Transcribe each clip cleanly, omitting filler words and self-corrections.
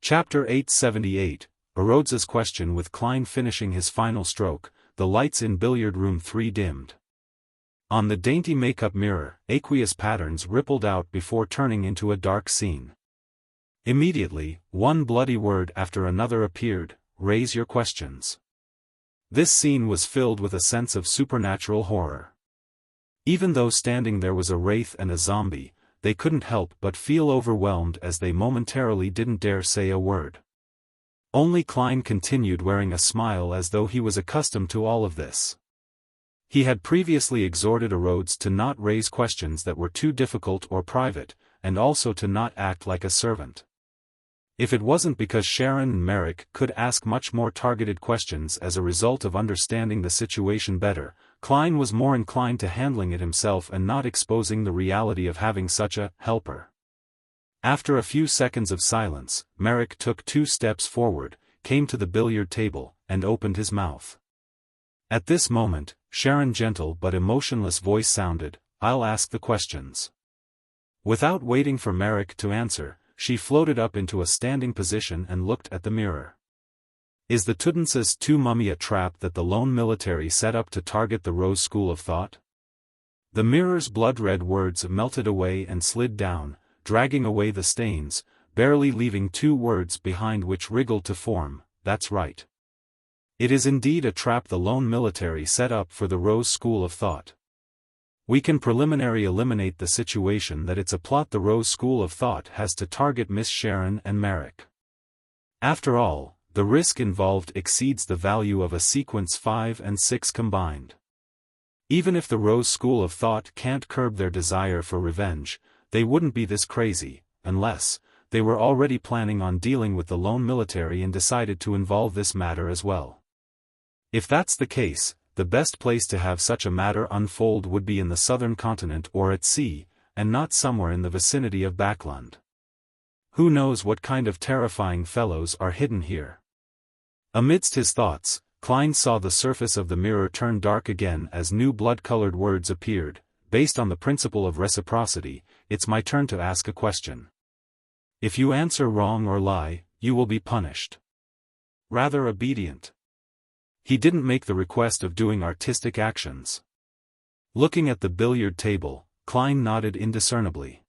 Chapter 878, Rhodes's question. With Klein finishing his final stroke, the lights in billiard room 3 dimmed. On the dainty makeup mirror, aqueous patterns rippled out before turning into a dark scene. Immediately, one bloody word after another appeared: raise your questions. This scene was filled with a sense of supernatural horror. Even though standing there was a wraith and a zombie, they couldn't help but feel overwhelmed as they momentarily didn't dare say a word. Only Klein continued wearing a smile as though he was accustomed to all of this. He had previously exhorted Rhodes to not raise questions that were too difficult or private, and also to not act like a servant. If it wasn't because Sharon and Merrick could ask much more targeted questions as a result of understanding the situation better, Klein was more inclined to handling it himself and not exposing the reality of having such a helper. After a few seconds of silence, Merrick took 2 steps forward, came to the billiard table, and opened his mouth. At this moment, Sharon's gentle but emotionless voice sounded, "I'll ask the questions." Without waiting for Merrick to answer, she floated up into a standing position and looked at the mirror. Is the Tudensa's 2 mummy a trap that the lone military set up to target the Rose school of thought? The mirror's blood-red words melted away and slid down, dragging away the stains, barely leaving 2 words behind which wriggled to form: that's right. It is indeed a trap the lone military set up for the Rose school of thought. We can preliminary eliminate the situation that it's a plot the Rose school of thought has to target Miss Sharon and Merrick. After all, the risk involved exceeds the value of a sequence 5 and 6 combined. Even if the Rose school of thought can't curb their desire for revenge, they wouldn't be this crazy, unless they were already planning on dealing with the lone military and decided to involve this matter as well. If that's the case, the best place to have such a matter unfold would be in the southern continent or at sea, and not somewhere in the vicinity of Backland. Who knows what kind of terrifying fellows are hidden here? Amidst his thoughts, Klein saw the surface of the mirror turn dark again as new blood-colored words appeared. Based on the principle of reciprocity, it's my turn to ask a question. If you answer wrong or lie, you will be punished. Rather obedient. He didn't make the request of doing artistic actions. Looking at the billiard table, Klein nodded indiscernibly.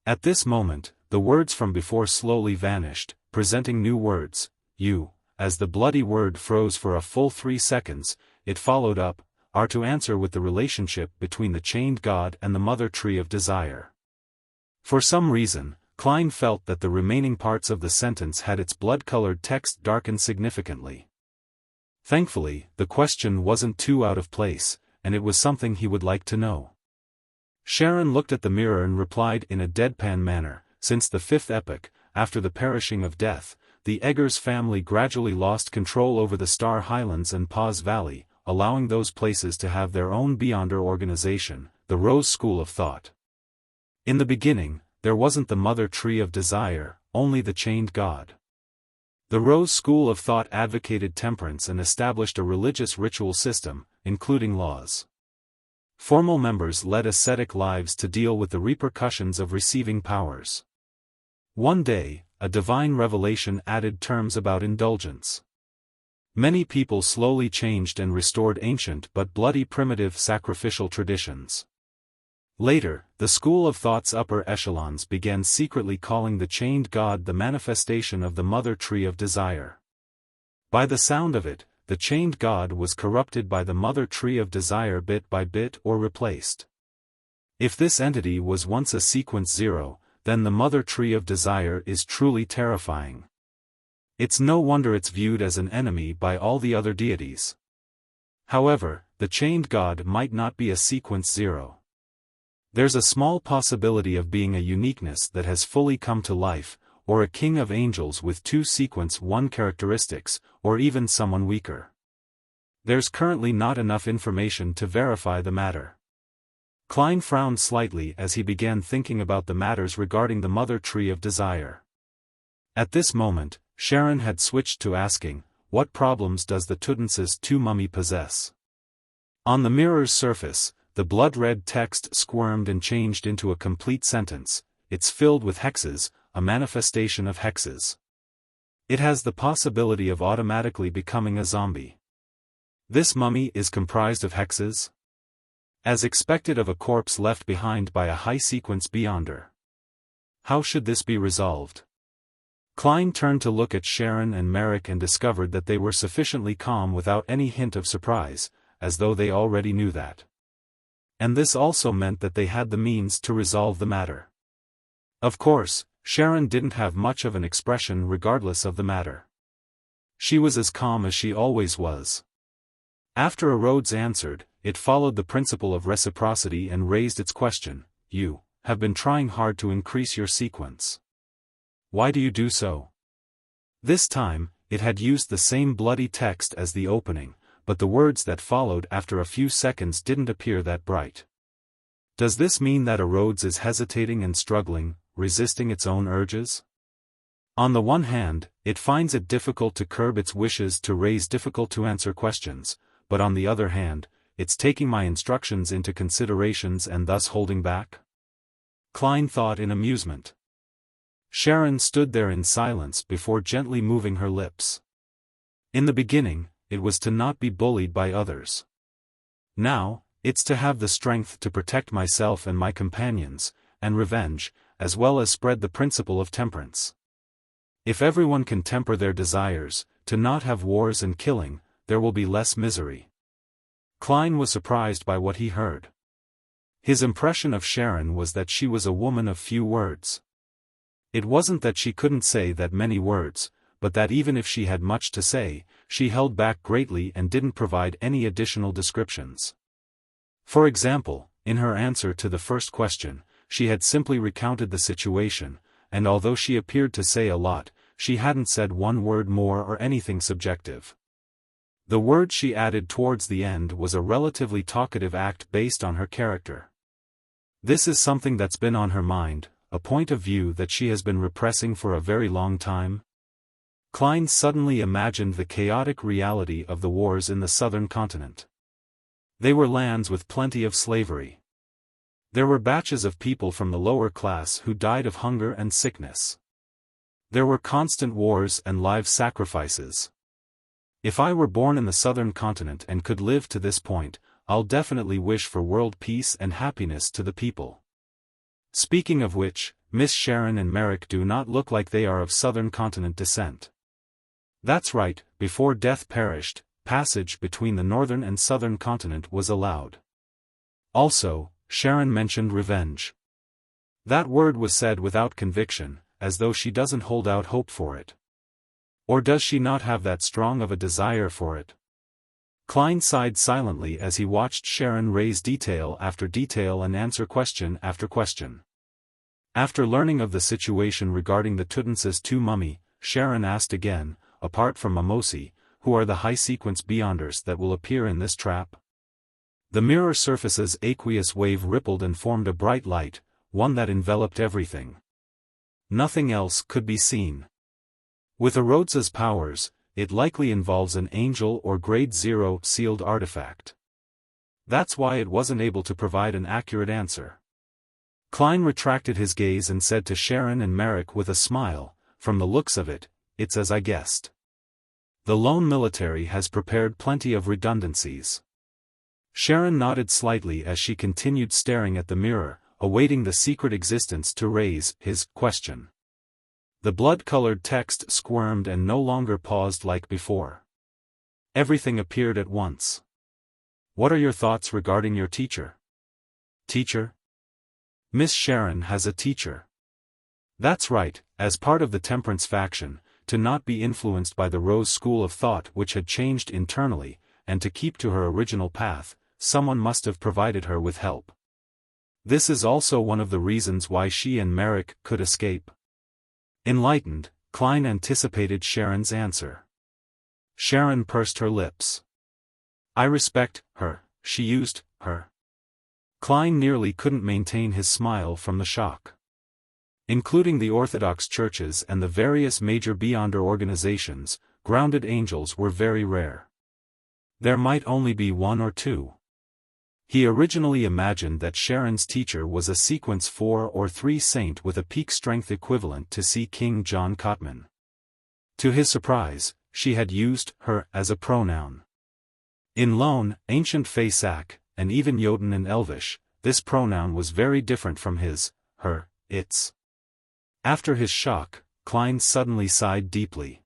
At this moment, the words from before slowly vanished, presenting new words. You, as the bloody word froze for a full 3 seconds, it followed up, are to answer with the relationship between the chained god and the mother tree of desire. For some reason, Klein felt that the remaining parts of the sentence had its blood-colored text darkened significantly. Thankfully, the question wasn't too out of place, and it was something he would like to know. Sharon looked at the mirror and replied in a deadpan manner, "Since the 5th epoch, after the perishing of death, the Eggers family gradually lost control over the Star Highlands and Paws Valley, allowing those places to have their own beyonder organization, the Rose School of Thought. In the beginning, there wasn't the Mother Tree of Desire, only the Chained God. The Rose School of Thought advocated temperance and established a religious ritual system, including laws. Formal members led ascetic lives to deal with the repercussions of receiving powers. One day, a divine revelation added terms about indulgence. Many people slowly changed and restored ancient but bloody primitive sacrificial traditions. Later, the School of Thought's upper echelons began secretly calling the Chained God the manifestation of the Mother Tree of Desire. By the sound of it, the Chained God was corrupted by the Mother Tree of Desire bit by bit or replaced. If this entity was once a sequence 0, then the Mother Tree of Desire is truly terrifying. It's no wonder it's viewed as an enemy by all the other deities. However, the Chained God might not be a sequence 0. There's a small possibility of being a uniqueness that has fully come to life, or a king of angels with 2 sequence 1 characteristics, or even someone weaker. There's currently not enough information to verify the matter. Klein frowned slightly as he began thinking about the matters regarding the Mother Tree of Desire. At this moment, Sharon had switched to asking, "What problems does the Tudensa's 2 mummy possess?" On the mirror's surface, the blood-red text squirmed and changed into a complete sentence. "It's filled with hexes, a manifestation of hexes." It has the possibility of automatically becoming a zombie. This mummy is comprised of hexes, as expected of a corpse left behind by a high-sequence beyonder. How should this be resolved? Klein turned to look at Sharon and Merrick and discovered that they were sufficiently calm without any hint of surprise, as though they already knew that. And this also meant that they had the means to resolve the matter. Of course, Sharon didn't have much of an expression regardless of the matter. She was as calm as she always was. After Rhodes answered, it followed the principle of reciprocity and raised its question: you have been trying hard to increase your sequence. Why do you do so? This time, it had used the same bloody text as the opening, but the words that followed after a few seconds didn't appear that bright. Does this mean that Rhodes is hesitating and struggling, resisting its own urges? On the one hand, it finds it difficult to curb its wishes to raise difficult-to-answer questions, but on the other hand, it's taking my instructions into considerations and thus holding back? Klein thought in amusement. Sharon stood there in silence before gently moving her lips. In the beginning, it was to not be bullied by others. Now, it's to have the strength to protect myself and my companions, and revenge, as well as spread the principle of temperance. If everyone can temper their desires, to not have wars and killing, there will be less misery. Klein was surprised by what he heard. His impression of Sharon was that she was a woman of few words. It wasn't that she couldn't say that many words, but that even if she had much to say, she held back greatly and didn't provide any additional descriptions. For example, in her answer to the first question, she had simply recounted the situation, and although she appeared to say a lot, she hadn't said one word more or anything subjective. The word she added towards the end was a relatively talkative act based on her character. This is something that's been on her mind, a point of view that she has been repressing for a very long time. Klein suddenly imagined the chaotic reality of the wars in the southern continent. They were lands with plenty of slavery. There were batches of people from the lower class who died of hunger and sickness. There were constant wars and live sacrifices. If I were born in the southern continent and could live to this point, I'll definitely wish for world peace and happiness to the people. Speaking of which, Miss Sharon and Merrick do not look like they are of southern continent descent. That's right, before death perished, passage between the northern and southern continent was allowed. Also, Sharon mentioned revenge. That word was said without conviction, as though she doesn't hold out hope for it. Or does she not have that strong of a desire for it? Klein sighed silently as he watched Sharon raise detail after detail and answer question after question. After learning of the situation regarding the Tutansis II mummy, Sharon asked again, apart from Mamosi, who are the high-sequence beyonders that will appear in this trap? The mirror surface's aqueous wave rippled and formed a bright light, one that enveloped everything. Nothing else could be seen. With Rhodes's powers, it likely involves an angel or grade 0 sealed artifact. That's why it wasn't able to provide an accurate answer. Klein retracted his gaze and said to Sharon and Merrick with a smile, "From the looks of it, it's as I guessed. The lone military has prepared plenty of redundancies." Sharon nodded slightly as she continued staring at the mirror, awaiting the secret existence to raise his question. The blood-colored text squirmed and no longer paused like before. Everything appeared at once. "What are your thoughts regarding your teacher?" "Teacher? Miss Sharon has a teacher." "That's right, as part of the temperance faction, to not be influenced by the Rose school of thought which had changed internally, and to keep to her original path, someone must have provided her with help. This is also one of the reasons why she and Merrick could escape." Enlightened, Klein anticipated Sharon's answer. Sharon pursed her lips. "I respect her," she used, her. Klein nearly couldn't maintain his smile from the shock. Including the Orthodox churches and the various major Beyonder organizations, grounded angels were very rare. There might only be one or two. He originally imagined that Sharon's teacher was a sequence 4 or 3 saint with a peak strength equivalent to see King John Cotman. To his surprise, she had used her as a pronoun. In Loan, ancient Fey Sac, and even Jotun and Elvish, this pronoun was very different from his, her, its. After his shock, Klein suddenly sighed deeply.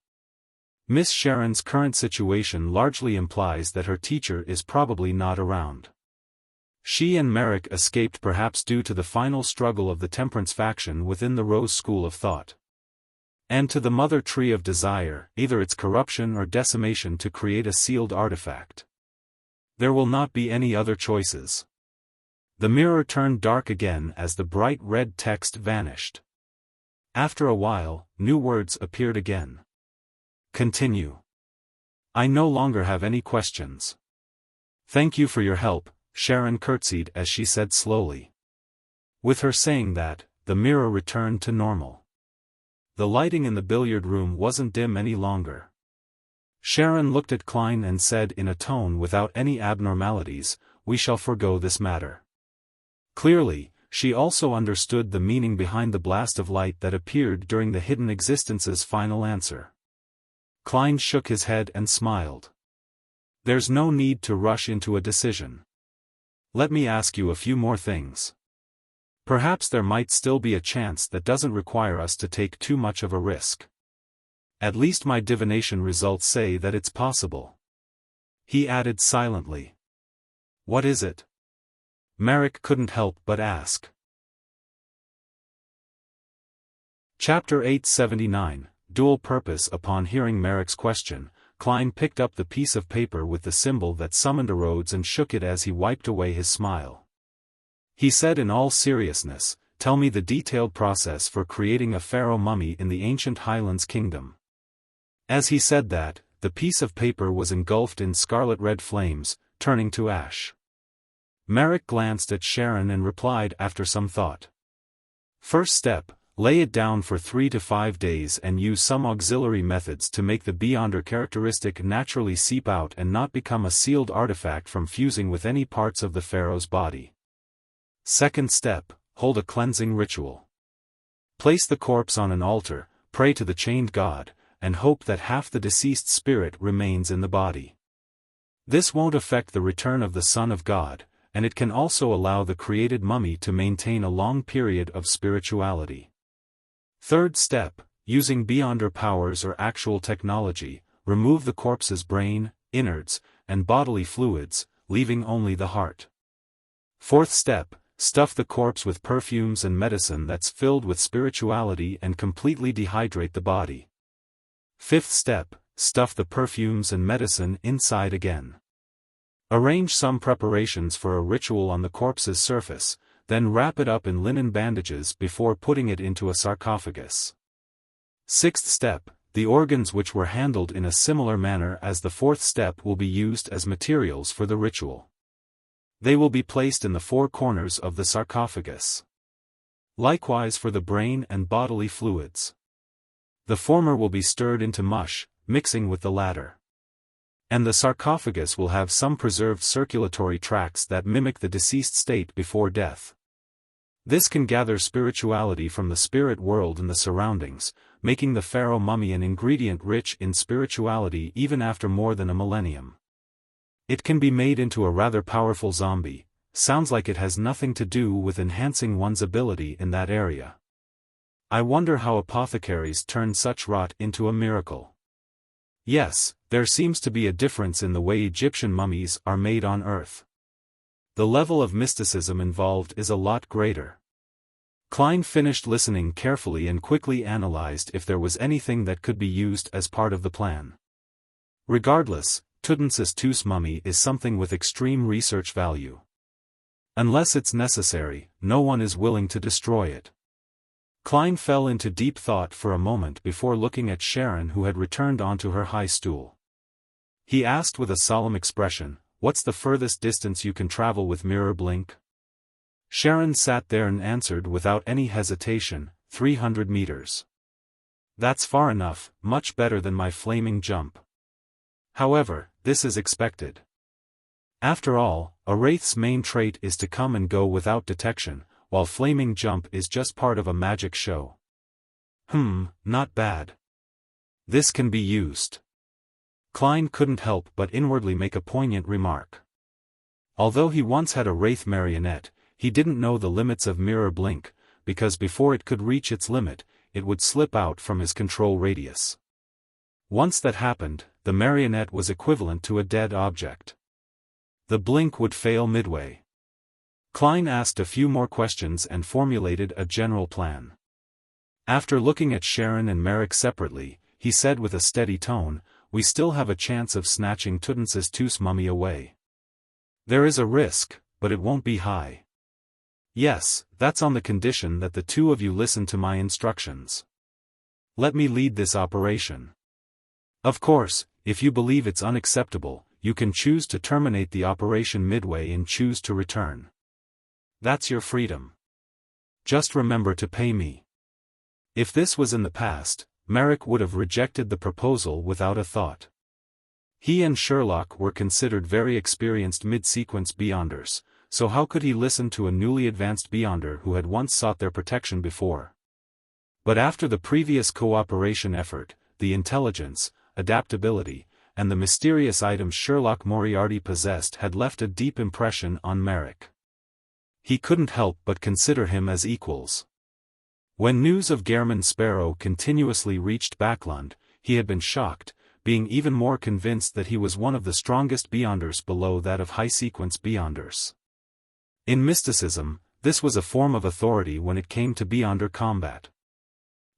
Miss Sharon's current situation largely implies that her teacher is probably not around. She and Merrick escaped perhaps due to the final struggle of the Temperance faction within the Rose school of thought. And to the Mother Tree of Desire, either its corruption or decimation to create a sealed artifact. There will not be any other choices. The mirror turned dark again as the bright red text vanished. After a while, new words appeared again. Continue. I no longer have any questions. Thank you for your help, Sharon curtsied as she said slowly. With her saying that, the mirror returned to normal. The lighting in the billiard room wasn't dim any longer. Sharon looked at Klein and said in a tone without any abnormalities, "We shall forgo this matter." Clearly, she also understood the meaning behind the blast of light that appeared during the hidden existence's final answer. Klein shook his head and smiled. There's no need to rush into a decision. Let me ask you a few more things. Perhaps there might still be a chance that doesn't require us to take too much of a risk. At least my divination results say that it's possible. He added silently. What is it? Merrick couldn't help but ask. Chapter 879, Dual Purpose. Upon hearing Merrick's question, Klein picked up the piece of paper with the symbol that summoned Rhodes and shook it as he wiped away his smile. He said in all seriousness, "Tell me the detailed process for creating a pharaoh mummy in the ancient Highlands Kingdom." As he said that, the piece of paper was engulfed in scarlet-red flames, turning to ash. Merrick glanced at Sharon and replied after some thought. First step, lay it down for 3 to 5 days and use some auxiliary methods to make the Beyonder characteristic naturally seep out and not become a sealed artifact from fusing with any parts of the pharaoh's body. Second step, hold a cleansing ritual. Place the corpse on an altar, pray to the chained god, and hope that half the deceased spirit remains in the body. This won't affect the return of the Son of God, and it can also allow the created mummy to maintain a long period of spirituality. Third step, using Beyonder powers or actual technology, remove the corpse's brain, innards, and bodily fluids, leaving only the heart. Fourth step, stuff the corpse with perfumes and medicine that's filled with spirituality and completely dehydrate the body. Fifth step, stuff the perfumes and medicine inside again. Arrange some preparations for a ritual on the corpse's surface, then wrap it up in linen bandages before putting it into a sarcophagus. Sixth step, the organs which were handled in a similar manner as the fourth step will be used as materials for the ritual. They will be placed in the 4 corners of the sarcophagus. Likewise for the brain and bodily fluids. The former will be stirred into mush, mixing with the latter. And the sarcophagus will have some preserved circulatory tracts that mimic the deceased state before death. This can gather spirituality from the spirit world and the surroundings, making the pharaoh mummy an ingredient rich in spirituality even after more than a millennium. It can be made into a rather powerful zombie. Sounds like it has nothing to do with enhancing one's ability in that area. I wonder how apothecaries turn such rot into a miracle. Yes, there seems to be a difference in the way Egyptian mummies are made on Earth. The level of mysticism involved is a lot greater. Klein finished listening carefully and quickly analyzed if there was anything that could be used as part of the plan. Regardless, Tutansis mummy is something with extreme research value. Unless it's necessary, no one is willing to destroy it. Klein fell into deep thought for a moment before looking at Sharon, who had returned onto her high stool. He asked with a solemn expression, "What's the furthest distance you can travel with mirror blink?" Sharon sat there and answered without any hesitation, 300 meters. That's far enough, much better than my flaming jump. However, this is expected. After all, a wraith's main trait is to come and go without detection, while flaming jump is just part of a magic show. Not bad. This can be used. Klein couldn't help but inwardly make a poignant remark. Although he once had a wraith marionette, he didn't know the limits of mirror blink, because before it could reach its limit, it would slip out from his control radius. Once that happened, the marionette was equivalent to a dead object. The blink would fail midway. Klein asked a few more questions and formulated a general plan. After looking at Sharon and Merrick separately, he said with a steady tone, "We still have a chance of snatching Tutmosis mummy away. There is a risk, but it won't be high. Yes, that's on the condition that the two of you listen to my instructions. Let me lead this operation. Of course, if you believe it's unacceptable, you can choose to terminate the operation midway and choose to return. That's your freedom. Just remember to pay me." If this was in the past, Merrick would have rejected the proposal without a thought. He and Sherlock were considered very experienced mid-sequence Beyonders, so how could he listen to a newly advanced Beyonder who had once sought their protection before? But after the previous cooperation effort, the intelligence, adaptability, and the mysterious items Sherlock Moriarty possessed had left a deep impression on Merrick. He couldn't help but consider him as equals. When news of Gehrman Sparrow continuously reached Backlund, he had been shocked, being even more convinced that he was one of the strongest Beyonders below that of high-sequence Beyonders. In mysticism, this was a form of authority when it came to Beyonder combat.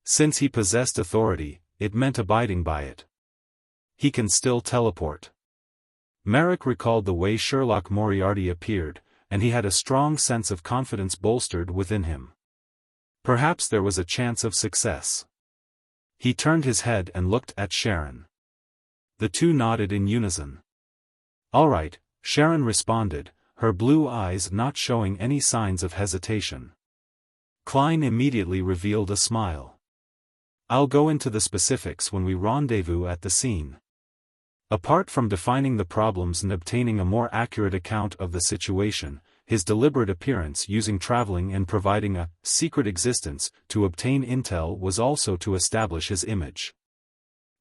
Since he possessed authority, it meant abiding by it. He can still teleport. Merrick recalled the way Sherlock Moriarty appeared, and he had a strong sense of confidence bolstered within him. Perhaps there was a chance of success. He turned his head and looked at Sharon. The two nodded in unison. "All right," Sharon responded, her blue eyes not showing any signs of hesitation. Klein immediately revealed a smile. "I'll go into the specifics when we rendezvous at the scene." Apart from defining the problems and obtaining a more accurate account of the situation, his deliberate appearance using traveling and providing a secret existence to obtain intel was also to establish his image.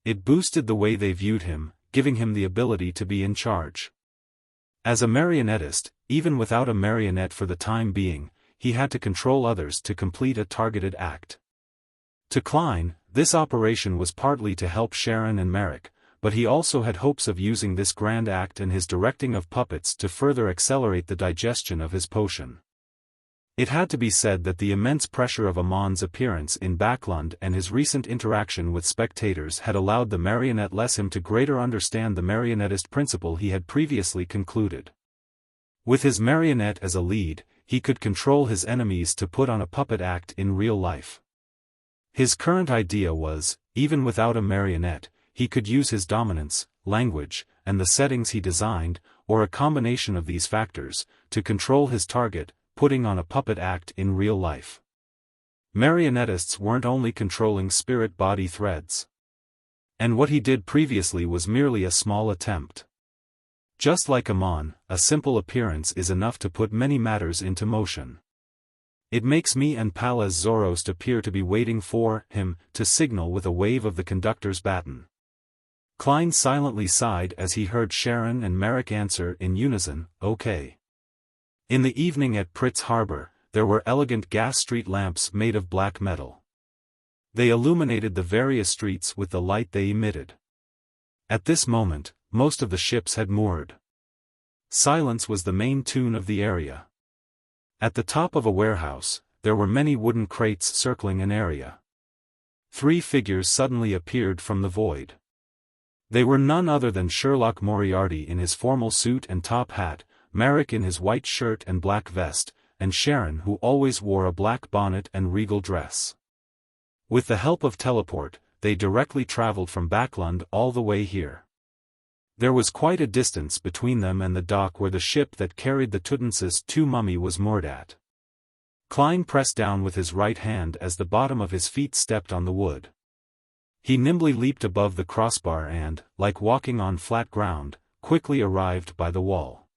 It boosted the way they viewed him, giving him the ability to be in charge. As a marionettist, even without a marionette for the time being, he had to control others to complete a targeted act. To Klein, this operation was partly to help Sharon and Merrick, but he also had hopes of using this grand act and his directing of puppets to further accelerate the digestion of his potion. It had to be said that the immense pressure of Amon's appearance in Backlund and his recent interaction with spectators had allowed the marionette-less him to greater understand the marionettist principle he had previously concluded. With his marionette as a lead, he could control his enemies to put on a puppet act in real life. His current idea was, even without a marionette, he could use his dominance, language, and the settings he designed, or a combination of these factors, to control his target, putting on a puppet act in real life. Marionettists weren't only controlling spirit-body threads. And what he did previously was merely a small attempt. Just like Amon, a simple appearance is enough to put many matters into motion. It makes me and Pallas Zoroast appear to be waiting for him to signal with a wave of the conductor's baton. Klein silently sighed as he heard Sharon and Merrick answer in unison, "Okay." In the evening at Pritz Harbor, there were elegant gas street lamps made of black metal. They illuminated the various streets with the light they emitted. At this moment, most of the ships had moored. Silence was the main tune of the area. At the top of a warehouse, there were many wooden crates circling an area. 3 figures suddenly appeared from the void. They were none other than Sherlock Moriarty in his formal suit and top hat, Merrick in his white shirt and black vest, and Sharon who always wore a black bonnet and regal dress. With the help of teleport, they directly traveled from Backlund all the way here. There was quite a distance between them and the dock where the ship that carried the Tutmosis II mummy was moored at. Klein pressed down with his right hand as the bottom of his feet stepped on the wood. He nimbly leaped above the crossbar and, like walking on flat ground, quickly arrived by the wall.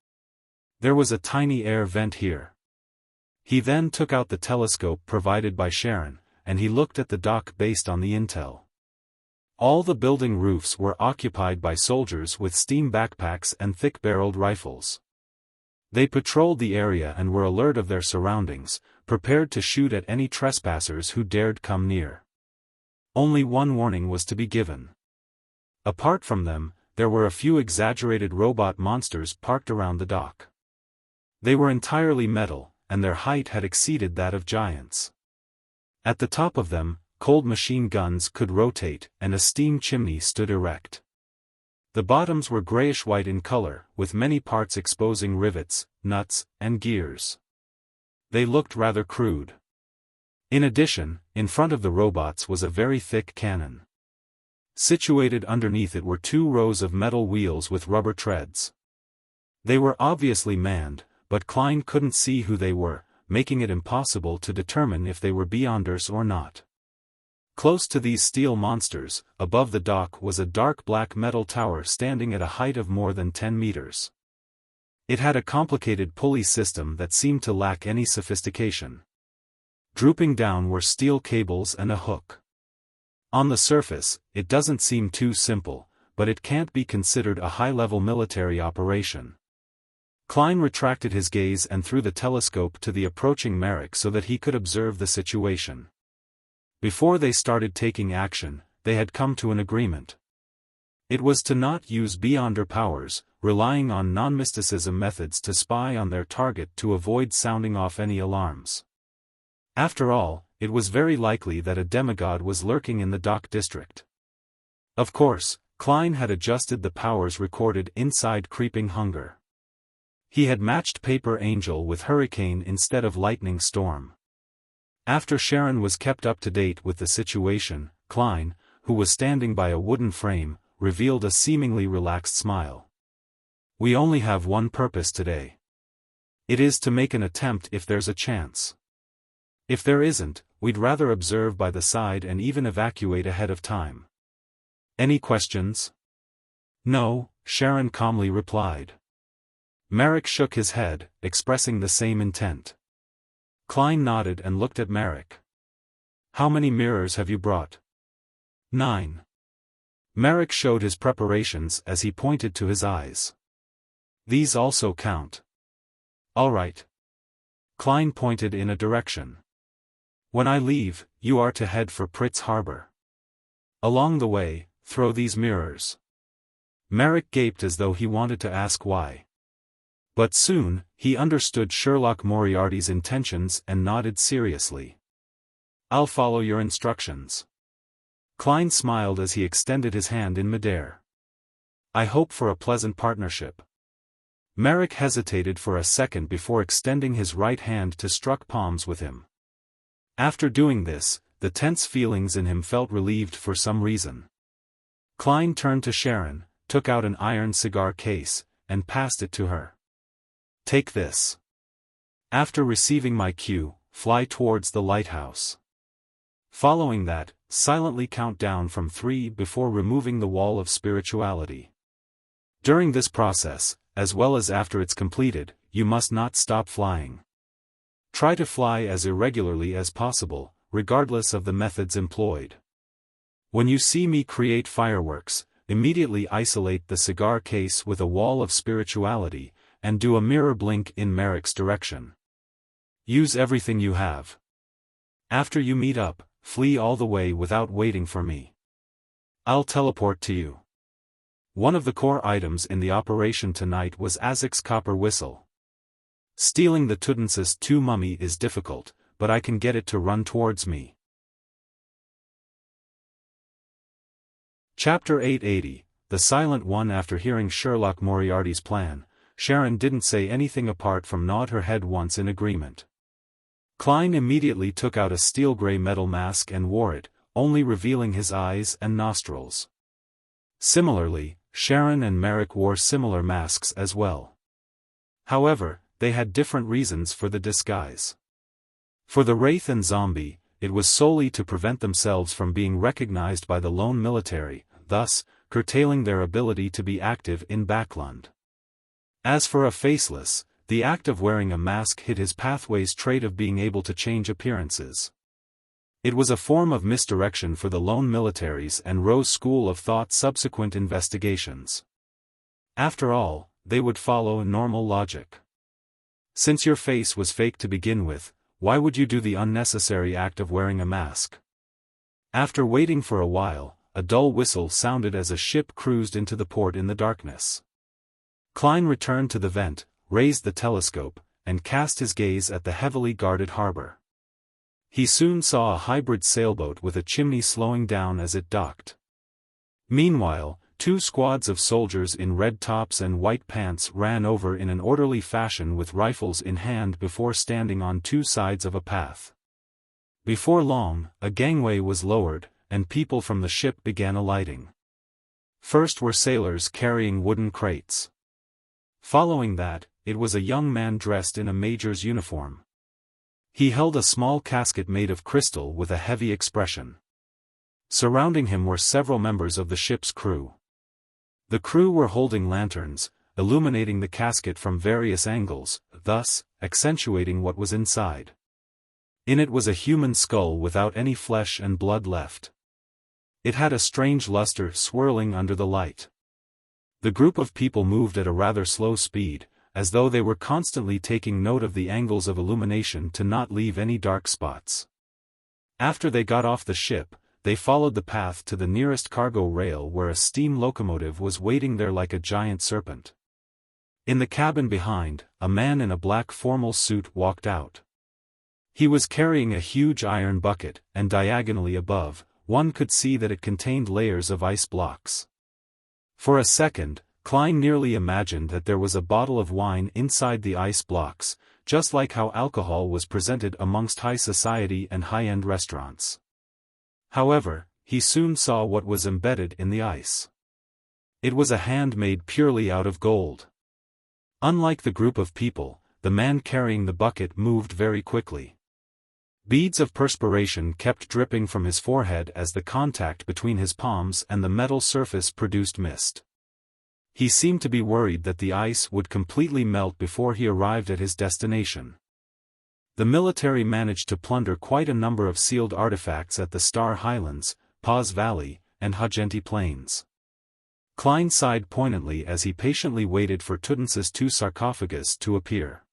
There was a tiny air vent here. He then took out the telescope provided by Sharon, and he looked at the dock based on the intel. All the building roofs were occupied by soldiers with steam backpacks and thick-barreled rifles. They patrolled the area and were alert of their surroundings, prepared to shoot at any trespassers who dared come near. Only one warning was to be given. Apart from them, there were a few exaggerated robot monsters parked around the dock. They were entirely metal, and their height had exceeded that of giants. At the top of them, cold machine guns could rotate, and a steam chimney stood erect. The bottoms were grayish-white in color, with many parts exposing rivets, nuts, and gears. They looked rather crude. In addition, in front of the robots was a very thick cannon. Situated underneath it were 2 rows of metal wheels with rubber treads. They were obviously manned, but Klein couldn't see who they were, making it impossible to determine if they were Beyonders or not. Close to these steel monsters, above the dock was a dark black metal tower standing at a height of more than 10 meters. It had a complicated pulley system that seemed to lack any sophistication. Drooping down were steel cables and a hook. On the surface, it doesn't seem too simple, but it can't be considered a high-level military operation. Klein retracted his gaze and threw the telescope to the approaching Merrick so that he could observe the situation. Before they started taking action, they had come to an agreement. It was to not use Beyonder powers, relying on non-mysticism methods to spy on their target to avoid sounding off any alarms. After all, it was very likely that a demigod was lurking in the dock district. Of course, Klein had adjusted the powers recorded inside Creeping Hunger. He had matched Paper Angel with Hurricane instead of Lightning Storm. After Sharon was kept up to date with the situation, Klein, who was standing by a wooden frame, revealed a seemingly relaxed smile. "We only have one purpose today. It is to make an attempt if there's a chance. If there isn't, we'd rather observe by the side and even evacuate ahead of time. Any questions?" "No," Sharon calmly replied. Merrick shook his head, expressing the same intent. Klein nodded and looked at Merrick. "How many mirrors have you brought?" 9. Merrick showed his preparations as he pointed to his eyes. "These also count." "All right." Klein pointed in a direction. "When I leave, you are to head for Pritz Harbor. Along the way, throw these mirrors." Merrick gaped as though he wanted to ask why. But soon, he understood Sherlock Moriarty's intentions and nodded seriously. "I'll follow your instructions." Klein smiled as he extended his hand in midair. "I hope for a pleasant partnership." Merrick hesitated for a second before extending his right hand to struck palms with him. After doing this, the tense feelings in him felt relieved for some reason. Klein turned to Sharon, took out an iron cigar case, and passed it to her. "Take this. After receiving my cue, fly towards the lighthouse. Following that, silently count down from 3 before removing the wall of spirituality. During this process, as well as after it's completed, you must not stop flying. Try to fly as irregularly as possible, regardless of the methods employed. When you see me create fireworks, immediately isolate the cigar case with a wall of spirituality, and do a mirror blink in Merrick's direction. Use everything you have. After you meet up, flee all the way without waiting for me. I'll teleport to you." One of the core items in the operation tonight was Azek's copper whistle. Stealing the Tudensis 2 mummy is difficult, but I can get it to run towards me. Chapter 880, The Silent One. After hearing Sherlock Moriarty's plan, Sharon didn't say anything apart from nod her head once in agreement. Klein immediately took out a steel-gray metal mask and wore it, only revealing his eyes and nostrils. Similarly, Sharon and Merrick wore similar masks as well. However, they had different reasons for the disguise. For the Wraith and Zombie, it was solely to prevent themselves from being recognized by the lone military, thus, curtailing their ability to be active in Backlund. As for a Faceless, the act of wearing a mask hid his pathway's trait of being able to change appearances. It was a form of misdirection for the lone militaries and Rose's school of thought subsequent investigations. After all, they would follow normal logic. Since your face was fake to begin with, why would you do the unnecessary act of wearing a mask? After waiting for a while, a dull whistle sounded as a ship cruised into the port in the darkness. Klein returned to the vent, raised the telescope, and cast his gaze at the heavily guarded harbor. He soon saw a hybrid sailboat with a chimney slowing down as it docked. Meanwhile, two squads of soldiers in red tops and white pants ran over in an orderly fashion with rifles in hand before standing on two sides of a path. Before long, a gangway was lowered, and people from the ship began alighting. First were sailors carrying wooden crates. Following that, it was a young man dressed in a major's uniform. He held a small casket made of crystal with a heavy expression. Surrounding him were several members of the ship's crew. The crew were holding lanterns, illuminating the casket from various angles, thus accentuating what was inside. In it was a human skull without any flesh and blood left. It had a strange luster swirling under the light. The group of people moved at a rather slow speed, as though they were constantly taking note of the angles of illumination to not leave any dark spots. After they got off the ship, they followed the path to the nearest cargo rail where a steam locomotive was waiting there like a giant serpent. In the cabin behind, a man in a black formal suit walked out. He was carrying a huge iron bucket, and diagonally above, one could see that it contained layers of ice blocks. For a second, Klein nearly imagined that there was a bottle of wine inside the ice blocks, just like how alcohol was presented amongst high society and high-end restaurants. However, he soon saw what was embedded in the ice. It was a hand made purely out of gold. Unlike the group of people, the man carrying the bucket moved very quickly. Beads of perspiration kept dripping from his forehead as the contact between his palms and the metal surface produced mist. He seemed to be worried that the ice would completely melt before he arrived at his destination. The military managed to plunder quite a number of sealed artifacts at the Star Highlands, Paz Valley, and Hagenti Plains. Klein sighed poignantly as he patiently waited for Tudensis II sarcophagus to appear.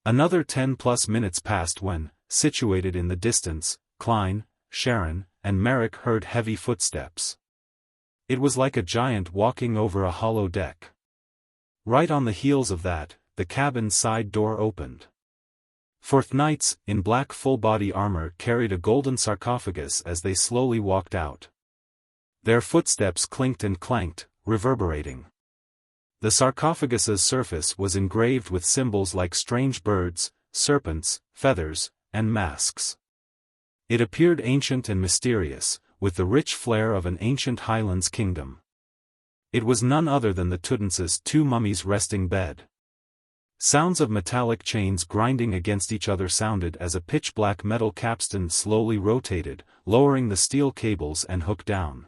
Another 10+ minutes passed when, situated in the distance, Klein, Sharon, and Merrick heard heavy footsteps. It was like a giant walking over a hollow deck. Right on the heels of that, the cabin's side door opened. Fourth knights, in black full-body armor, carried a golden sarcophagus as they slowly walked out. Their footsteps clinked and clanked, reverberating. The sarcophagus's surface was engraved with symbols like strange birds, serpents, feathers, and masks. It appeared ancient and mysterious, with the rich flair of an ancient Highlands kingdom. It was none other than the Tudensis II mummy's resting bed. Sounds of metallic chains grinding against each other sounded as a pitch-black metal capstan slowly rotated, lowering the steel cables and hooked down.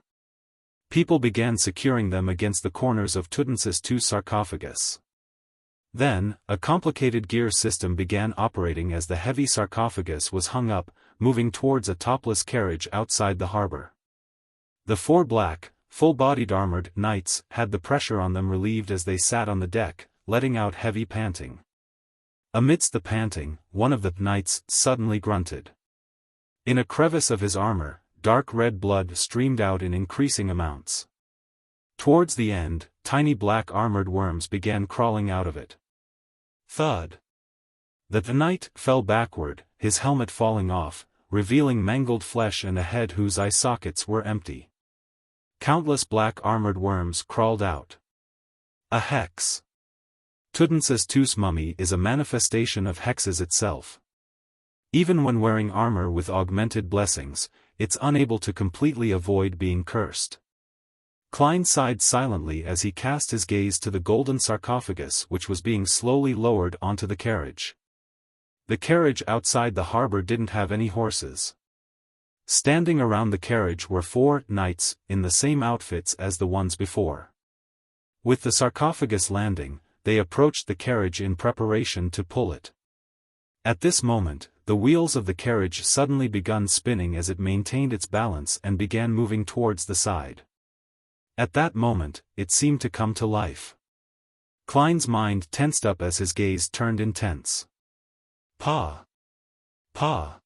People began securing them against the corners of Tudensis II sarcophagus. Then, a complicated gear system began operating as the heavy sarcophagus was hung up, moving towards a topless carriage outside the harbor. The four black, full-bodied armored knights had the pressure on them relieved as they sat on the deck, letting out heavy panting. Amidst the panting, one of the knights suddenly grunted. In a crevice of his armor, dark red blood streamed out in increasing amounts. Towards the end, tiny black armored worms began crawling out of it. Thud. The knight fell backward, his helmet falling off, revealing mangled flesh and a head whose eye sockets were empty. Countless black armored worms crawled out. A hex. Tudensis II's mummy is a manifestation of hexes itself. Even when wearing armor with augmented blessings, it's unable to completely avoid being cursed. Klein sighed silently as he cast his gaze to the golden sarcophagus which was being slowly lowered onto the carriage. The carriage outside the harbor didn't have any horses. Standing around the carriage were four knights, in the same outfits as the ones before. With the sarcophagus landing, they approached the carriage in preparation to pull it. At this moment, the wheels of the carriage suddenly began spinning as it maintained its balance and began moving towards the side. At that moment, it seemed to come to life. Klein's mind tensed up as his gaze turned intense. Pa! Pa!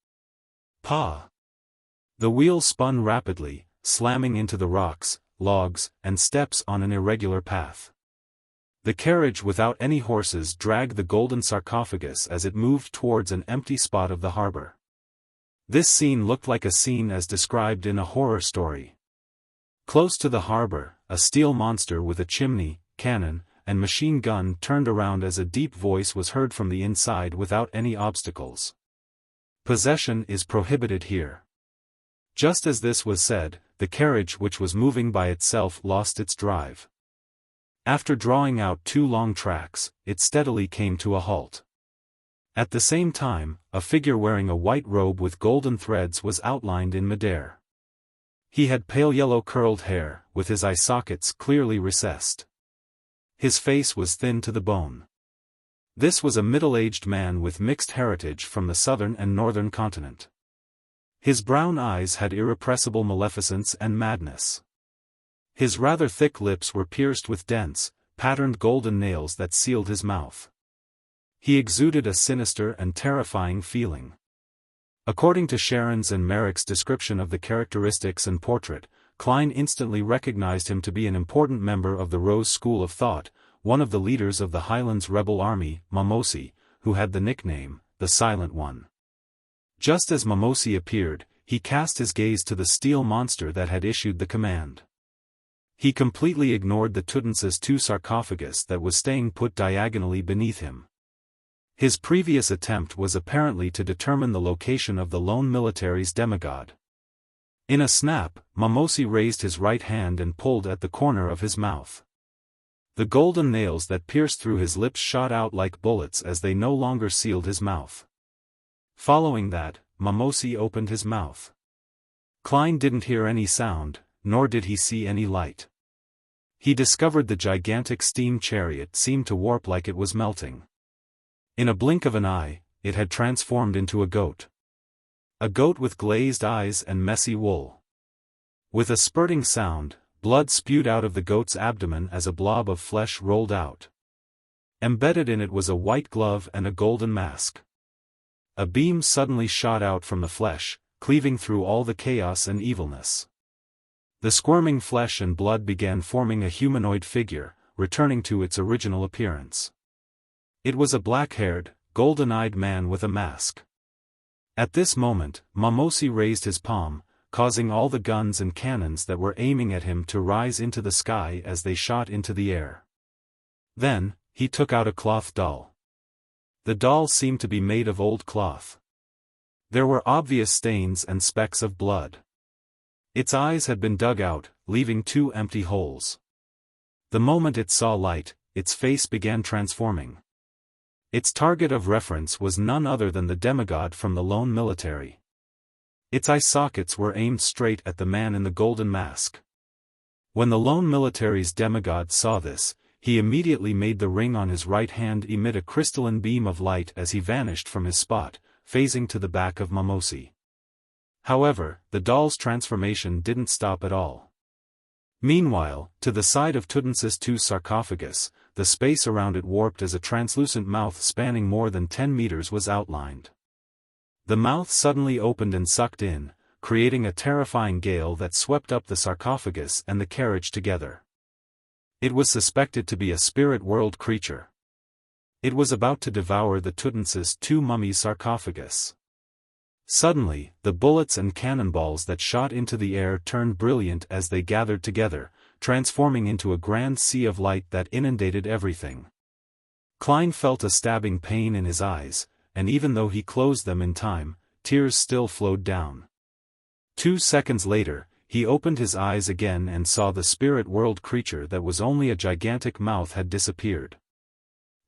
Pa! The wheel spun rapidly, slamming into the rocks, logs, and steps on an irregular path. The carriage without any horses dragged the golden sarcophagus as it moved towards an empty spot of the harbor. This scene looked like a scene as described in a horror story. Close to the harbor, a steel monster with a chimney, cannon, and machine gun turned around as a deep voice was heard from the inside without any obstacles. Possession is prohibited here. Just as this was said, the carriage which was moving by itself lost its drive. After drawing out 2 long tracks, it steadily came to a halt. At the same time, a figure wearing a white robe with golden threads was outlined in midair. He had pale yellow curled hair, with his eye sockets clearly recessed. His face was thin to the bone. This was a middle-aged man with mixed heritage from the southern and northern continent. His brown eyes had irrepressible maleficence and madness. His rather thick lips were pierced with dense, patterned golden nails that sealed his mouth. He exuded a sinister and terrifying feeling. According to Sharon's and Merrick's description of the characteristics and portrait, Klein instantly recognized him to be an important member of the Rose School of Thought, one of the leaders of the Highlands rebel army, Mamosi, who had the nickname, the Silent One. Just as Mamosi appeared, he cast his gaze to the steel monster that had issued the command. He completely ignored the Tutansis II sarcophagus that was staying put diagonally beneath him. His previous attempt was apparently to determine the location of the lone military's demigod. In a snap, Mamosi raised his right hand and pulled at the corner of his mouth. The golden nails that pierced through his lips shot out like bullets as they no longer sealed his mouth. Following that, Mamosi opened his mouth. Klein didn't hear any sound, nor did he see any light. He discovered the gigantic steam chariot seemed to warp like it was melting. In a blink of an eye, it had transformed into a goat. A goat with glazed eyes and messy wool. With a spurting sound, blood spewed out of the goat's abdomen as a blob of flesh rolled out. Embedded in it was a white glove and a golden mask. A beam suddenly shot out from the flesh, cleaving through all the chaos and evilness. The squirming flesh and blood began forming a humanoid figure, returning to its original appearance. It was a black-haired, golden-eyed man with a mask. At this moment, Mamosi raised his palm, causing all the guns and cannons that were aiming at him to rise into the sky as they shot into the air. Then, he took out a cloth doll. The doll seemed to be made of old cloth. There were obvious stains and specks of blood. Its eyes had been dug out, leaving 2 empty holes. The moment it saw light, its face began transforming. Its target of reference was none other than the demigod from the lone military. Its eye sockets were aimed straight at the man in the golden mask. When the lone military's demigod saw this, he immediately made the ring on his right hand emit a crystalline beam of light as he vanished from his spot, phasing to the back of Mamosi. However, the doll's transformation didn't stop at all. Meanwhile, to the side of Tutansis II's sarcophagus, the space around it warped as a translucent mouth spanning more than 10 meters was outlined. The mouth suddenly opened and sucked in, creating a terrifying gale that swept up the sarcophagus and the carriage together. It was suspected to be a spirit world creature. It was about to devour the Tutansis II mummy's sarcophagus. Suddenly, the bullets and cannonballs that shot into the air turned brilliant as they gathered together, transforming into a grand sea of light that inundated everything. Klein felt a stabbing pain in his eyes, and even though he closed them in time, tears still flowed down. 2 seconds later, he opened his eyes again and saw the spirit world creature that was only a gigantic mouth had disappeared.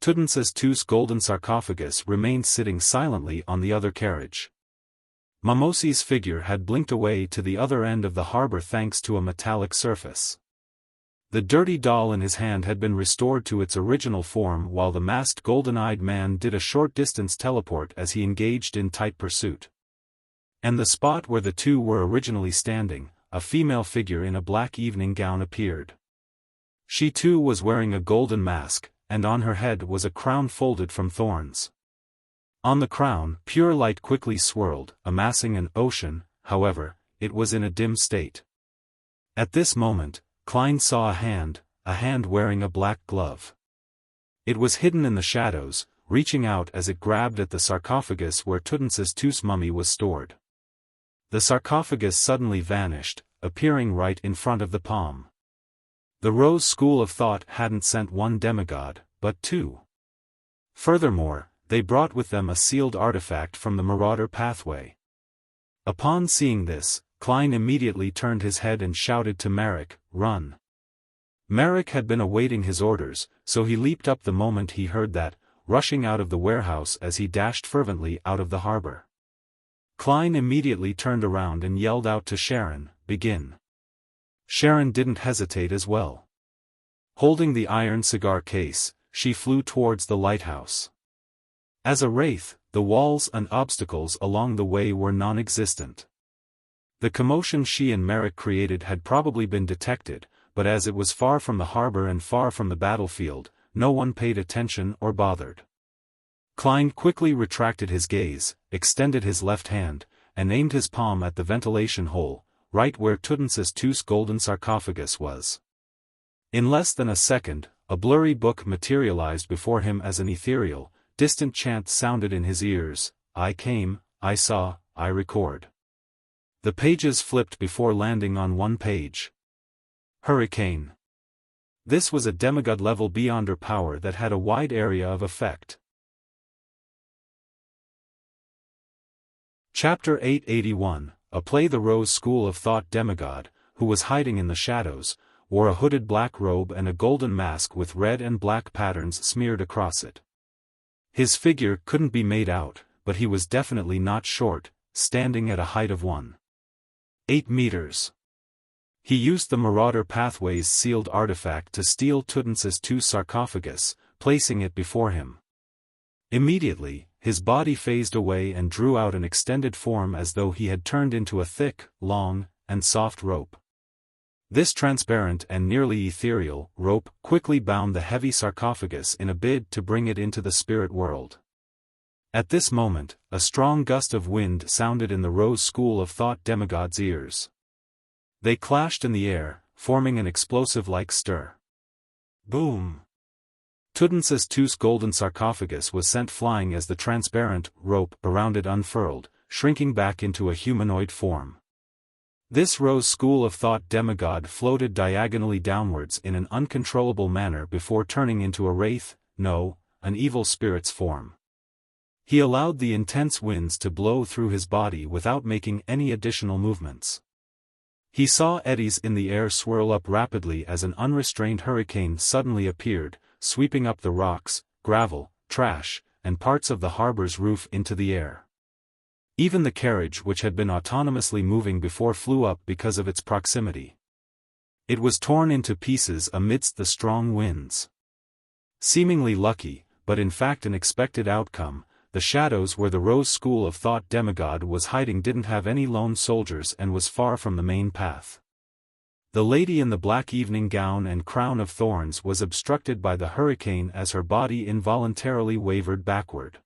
Tutansis II's golden sarcophagus remained sitting silently on the other carriage. Mamosi's figure had blinked away to the other end of the harbor thanks to a metallic surface. The dirty doll in his hand had been restored to its original form while the masked golden-eyed man did a short-distance teleport as he engaged in tight pursuit. And the spot where the two were originally standing, a female figure in a black evening gown appeared. She too was wearing a golden mask, and on her head was a crown folded from thorns. On the crown, pure light quickly swirled, amassing an ocean. However, it was in a dim state. At this moment, Klein saw a hand wearing a black glove. It was hidden in the shadows, reaching out as it grabbed at the sarcophagus where Tutmosis II's mummy was stored. The sarcophagus suddenly vanished, appearing right in front of the palm. The Rose School of Thought hadn't sent one demigod, but two. Furthermore, they brought with them a sealed artifact from the Marauder pathway. Upon seeing this, Klein immediately turned his head and shouted to Marek, "Run!" Marek had been awaiting his orders, so he leaped up the moment he heard that, rushing out of the warehouse as he dashed fervently out of the harbor. Klein immediately turned around and yelled out to Sharon, "Begin!" Sharon didn't hesitate as well. Holding the iron cigar case, she flew towards the lighthouse. As a wraith, the walls and obstacles along the way were non-existent. The commotion she and Marek created had probably been detected, but as it was far from the harbor and far from the battlefield, no one paid attention or bothered. Klein quickly retracted his gaze, extended his left hand, and aimed his palm at the ventilation hole, right where Tutmosis II's golden sarcophagus was. In less than a second, a blurry book materialized before him as an ethereal, distant chant sounded in his ears: "I came, I saw, I record." The pages flipped before landing on one page. Hurricane. This was a demigod level beyonder power that had a wide area of effect. Chapter 881, a play. The Rose School of Thought demigod, who was hiding in the shadows, wore a hooded black robe and a golden mask with red and black patterns smeared across it. His figure couldn't be made out, but he was definitely not short, standing at a height of 1.8 meters. He used the Marauder pathway's sealed artifact to steal Tutmosis II's sarcophagus, placing it before him. Immediately, his body phased away and drew out an extended form as though he had turned into a thick, long, and soft rope. This transparent and nearly ethereal rope quickly bound the heavy sarcophagus in a bid to bring it into the spirit world. At this moment, a strong gust of wind sounded in the Rose School of Thought demigod's ears. They clashed in the air, forming an explosive-like stir. Boom! Tutmosis II's golden sarcophagus was sent flying as the transparent rope around it unfurled, shrinking back into a humanoid form. This Rose School of Thought demigod floated diagonally downwards in an uncontrollable manner before turning into a wraith, no, an evil spirit's form. He allowed the intense winds to blow through his body without making any additional movements. He saw eddies in the air swirl up rapidly as an unrestrained hurricane suddenly appeared, sweeping up the rocks, gravel, trash, and parts of the harbor's roof into the air. Even the carriage which had been autonomously moving before flew up because of its proximity. It was torn into pieces amidst the strong winds. Seemingly lucky, but in fact an expected outcome, the shadows where the Rose School of Thought demigod was hiding didn't have any lone soldiers and was far from the main path. The lady in the black evening gown and crown of thorns was obstructed by the hurricane as her body involuntarily wavered backward.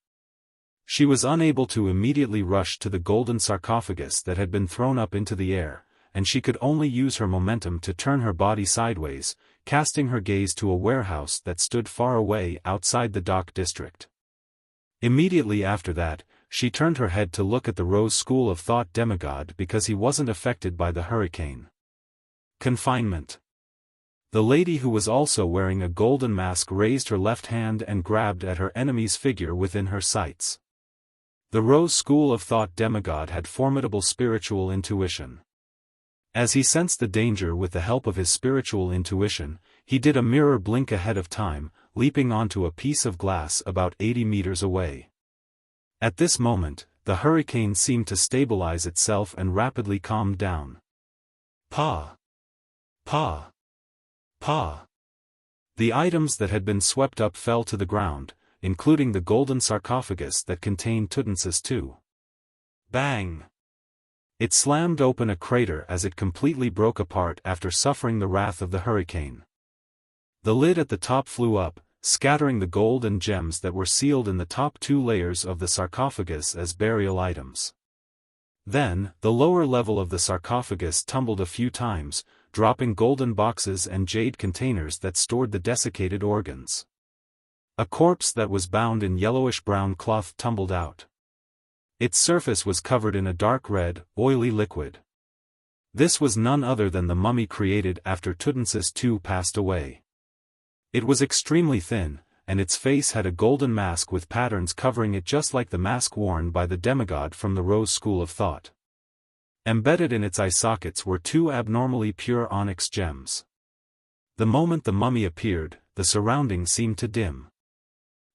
She was unable to immediately rush to the golden sarcophagus that had been thrown up into the air, and she could only use her momentum to turn her body sideways, casting her gaze to a warehouse that stood far away outside the dock district. Immediately after that, she turned her head to look at the Rose School of Thought demigod because he wasn't affected by the hurricane. Confinement. The lady who was also wearing a golden mask raised her left hand and grabbed at her enemy's figure within her sights. The Rose School of Thought demigod had formidable spiritual intuition. As he sensed the danger with the help of his spiritual intuition, he did a mirror blink ahead of time, leaping onto a piece of glass about 80 meters away. At this moment, the hurricane seemed to stabilize itself and rapidly calmed down. Pa! Pa! Pa! The items that had been swept up fell to the ground, including the golden sarcophagus that contained Tutmosis II. Bang! It slammed open a crater as it completely broke apart after suffering the wrath of the hurricane. The lid at the top flew up, scattering the gold and gems that were sealed in the top 2 layers of the sarcophagus as burial items. Then, the lower level of the sarcophagus tumbled a few times, dropping golden boxes and jade containers that stored the desiccated organs. A corpse that was bound in yellowish-brown cloth tumbled out. Its surface was covered in a dark red, oily liquid. This was none other than the mummy created after Tutmosis II passed away. It was extremely thin, and its face had a golden mask with patterns covering it just like the mask worn by the demigod from the Rose School of Thought. Embedded in its eye sockets were 2 abnormally pure onyx gems. The moment the mummy appeared, the surroundings seemed to dim.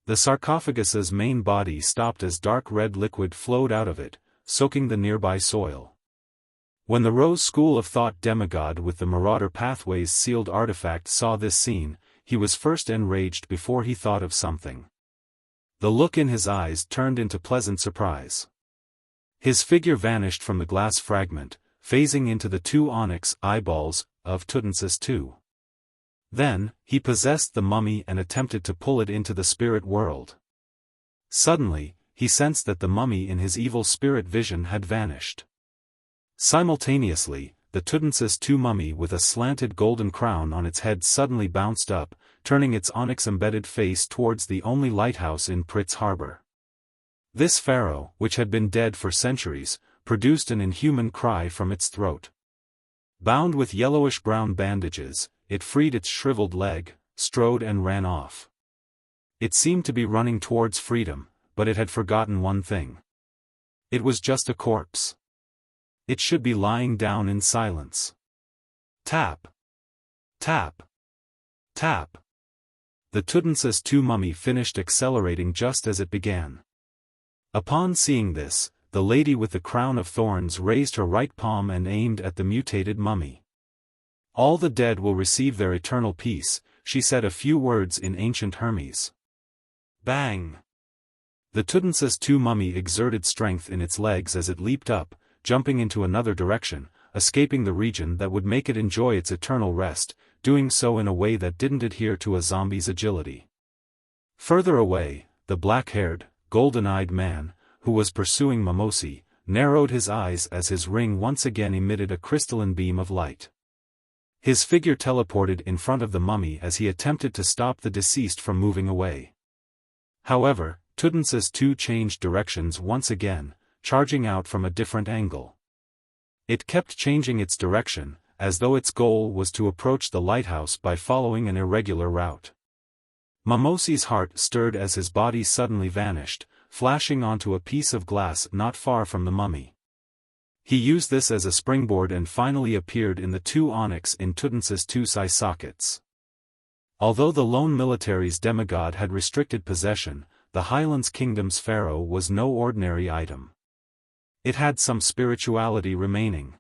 The sarcophagus's main body stopped as dark red liquid flowed out of it, soaking the nearby soil. When the Rose School of Thought demigod with the Marauder Pathways sealed artifact saw this scene, he was first enraged before he thought of something. The look in his eyes turned into pleasant surprise. His figure vanished from the glass fragment, phasing into the 2 onyx eyeballs of Tutmosis II. Then, he possessed the mummy and attempted to pull it into the spirit world. Suddenly, he sensed that the mummy in his evil spirit vision had vanished. Simultaneously, the Tutmosis II mummy with a slanted golden crown on its head suddenly bounced up, turning its onyx-embedded face towards the only lighthouse in Pritz Harbor. This pharaoh, which had been dead for centuries, produced an inhuman cry from its throat. Bound with yellowish-brown bandages, it freed its shriveled leg, strode and ran off. It seemed to be running towards freedom, but it had forgotten one thing. It was just a corpse. It should be lying down in silence. Tap! Tap! Tap! The Tutmosis II mummy finished accelerating just as it began. Upon seeing this, the lady with the crown of thorns raised her right palm and aimed at the mutated mummy. "All the dead will receive their eternal peace," she said a few words in ancient Hermes. Bang! The Tutmosis II mummy exerted strength in its legs as it leaped up, jumping into another direction, escaping the region that would make it enjoy its eternal rest, doing so in a way that didn't adhere to a zombie's agility. Further away, the black-haired, golden-eyed man, who was pursuing Mimosi, narrowed his eyes as his ring once again emitted a crystalline beam of light. His figure teleported in front of the mummy as he attempted to stop the deceased from moving away. However, Tutmosis II changed directions once again, charging out from a different angle. It kept changing its direction, as though its goal was to approach the lighthouse by following an irregular route. Mimosi's heart stirred as his body suddenly vanished, flashing onto a piece of glass not far from the mummy. He used this as a springboard and finally appeared in the 2 onyx in Tutmosis II's eye sockets. Although the lone military's demigod had restricted possession, the Highlands Kingdom's pharaoh was no ordinary item. It had some spirituality remaining.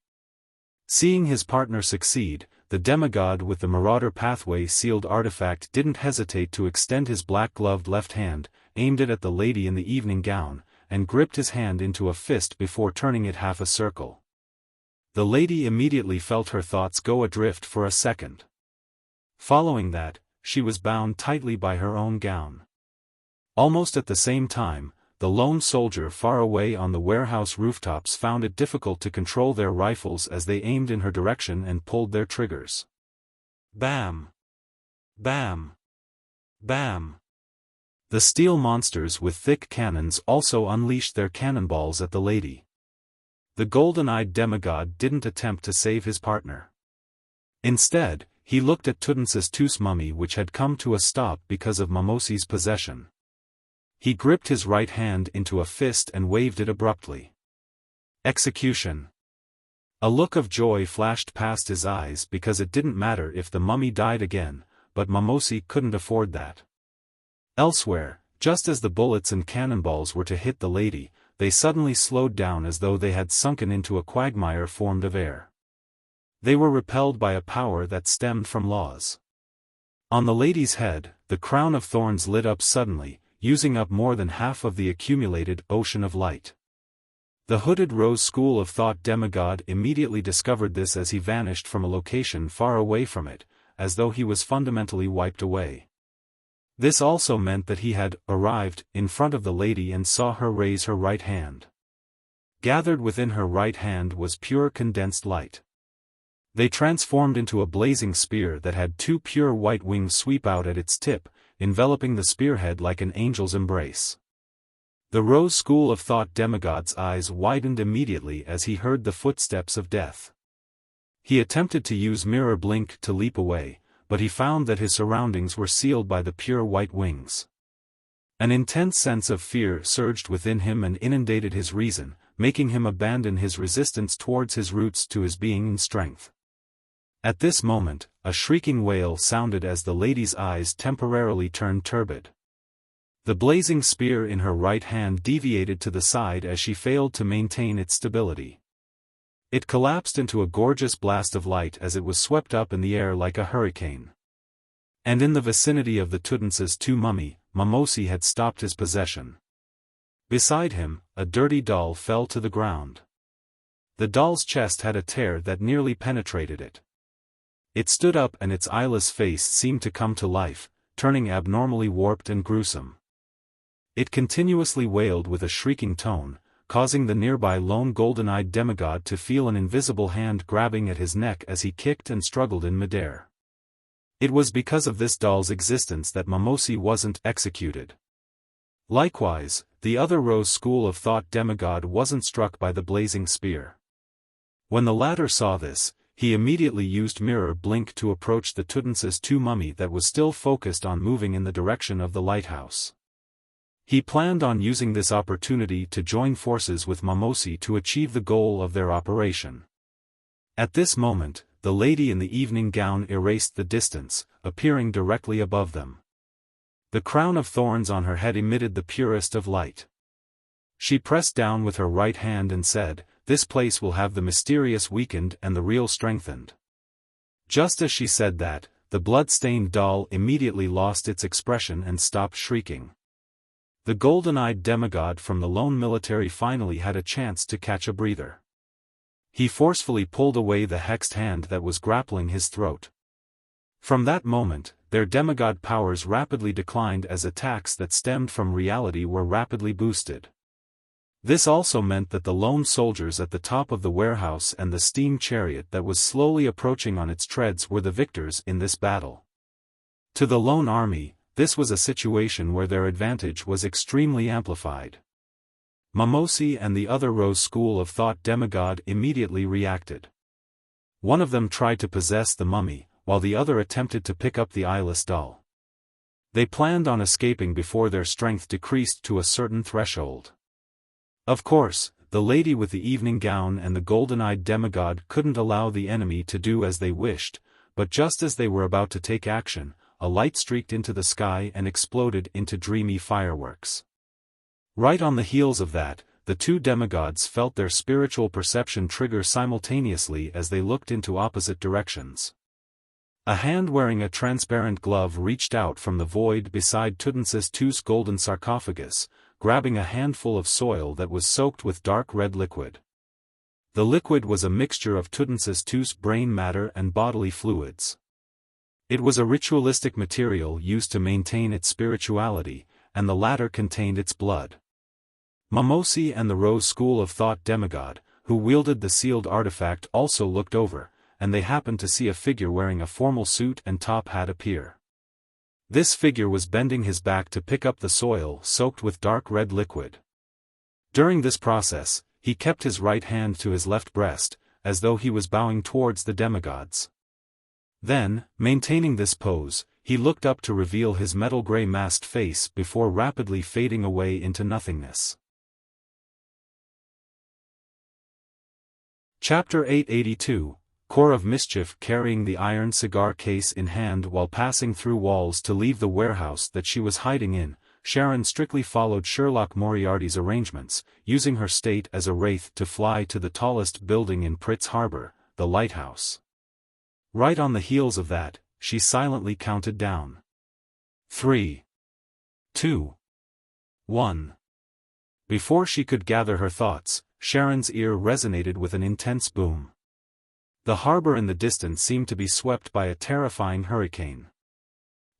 Seeing his partner succeed, the demigod with the Marauder Pathway sealed artifact didn't hesitate to extend his black-gloved left hand, aimed it at the lady in the evening gown, and gripped his hand into a fist before turning it half a circle. The lady immediately felt her thoughts go adrift for a second. Following that, she was bound tightly by her own gown. Almost at the same time, the lone soldier far away on the warehouse rooftops found it difficult to control their rifles as they aimed in her direction and pulled their triggers. Bam! Bam! Bam! The steel monsters with thick cannons also unleashed their cannonballs at the lady. The golden-eyed demigod didn't attempt to save his partner. Instead, he looked at Tutmosis II's mummy, which had come to a stop because of Mimosi's possession. He gripped his right hand into a fist and waved it abruptly. Execution. A look of joy flashed past his eyes because it didn't matter if the mummy died again, but Mimosi couldn't afford that. Elsewhere, just as the bullets and cannonballs were to hit the lady, they suddenly slowed down as though they had sunken into a quagmire formed of air. They were repelled by a power that stemmed from laws. On the lady's head, the crown of thorns lit up suddenly, using up more than half of the accumulated ocean of light. The hooded rose school of thought demigod immediately discovered this as he vanished from a location far away from it, as though he was fundamentally wiped away. This also meant that he had arrived in front of the lady and saw her raise her right hand. Gathered within her right hand was pure condensed light. They transformed into a blazing spear that had two pure white wings sweep out at its tip, enveloping the spearhead like an angel's embrace. The Rose School of Thought demigod's eyes widened immediately as he heard the footsteps of death. He attempted to use mirror blink to leap away, but he found that his surroundings were sealed by the pure white wings. An intense sense of fear surged within him and inundated his reason, making him abandon his resistance towards his roots to his being and strength. At this moment, a shrieking wail sounded as the lady's eyes temporarily turned turbid. The blazing spear in her right hand deviated to the side as she failed to maintain its stability. It collapsed into a gorgeous blast of light as it was swept up in the air like a hurricane. And in the vicinity of the Tutance's two mummy, Mamosi had stopped his possession. Beside him, a dirty doll fell to the ground. The doll's chest had a tear that nearly penetrated it. It stood up and its eyeless face seemed to come to life, turning abnormally warped and gruesome. It continuously wailed with a shrieking tone, causing the nearby lone golden-eyed demigod to feel an invisible hand grabbing at his neck as he kicked and struggled in midair. It was because of this doll's existence that Mamosi wasn't executed. Likewise, the other Rose School of Thought demigod wasn't struck by the blazing spear. When the latter saw this, he immediately used mirror blink to approach the Tutance's two mummy that was still focused on moving in the direction of the lighthouse. He planned on using this opportunity to join forces with Mamosi to achieve the goal of their operation. At this moment, the lady in the evening gown erased the distance, appearing directly above them. The crown of thorns on her head emitted the purest of light. She pressed down with her right hand and said, "This place will have the mysterious weakened and the real strengthened." Just as she said that, the blood-stained doll immediately lost its expression and stopped shrieking. The golden-eyed demigod from the lone military finally had a chance to catch a breather. He forcefully pulled away the hexed hand that was grappling his throat. From that moment, their demigod powers rapidly declined as attacks that stemmed from reality were rapidly boosted. This also meant that the lone soldiers at the top of the warehouse and the steam chariot that was slowly approaching on its treads were the victors in this battle. To the lone army, this was a situation where their advantage was extremely amplified. Mamosi and the other Rose School of Thought demigod immediately reacted. One of them tried to possess the mummy, while the other attempted to pick up the eyeless doll. They planned on escaping before their strength decreased to a certain threshold. Of course, the lady with the evening gown and the golden-eyed demigod couldn't allow the enemy to do as they wished, but just as they were about to take action, a light streaked into the sky and exploded into dreamy fireworks. Right on the heels of that, the two demigods felt their spiritual perception trigger simultaneously as they looked into opposite directions. A hand wearing a transparent glove reached out from the void beside Tutance's two's golden sarcophagus, grabbing a handful of soil that was soaked with dark red liquid. The liquid was a mixture of Tutance's two's brain matter and bodily fluids. It was a ritualistic material used to maintain its spirituality, and the latter contained its blood. Mamosi and the Rose School of Thought demigod, who wielded the sealed artifact, also looked over, and they happened to see a figure wearing a formal suit and top hat appear. This figure was bending his back to pick up the soil soaked with dark red liquid. During this process, he kept his right hand to his left breast, as though he was bowing towards the demigods. Then, maintaining this pose, he looked up to reveal his metal-gray masked face before rapidly fading away into nothingness. Chapter 882, Core of Mischief. Carrying the iron cigar case in hand while passing through walls to leave the warehouse that she was hiding in, Sharon strictly followed Sherlock Moriarty's arrangements, using her state as a wraith to fly to the tallest building in Pritz Harbor, the lighthouse. Right on the heels of that, she silently counted down. 3, 2, 1. Before she could gather her thoughts, Sharon's ear resonated with an intense boom. The harbor in the distance seemed to be swept by a terrifying hurricane.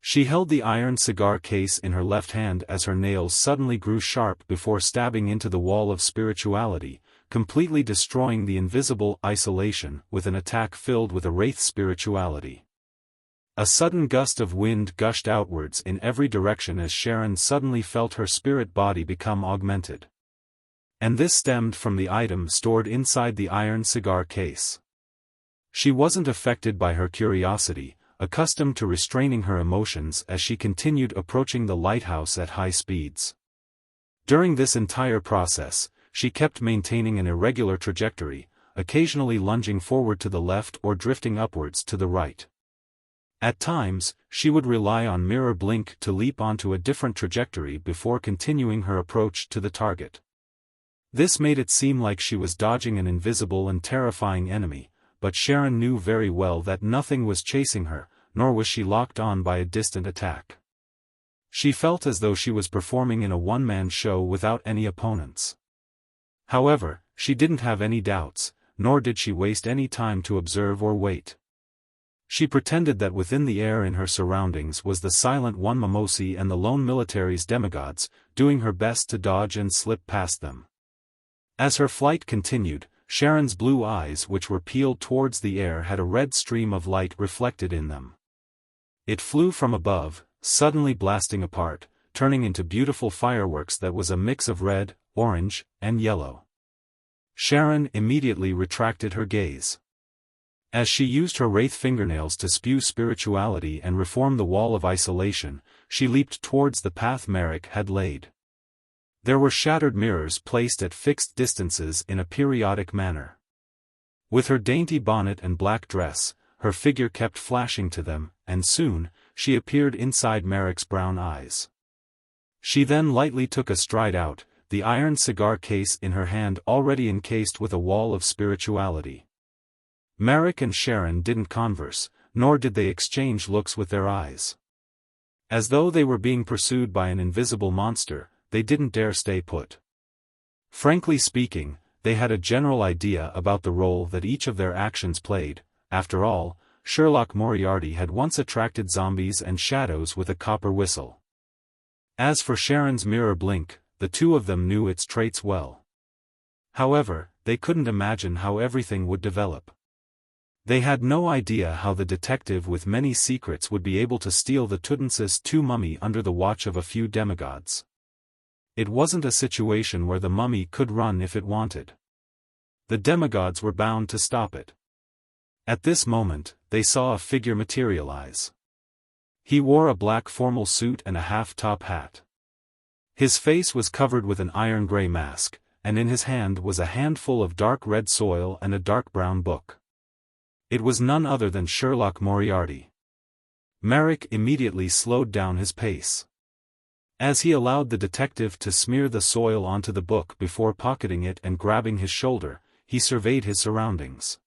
She held the iron cigar case in her left hand as her nails suddenly grew sharp before stabbing into the wall of spirituality, completely destroying the invisible isolation with an attack filled with a wraith spirituality. A sudden gust of wind gushed outwards in every direction as Sharon suddenly felt her spirit body become augmented. And this stemmed from the item stored inside the iron cigar case. She wasn't affected by her curiosity, accustomed to restraining her emotions as she continued approaching the lighthouse at high speeds. During this entire process, she kept maintaining an irregular trajectory, occasionally lunging forward to the left or drifting upwards to the right. At times, she would rely on mirror blink to leap onto a different trajectory before continuing her approach to the target. This made it seem like she was dodging an invisible and terrifying enemy, but Sharon knew very well that nothing was chasing her, nor was she locked on by a distant attack. She felt as though she was performing in a one-man show without any opponents. However, she didn't have any doubts, nor did she waste any time to observe or wait. She pretended that within the air in her surroundings was the silent one Mimosi and the lone military's demigods, doing her best to dodge and slip past them. As her flight continued, Sharon's blue eyes which were peeled towards the air had a red stream of light reflected in them. It flew from above, suddenly blasting apart, turning into beautiful fireworks that was a mix of red, orange, and yellow. Sharon immediately retracted her gaze. As she used her wraith fingernails to spew spirituality and reform the wall of isolation, she leaped towards the path Merrick had laid. There were shattered mirrors placed at fixed distances in a periodic manner. With her dainty bonnet and black dress, her figure kept flashing to them, and soon, she appeared inside Merrick's brown eyes. She then lightly took a stride out, the iron cigar case in her hand already encased with a wall of spirituality. Merrick and Sharon didn't converse, nor did they exchange looks with their eyes. As though they were being pursued by an invisible monster, they didn't dare stay put. Frankly speaking, they had a general idea about the role that each of their actions played. After all, Sherlock Moriarty had once attracted zombies and shadows with a copper whistle. As for Sharon's mirror blink, the two of them knew its traits well. However, they couldn't imagine how everything would develop. They had no idea how the detective with many secrets would be able to steal the Tudensis II mummy under the watch of a few demigods. It wasn't a situation where the mummy could run if it wanted. The demigods were bound to stop it. At this moment, they saw a figure materialize. He wore a black formal suit and a half-top hat. His face was covered with an iron-gray mask, and in his hand was a handful of dark red soil and a dark brown book. It was none other than Sherlock Moriarty. Merrick immediately slowed down his pace. As he allowed the detective to smear the soil onto the book before pocketing it and grabbing his shoulder, he surveyed his surroundings.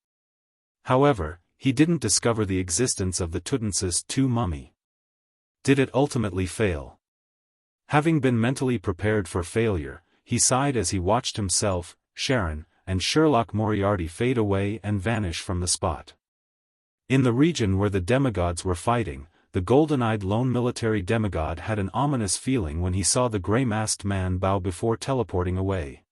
However, he didn't discover the existence of the Tudensis II mummy. Did it ultimately fail? Having been mentally prepared for failure, he sighed as he watched himself, Sharon, and Sherlock Moriarty fade away and vanish from the spot. In the region where the demigods were fighting, the golden-eyed lone military demigod had an ominous feeling when he saw the gray-masked man bow before teleporting away.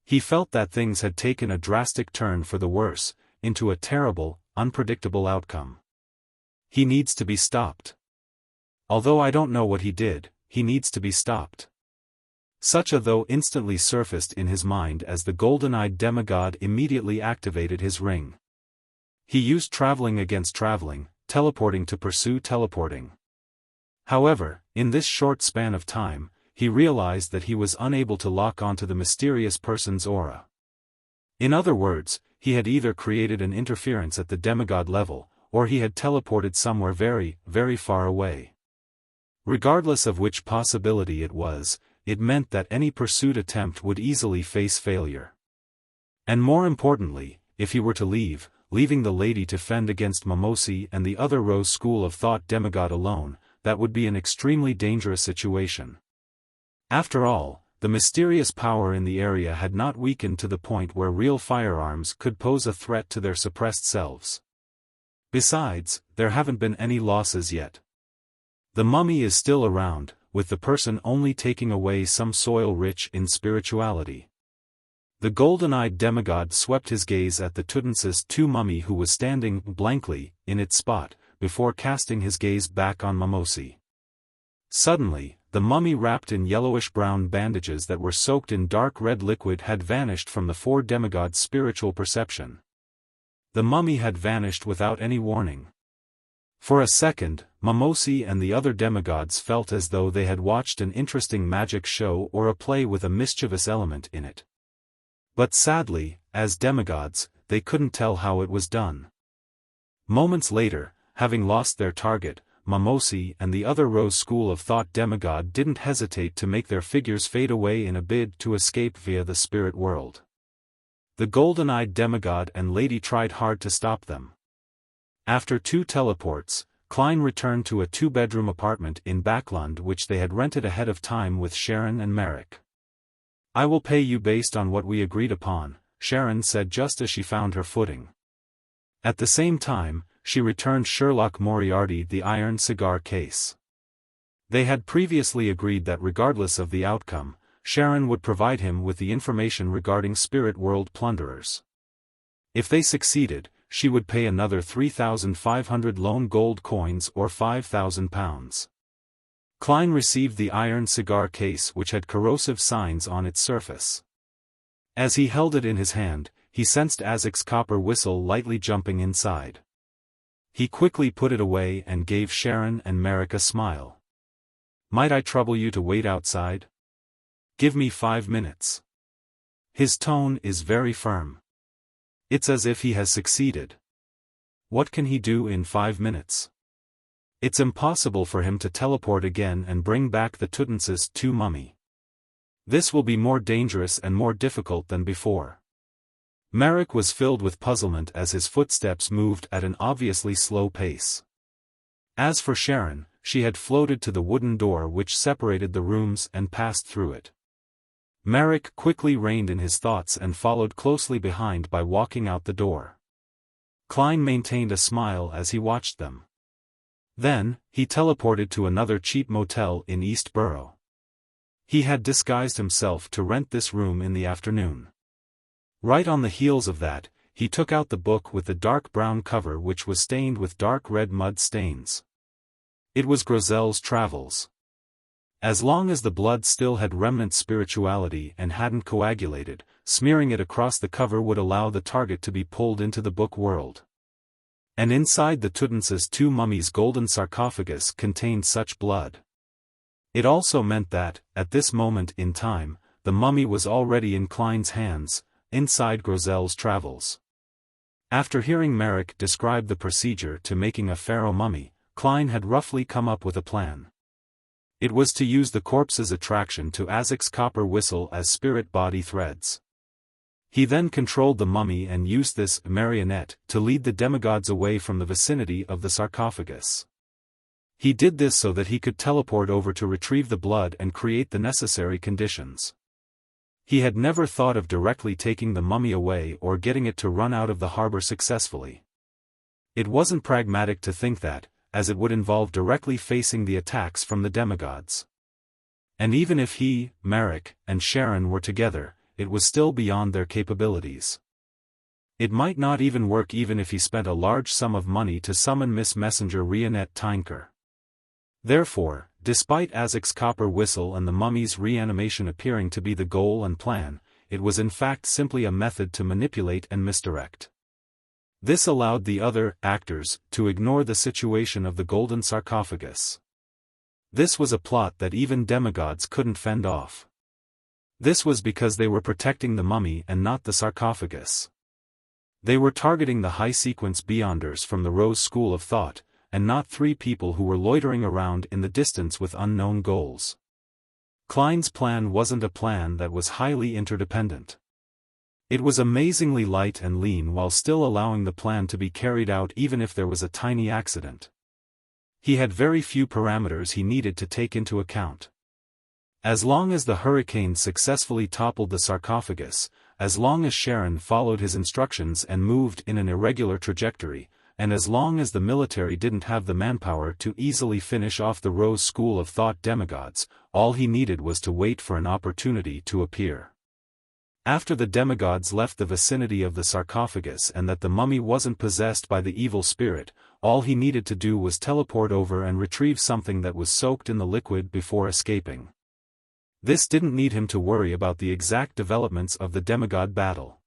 He felt that things had taken a drastic turn for the worse, into a terrible, unpredictable outcome. He needs to be stopped. Although I don't know what he did, he needs to be stopped. Such a thought instantly surfaced in his mind as the golden-eyed demigod immediately activated his ring. He used traveling against traveling, teleporting to pursue teleporting. However, in this short span of time, he realized that he was unable to lock onto the mysterious person's aura. In other words, he had either created an interference at the demigod level, or he had teleported somewhere very, very far away. Regardless of which possibility it was, it meant that any pursuit attempt would easily face failure. And more importantly, if he were to leave, leaving the lady to fend against Momosi and the other Rose School of Thought demigod alone. That would be an extremely dangerous situation. After all, the mysterious power in the area had not weakened to the point where real firearms could pose a threat to their suppressed selves. Besides, there haven't been any losses yet. The mummy is still around, with the person only taking away some soil rich in spirituality. The golden-eyed demigod swept his gaze at the Tudensis II mummy who was standing blankly in its spot, before casting his gaze back on Momosi. Suddenly, the mummy wrapped in yellowish-brown bandages that were soaked in dark red liquid had vanished from the four demigods' spiritual perception. The mummy had vanished without any warning. For a second, Momosi and the other demigods felt as though they had watched an interesting magic show or a play with a mischievous element in it. But sadly, as demigods, they couldn't tell how it was done. Moments later, having lost their target, Momosi and the other Rose School of Thought demigod didn't hesitate to make their figures fade away in a bid to escape via the spirit world. The golden-eyed demigod and lady tried hard to stop them. After 2 teleports, Klein returned to a 2-bedroom apartment in Backlund which they had rented ahead of time with Sharon and Merrick. "I will pay you based on what we agreed upon," Sharon said just as she found her footing. At the same time, she returned Sherlock Moriarty the iron cigar case. They had previously agreed that regardless of the outcome, Sharon would provide him with the information regarding spirit world plunderers. If they succeeded, she would pay another 3,500 lone gold coins or £5,000. Klein received the iron cigar case which had corrosive signs on its surface. As he held it in his hand, he sensed Azek's copper whistle lightly jumping inside. He quickly put it away and gave Sharon and Merrick a smile. "Might I trouble you to wait outside? Give me 5 minutes." His tone is very firm. It's as if he has succeeded. What can he do in 5 minutes? It's impossible for him to teleport again and bring back the Tudensis II mummy. This will be more dangerous and more difficult than before. Merrick was filled with puzzlement as his footsteps moved at an obviously slow pace. As for Sharon, she had floated to the wooden door which separated the rooms and passed through it. Merrick quickly reined in his thoughts and followed closely behind by walking out the door. Klein maintained a smile as he watched them. Then, he teleported to another cheap motel in East Borough. He had disguised himself to rent this room in the afternoon. Right on the heels of that, he took out the book with the dark brown cover which was stained with dark red mud stains. It was Grozel's Travels. As long as the blood still had remnant spirituality and hadn't coagulated, smearing it across the cover would allow the target to be pulled into the book world. And inside the Tudensis II mummy's golden sarcophagus contained such blood. It also meant that, at this moment in time, the mummy was already in Klein's hands, inside Grozel's Travels. After hearing Merrick describe the procedure to making a pharaoh mummy, Klein had roughly come up with a plan. It was to use the corpse's attraction to Azek's copper whistle as spirit body threads. He then controlled the mummy and used this marionette to lead the demigods away from the vicinity of the sarcophagus. He did this so that he could teleport over to retrieve the blood and create the necessary conditions. He had never thought of directly taking the mummy away or getting it to run out of the harbor successfully. It wasn't pragmatic to think that, as it would involve directly facing the attacks from the demigods. And even if he, Merrick, and Sharon were together, it was still beyond their capabilities. It might not even work even if he spent a large sum of money to summon Miss Messenger Rionette Tynker. Therefore, despite Azek's copper whistle and the mummy's reanimation appearing to be the goal and plan, it was in fact simply a method to manipulate and misdirect. This allowed the other actors to ignore the situation of the golden sarcophagus. This was a plot that even demigods couldn't fend off. This was because they were protecting the mummy and not the sarcophagus. They were targeting the high-sequence beyonders from the Rose School of Thought, and not 3 people who were loitering around in the distance with unknown goals. Klein's plan wasn't a plan that was highly interdependent. It was amazingly light and lean while still allowing the plan to be carried out even if there was a tiny accident. He had very few parameters he needed to take into account. As long as the hurricane successfully toppled the sarcophagus, as long as Sharon followed his instructions and moved in an irregular trajectory, and as long as the military didn't have the manpower to easily finish off the Rose School of Thought demigods, all he needed was to wait for an opportunity to appear. After the demigods left the vicinity of the sarcophagus and that the mummy wasn't possessed by the evil spirit, all he needed to do was teleport over and retrieve something that was soaked in the liquid before escaping. This didn't need him to worry about the exact developments of the demigod battle.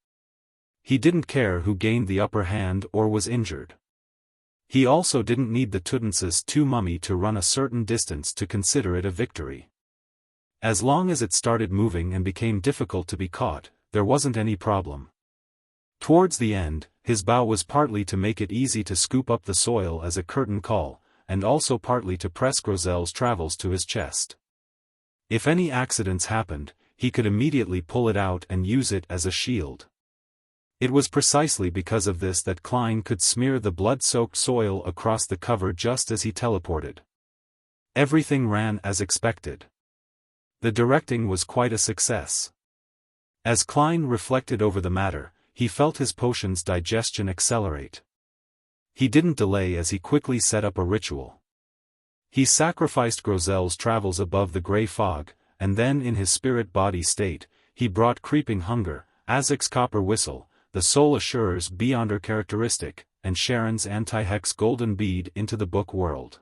He didn't care who gained the upper hand or was injured. He also didn't need the Tutansis II mummy to run a certain distance to consider it a victory. As long as it started moving and became difficult to be caught, there wasn't any problem. Towards the end, his bow was partly to make it easy to scoop up the soil as a curtain call, and also partly to press Grosel's travels to his chest. If any accidents happened, he could immediately pull it out and use it as a shield. It was precisely because of this that Klein could smear the blood-soaked soil across the cover just as he teleported. Everything ran as expected. The directing was quite a success. As Klein reflected over the matter, he felt his potion's digestion accelerate. He didn't delay as he quickly set up a ritual. He sacrificed Grosel's travels above the grey fog, and then in his spirit-body state, he brought Creeping Hunger, Azek's Copper Whistle, the Soul Assurer's Beyonder characteristic, and Sharon's Anti-Hex Golden Bead into the book world.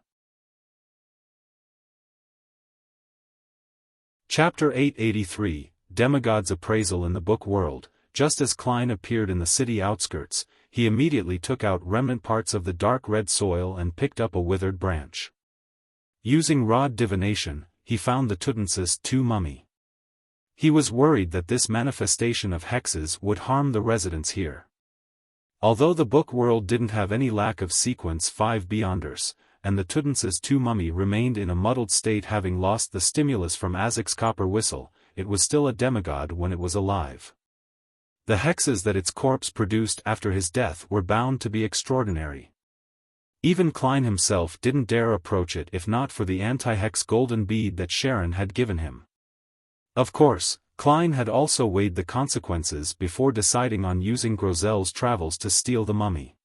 Chapter 883, Demigod's Appraisal in the Book World. Just as Klein appeared in the city outskirts, he immediately took out remnant parts of the dark red soil and picked up a withered branch. Using rod divination, he found the Tutansis II mummy. He was worried that this manifestation of hexes would harm the residents here. Although the book world didn't have any lack of sequence 5 Beyonders, and the Tutansis II mummy remained in a muddled state having lost the stimulus from Azek's Copper Whistle, it was still a demigod when it was alive. The hexes that its corpse produced after his death were bound to be extraordinary. Even Klein himself didn't dare approach it if not for the anti-hex golden bead that Sharon had given him. Of course, Klein had also weighed the consequences before deciding on using Grosel's travels to steal the mummy.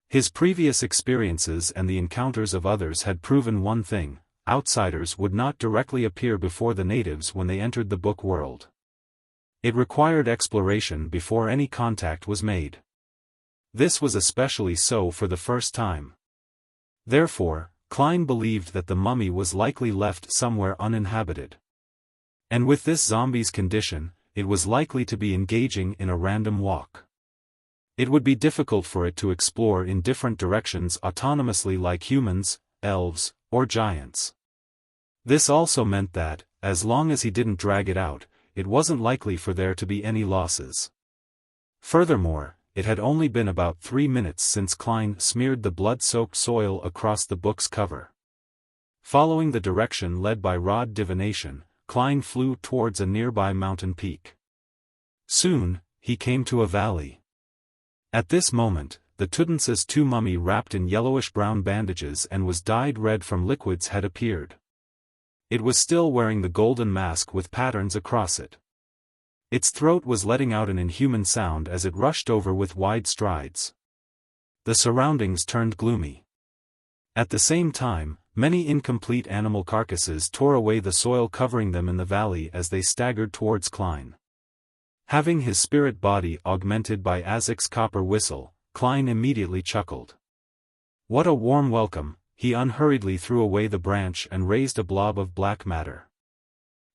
His previous experiences and the encounters of others had proven one thing: outsiders would not directly appear before the natives when they entered the book world. It required exploration before any contact was made. This was especially so for the first time. Therefore, Klein believed that the mummy was likely left somewhere uninhabited. And with this zombie's condition, it was likely to be engaging in a random walk. It would be difficult for it to explore in different directions autonomously like humans, elves, or giants. This also meant that, as long as he didn't drag it out, it wasn't likely for there to be any losses. Furthermore, it had only been about 3 minutes since Klein smeared the blood-soaked soil across the book's cover. Following the direction led by rod divination, Klein flew towards a nearby mountain peak. Soon, he came to a valley. At this moment, the Tutansis II mummy wrapped in yellowish-brown bandages and was dyed red from liquids had appeared. It was still wearing the golden mask with patterns across it. Its throat was letting out an inhuman sound as it rushed over with wide strides. The surroundings turned gloomy. At the same time, many incomplete animal carcasses tore away the soil covering them in the valley as they staggered towards Klein. Having his spirit body augmented by Azek's Copper Whistle, Klein immediately chuckled. What a warm welcome! He unhurriedly threw away the branch and raised a blob of black matter.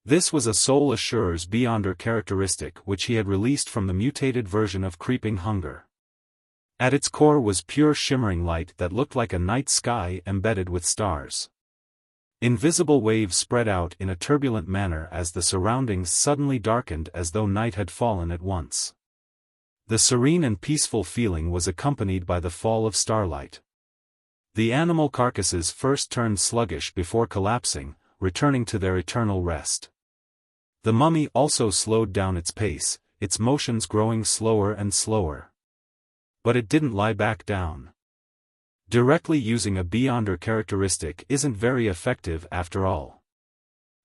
This was a Soul Assurer's Beyonder characteristic which he had released from the mutated version of Creeping Hunger. At its core was pure shimmering light that looked like a night sky embedded with stars. Invisible waves spread out in a turbulent manner as the surroundings suddenly darkened as though night had fallen at once. The serene and peaceful feeling was accompanied by the fall of starlight. The animal carcasses first turned sluggish before collapsing, returning to their eternal rest. The mummy also slowed down its pace, its motions growing slower and slower. But it didn't lie back down. Directly using a beyonder characteristic isn't very effective after all.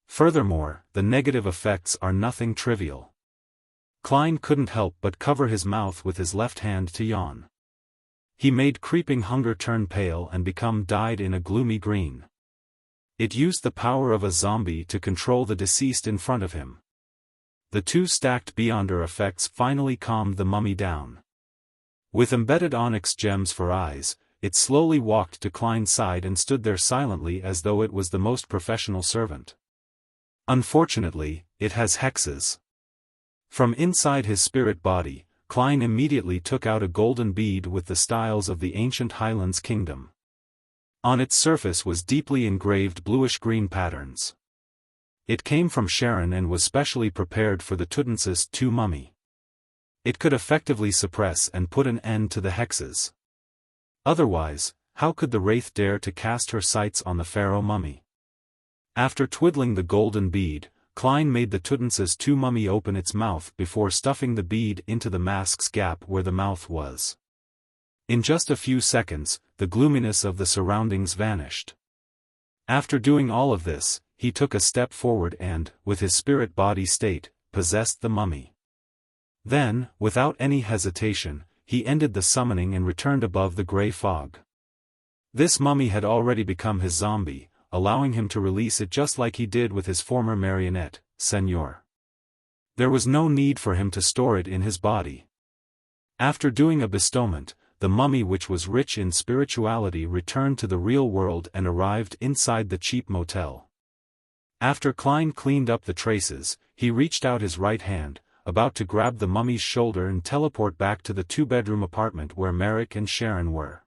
Furthermore, the negative effects are nothing trivial. Klein couldn't help but cover his mouth with his left hand to yawn. He made creeping hunger turn pale and become dyed in a gloomy green. It used the power of a zombie to control the deceased in front of him. The two stacked beyonder effects finally calmed the mummy down. With embedded onyx gems for eyes, it slowly walked to Klein's side and stood there silently as though it was the most professional servant. Unfortunately, it has hexes. From inside his spirit body, Klein immediately took out a golden bead with the styles of the ancient Highlands kingdom. On its surface was deeply engraved bluish-green patterns. It came from Sharon and was specially prepared for the Tutmosis II mummy. It could effectively suppress and put an end to the hexes. Otherwise, how could the wraith dare to cast her sights on the pharaoh mummy? After twiddling the golden bead, Klein made the Tutmosis II mummy open its mouth before stuffing the bead into the mask's gap where the mouth was. In just a few seconds, the gloominess of the surroundings vanished. After doing all of this, he took a step forward and, with his spirit body state, possessed the mummy. Then, without any hesitation, he ended the summoning and returned above the gray fog. This mummy had already become his zombie, allowing him to release it just like he did with his former marionette, Senor. There was no need for him to store it in his body. After doing a bestowment, the mummy, which was rich in spirituality, returned to the real world and arrived inside the cheap motel. After Klein cleaned up the traces, he reached out his right hand, about to grab the mummy's shoulder and teleport back to the two-bedroom apartment where Merrick and Sharon were.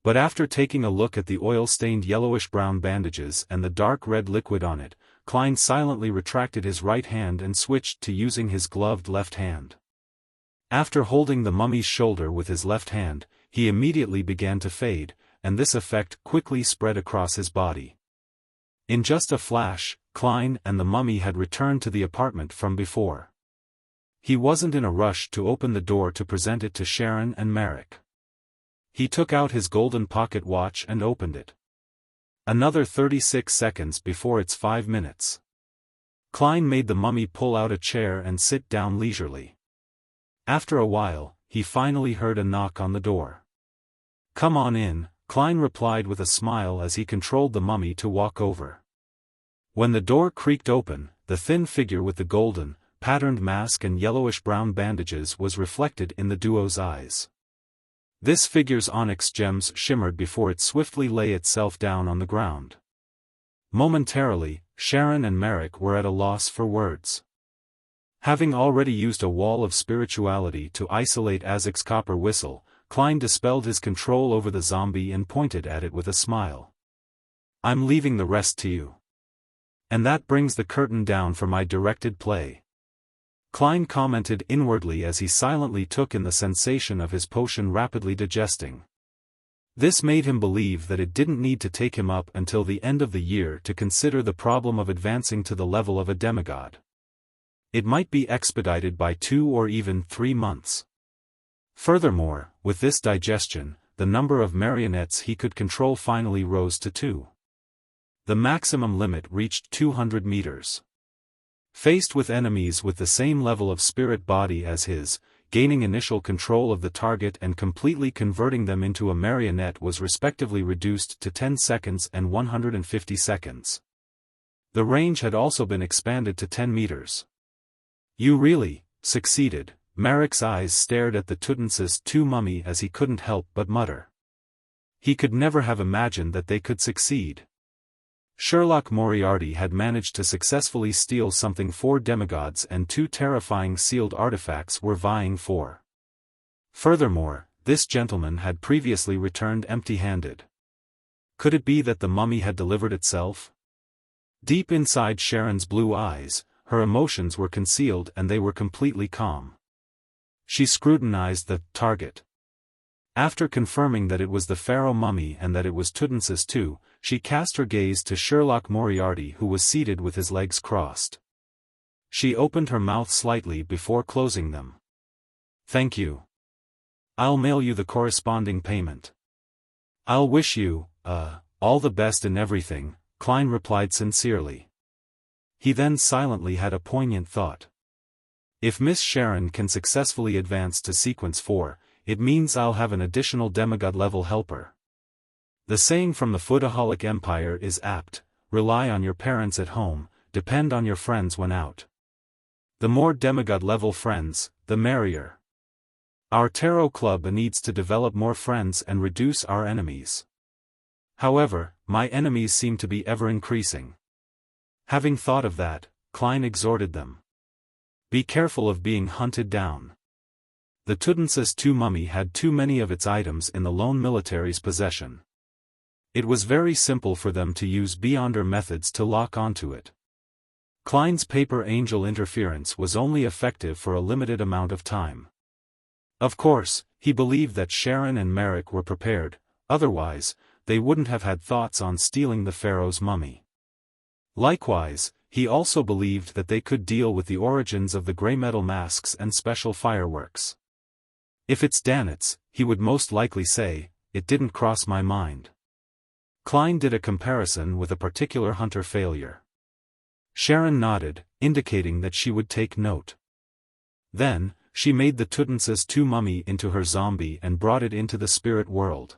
But after taking a look at the oil-stained yellowish-brown bandages and the dark red liquid on it, Klein silently retracted his right hand and switched to using his gloved left hand. After holding the mummy's shoulder with his left hand, he immediately began to fade, and this effect quickly spread across his body. In just a flash, Klein and the mummy had returned to the apartment from before. He wasn't in a rush to open the door to present it to Sharon and Merrick. He took out his golden pocket watch and opened it. Another 36 seconds before it's 5 minutes. Klein made the mummy pull out a chair and sit down leisurely. After a while, he finally heard a knock on the door. "Come on in," Klein replied with a smile as he controlled the mummy to walk over. When the door creaked open, the thin figure with the golden, patterned mask and yellowish-brown bandages was reflected in the duo's eyes. This figure's onyx gems shimmered before it swiftly lay itself down on the ground. Momentarily, Sharon and Merrick were at a loss for words. Having already used a wall of spirituality to isolate Azek's copper whistle, Klein dispelled his control over the zombie and pointed at it with a smile. "I'm leaving the rest to you. And that brings the curtain down for my directed play." Klein commented inwardly as he silently took in the sensation of his potion rapidly digesting. This made him believe that it didn't need to take him up until the end of the year to consider the problem of advancing to the level of a demigod. It might be expedited by 2 or even 3 months. Furthermore, with this digestion, the number of marionettes he could control finally rose to 2. The maximum limit reached 200 meters. Faced with enemies with the same level of spirit body as his, gaining initial control of the target and completely converting them into a marionette was respectively reduced to 10 seconds and 150 seconds. The range had also been expanded to 10 meters. "You really succeeded." Merrick's eyes stared at the Tutmosis II mummy as he couldn't help but mutter. He could never have imagined that they could succeed. Sherlock Moriarty had managed to successfully steal something 4 demigods and 2 terrifying sealed artifacts were vying for. Furthermore, this gentleman had previously returned empty-handed. Could it be that the mummy had delivered itself? Deep inside Sharon's blue eyes, her emotions were concealed and they were completely calm. She scrutinized the target. After confirming that it was the pharaoh mummy and that it was Tutmosis II, she cast her gaze to Sherlock Moriarty, who was seated with his legs crossed. She opened her mouth slightly before closing them. Thank you. I'll mail you the corresponding payment. I'll wish you, all the best in everything, Klein replied sincerely. He then silently had a poignant thought. If Miss Sharon can successfully advance to Sequence 4, it means I'll have an additional demigod-level helper. The saying from the Foodaholic Empire is apt: rely on your parents at home, depend on your friends when out. The more demigod-level friends, the merrier. Our tarot club needs to develop more friends and reduce our enemies. However, my enemies seem to be ever increasing. Having thought of that, Klein exhorted them. Be careful of being hunted down. The Tudensis II mummy had too many of its items in the lone military's possession. It was very simple for them to use Beyonder methods to lock onto it. Klein's paper angel interference was only effective for a limited amount of time. Of course, he believed that Sharon and Merrick were prepared, otherwise, they wouldn't have had thoughts on stealing the pharaoh's mummy. Likewise, he also believed that they could deal with the origins of the grey metal masks and special fireworks. If it's Danitz, he would most likely say, it didn't cross my mind. Klein did a comparison with a particular hunter failure. Sharon nodded, indicating that she would take note. Then, she made the Tudensis II mummy into her zombie and brought it into the spirit world.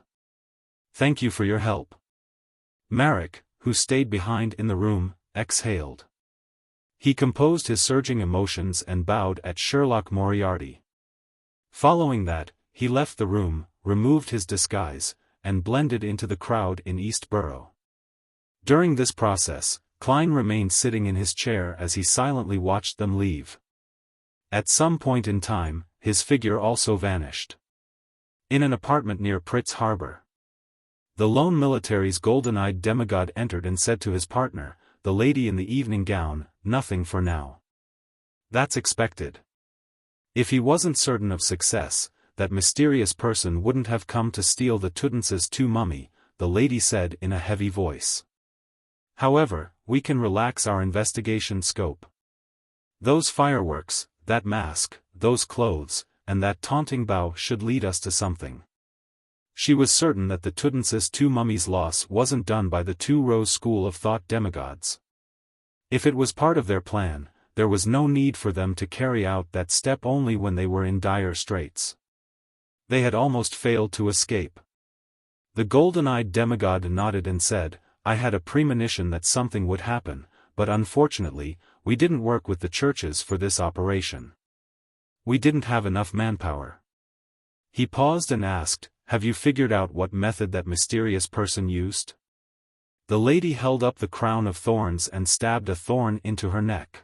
Thank you for your help. Marek, who stayed behind in the room, exhaled. He composed his surging emotions and bowed at Sherlock Moriarty. Following that, he left the room, removed his disguise, and blended into the crowd in East Borough. During this process, Klein remained sitting in his chair as he silently watched them leave. At some point in time, his figure also vanished. In an apartment near Pritz Harbor. The lone military's golden-eyed demigod entered and said to his partner, the lady in the evening gown, nothing for now. That's expected. If he wasn't certain of success, that mysterious person wouldn't have come to steal the Tudensis II mummy, the lady said in a heavy voice. However, we can relax our investigation scope. Those fireworks, that mask, those clothes, and that taunting bow should lead us to something. She was certain that the Tudensis II mummy's loss wasn't done by the Two-Rose school of thought demigods. If it was part of their plan, there was no need for them to carry out that step only when they were in dire straits. They had almost failed to escape. The golden-eyed demigod nodded and said, I had a premonition that something would happen, but unfortunately, we didn't work with the churches for this operation. We didn't have enough manpower. He paused and asked, have you figured out what method that mysterious person used? The lady held up the crown of thorns and stabbed a thorn into her neck.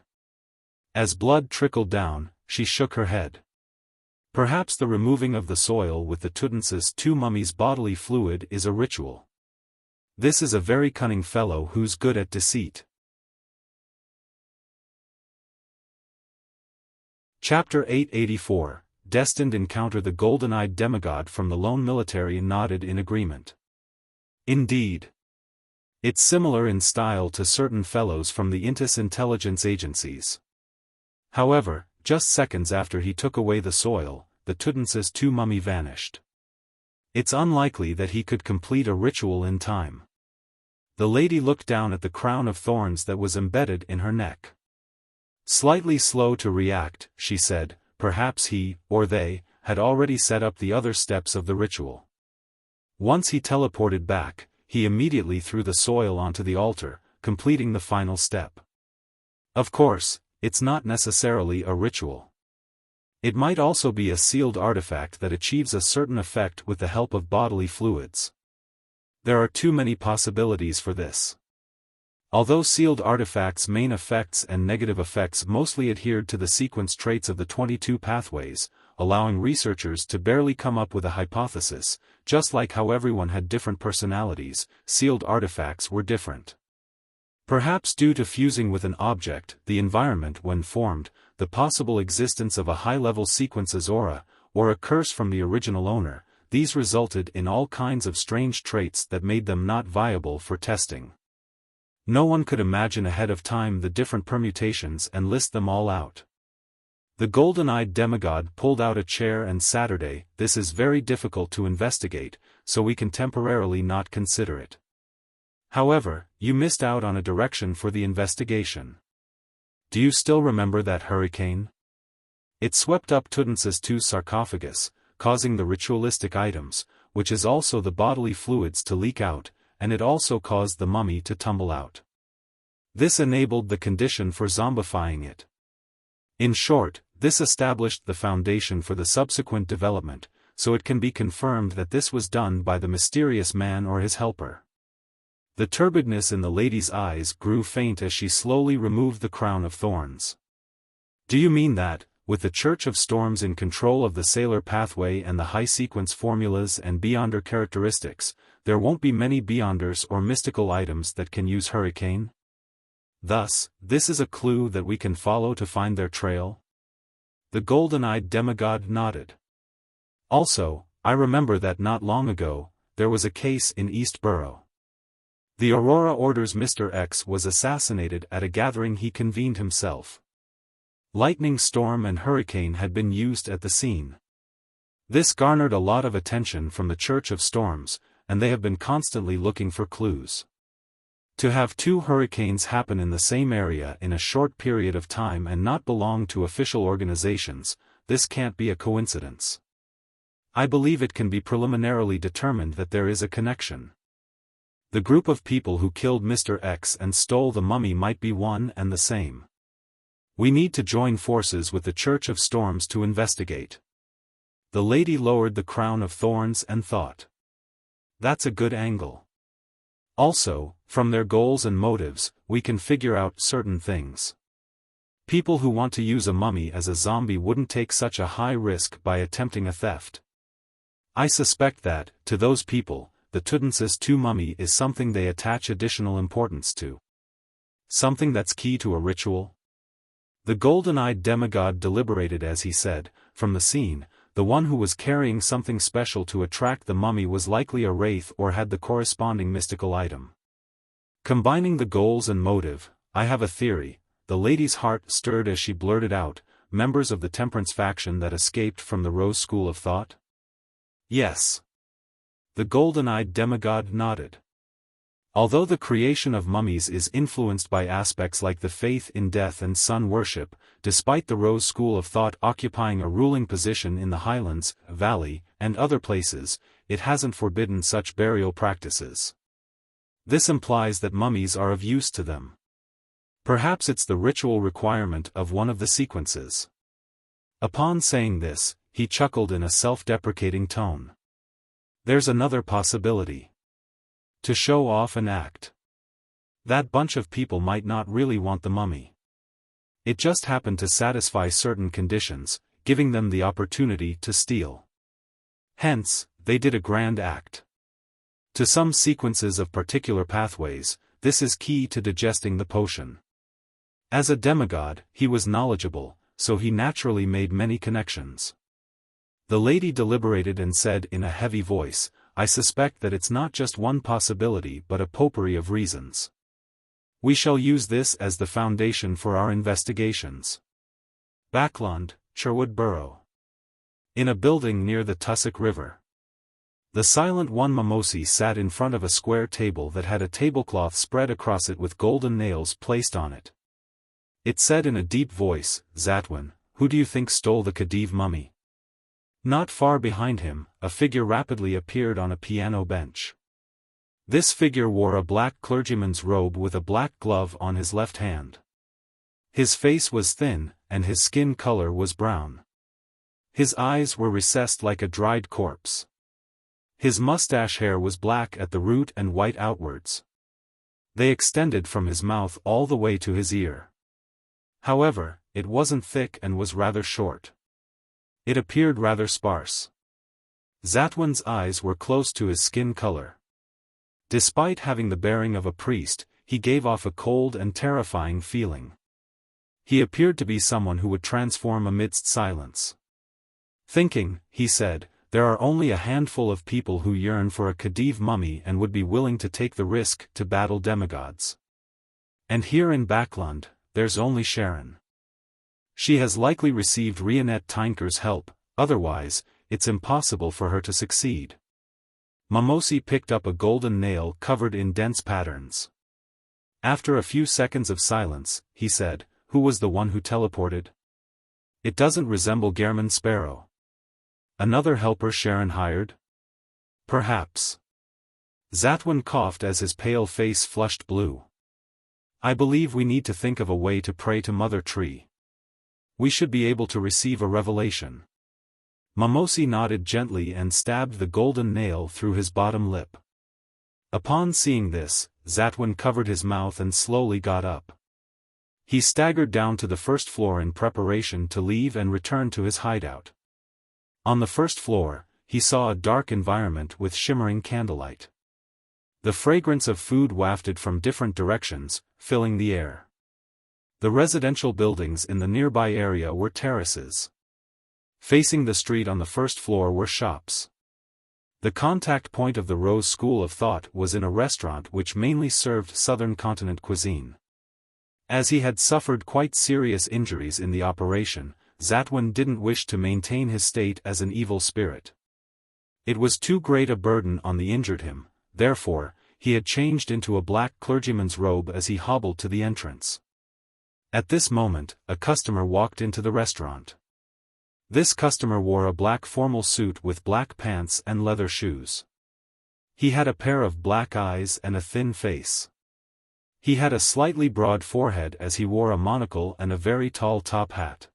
As blood trickled down, she shook her head. Perhaps the removing of the soil with the Tudensis II mummy's bodily fluid is a ritual. This is a very cunning fellow who's good at deceit. Chapter 884, Destined Encounter. The golden-eyed demigod from the lone military nodded in agreement. Indeed. It's similar in style to certain fellows from the Intis intelligence agencies. However, just seconds after he took away the soil, the Tudensis II mummy vanished. It's unlikely that he could complete a ritual in time. The lady looked down at the crown of thorns that was embedded in her neck. Slightly slow to react, she said, perhaps he, or they, had already set up the other steps of the ritual. Once he teleported back, he immediately threw the soil onto the altar, completing the final step. Of course, it's not necessarily a ritual. It might also be a sealed artifact that achieves a certain effect with the help of bodily fluids. There are too many possibilities for this. Although sealed artifacts' main effects and negative effects mostly adhered to the sequence traits of the 22 pathways, allowing researchers to barely come up with a hypothesis, just like how everyone had different personalities, sealed artifacts were different. Perhaps due to fusing with an object, the environment when formed, the possible existence of a high-level sequence's aura, or a curse from the original owner, these resulted in all kinds of strange traits that made them not viable for testing. No one could imagine ahead of time the different permutations and list them all out. The golden-eyed demigod pulled out a chair and Saturday, this is very difficult to investigate, so we can temporarily not consider it. However, you missed out on a direction for the investigation. Do you still remember that hurricane? It swept up Tutan's sarcophagus, causing the ritualistic items, which is also the bodily fluids to leak out, and it also caused the mummy to tumble out. This enabled the condition for zombifying it. In short, this established the foundation for the subsequent development, so it can be confirmed that this was done by the mysterious man or his helper. The turbidness in the lady's eyes grew faint as she slowly removed the crown of thorns. Do you mean that, with the Church of Storms in control of the Sailor pathway and the high-sequence formulas and Beyonder characteristics, there won't be many Beyonders or mystical items that can use hurricane? Thus, this is a clue that we can follow to find their trail? The golden-eyed demigod nodded. Also, I remember that not long ago, there was a case in East Borough. The Aurora Order's Mr. X was assassinated at a gathering he convened himself. Lightning storm and hurricane had been used at the scene. This garnered a lot of attention from the Church of Storms, and they have been constantly looking for clues. To have two hurricanes happen in the same area in a short period of time and not belong to official organizations, this can't be a coincidence. I believe it can be preliminarily determined that there is a connection. The group of people who killed Mr. X and stole the mummy might be one and the same. We need to join forces with the Church of Storms to investigate. The lady lowered the crown of thorns and thought. That's a good angle. Also, from their goals and motives, we can figure out certain things. People who want to use a mummy as a zombie wouldn't take such a high risk by attempting a theft. I suspect that, to those people, the Tutan's mummy is something they attach additional importance to. Something that's key to a ritual? The golden-eyed demigod deliberated as he said, from the scene, the one who was carrying something special to attract the mummy was likely a wraith or had the corresponding mystical item. Combining the goals and motive, I have a theory. The lady's heart stirred as she blurted out, members of the temperance faction that escaped from the Rose School of Thought? Yes. The golden-eyed demigod nodded. Although the creation of mummies is influenced by aspects like the faith in death and sun worship, despite the Rose School of Thought occupying a ruling position in the Highlands, Valley, and other places, it hasn't forbidden such burial practices. This implies that mummies are of use to them. Perhaps it's the ritual requirement of one of the sequences. Upon saying this, he chuckled in a self-deprecating tone. There's another possibility. To show off and act. That bunch of people might not really want the mummy. It just happened to satisfy certain conditions, giving them the opportunity to steal. Hence, they did a grand act. To some sequences of particular pathways, this is key to digesting the potion. As a demigod, he was knowledgeable, so he naturally made many connections. The lady deliberated and said in a heavy voice, I suspect that it's not just one possibility but a potpourri of reasons. We shall use this as the foundation for our investigations. Backland, Sherwood Borough. In a building near the Tussock River. The silent one Mimosi sat in front of a square table that had a tablecloth spread across it with golden nails placed on it. It said in a deep voice, Zatwin, who do you think stole the Khedive mummy? Not far behind him, a figure rapidly appeared on a piano bench. This figure wore a black clergyman's robe with a black glove on his left hand. His face was thin, and his skin color was brown. His eyes were recessed like a dried corpse. His mustache hair was black at the root and white outwards. They extended from his mouth all the way to his ear. However, it wasn't thick and was rather short. It appeared rather sparse. Zatwin's eyes were close to his skin color. Despite having the bearing of a priest, he gave off a cold and terrifying feeling. He appeared to be someone who would transform amidst silence. Thinking, he said, there are only a handful of people who yearn for a Khedive mummy and would be willing to take the risk to battle demigods. And here in Backland, there's only Sharon. She has likely received Rionette Tinker's help, otherwise, it's impossible for her to succeed. Mamosi picked up a golden nail covered in dense patterns. After a few seconds of silence, he said, "Who was the one who teleported? It doesn't resemble Gehrman Sparrow. Another helper Sharon hired? Perhaps." Zatwin coughed as his pale face flushed blue. "I believe we need to think of a way to pray to Mother Tree. We should be able to receive a revelation." Mamosi nodded gently and stabbed the golden nail through his bottom lip. Upon seeing this, Zatwin covered his mouth and slowly got up. He staggered down to the first floor in preparation to leave and return to his hideout. On the first floor, he saw a dark environment with shimmering candlelight. The fragrance of food wafted from different directions, filling the air. The residential buildings in the nearby area were terraces. Facing the street on the first floor were shops. The contact point of the Rose School of Thought was in a restaurant which mainly served Southern Continent cuisine. As he had suffered quite serious injuries in the operation, Zatwin didn't wish to maintain his state as an evil spirit. It was too great a burden on the injured him, therefore, he had changed into a black clergyman's robe as he hobbled to the entrance. At this moment, a customer walked into the restaurant. This customer wore a black formal suit with black pants and leather shoes. He had a pair of black eyes and a thin face. He had a slightly broad forehead as he wore a monocle and a very tall top hat.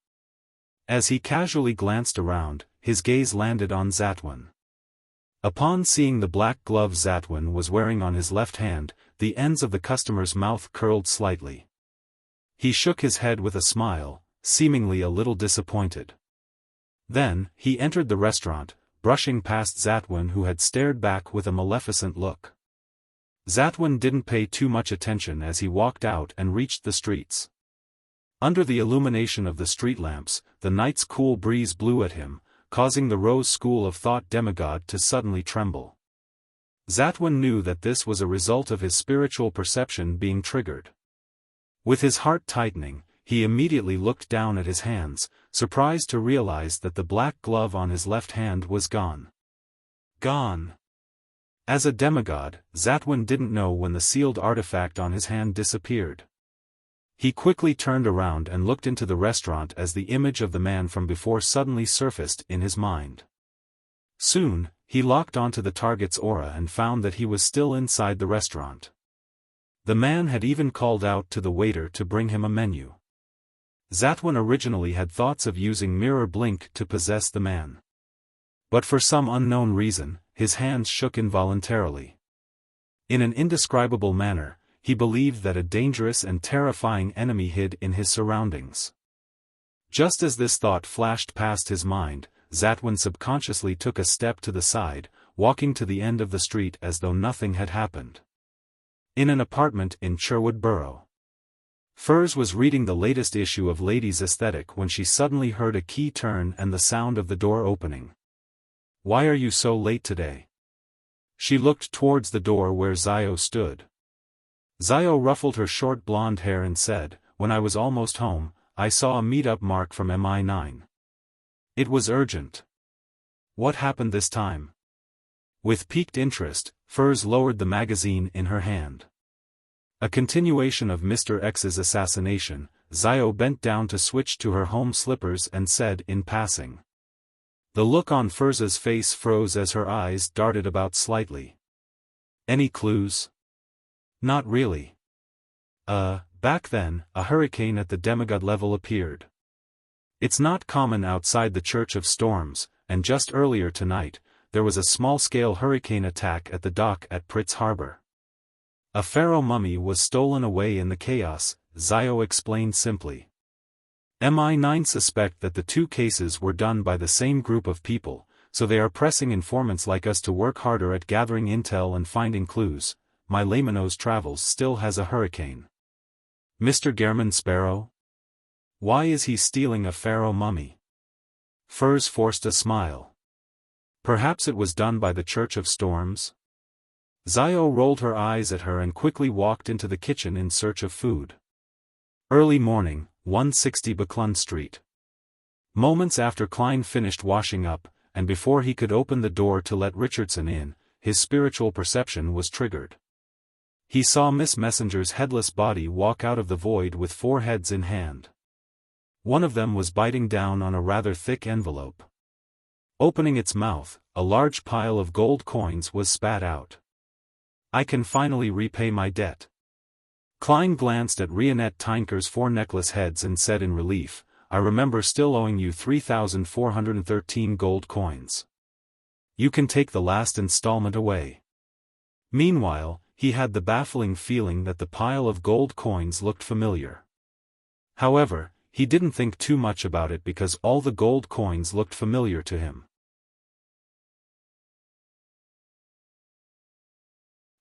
As he casually glanced around, his gaze landed on Zatwin. Upon seeing the black gloves Zatwin was wearing on his left hand, the ends of the customer's mouth curled slightly. He shook his head with a smile, seemingly a little disappointed. Then, he entered the restaurant, brushing past Zatwin who had stared back with a maleficent look. Zatwin didn't pay too much attention as he walked out and reached the streets. Under the illumination of the street lamps, the night's cool breeze blew at him, causing the Rose School of Thought demigod to suddenly tremble. Zatwin knew that this was a result of his spiritual perception being triggered. With his heart tightening, he immediately looked down at his hands, surprised to realize that the black glove on his left hand was gone. Gone. As a demigod, Zatwin didn't know when the sealed artifact on his hand disappeared. He quickly turned around and looked into the restaurant as the image of the man from before suddenly surfaced in his mind. Soon, he locked onto the target's aura and found that he was still inside the restaurant. The man had even called out to the waiter to bring him a menu. Zatwin originally had thoughts of using Mirror Blink to possess the man. But for some unknown reason, his hands shook involuntarily. In an indescribable manner, he believed that a dangerous and terrifying enemy hid in his surroundings. Just as this thought flashed past his mind, Zatwin subconsciously took a step to the side, walking to the end of the street as though nothing had happened. In an apartment in Sherwood Borough. Furs was reading the latest issue of Ladies' Aesthetic when she suddenly heard a key turn and the sound of the door opening. "Why are you so late today?" She looked towards the door where Zio stood. Zio ruffled her short blonde hair and said, "When I was almost home, I saw a meet-up mark from MI9. It was urgent." "What happened this time?" With piqued interest, Furs lowered the magazine in her hand. A continuation of Mr. X's assassination, Zio bent down to switch to her home slippers and said in passing. The look on Furz's face froze as her eyes darted about slightly. "Any clues?" "Not really. Back then, a hurricane at the demigod level appeared. It's not common outside the Church of Storms, and just earlier tonight, there was a small-scale hurricane attack at the dock at Pritz Harbor. A pharaoh mummy was stolen away in the chaos," Zio explained simply. "MI9 suspect that the two cases were done by the same group of people, so they are pressing informants like us to work harder at gathering intel and finding clues. My Laymanos Travels still has a hurricane." "Mr. Gehrman Sparrow? Why is he stealing a pharaoh mummy?" Furs forced a smile. "Perhaps it was done by the Church of Storms?" Zio rolled her eyes at her and quickly walked into the kitchen in search of food. Early morning, 160 Buckland Street. Moments after Klein finished washing up, and before he could open the door to let Richardson in, his spiritual perception was triggered. He saw Miss Messenger's headless body walk out of the void with 4 heads in hand. One of them was biting down on a rather thick envelope. Opening its mouth, a large pile of gold coins was spat out. "I can finally repay my debt." Klein glanced at Rionette Tynker's 4 necklace heads and said in relief, "I remember still owing you 3,413 gold coins. You can take the last installment away." Meanwhile, he had the baffling feeling that the pile of gold coins looked familiar. However, he didn't think too much about it because all the gold coins looked familiar to him.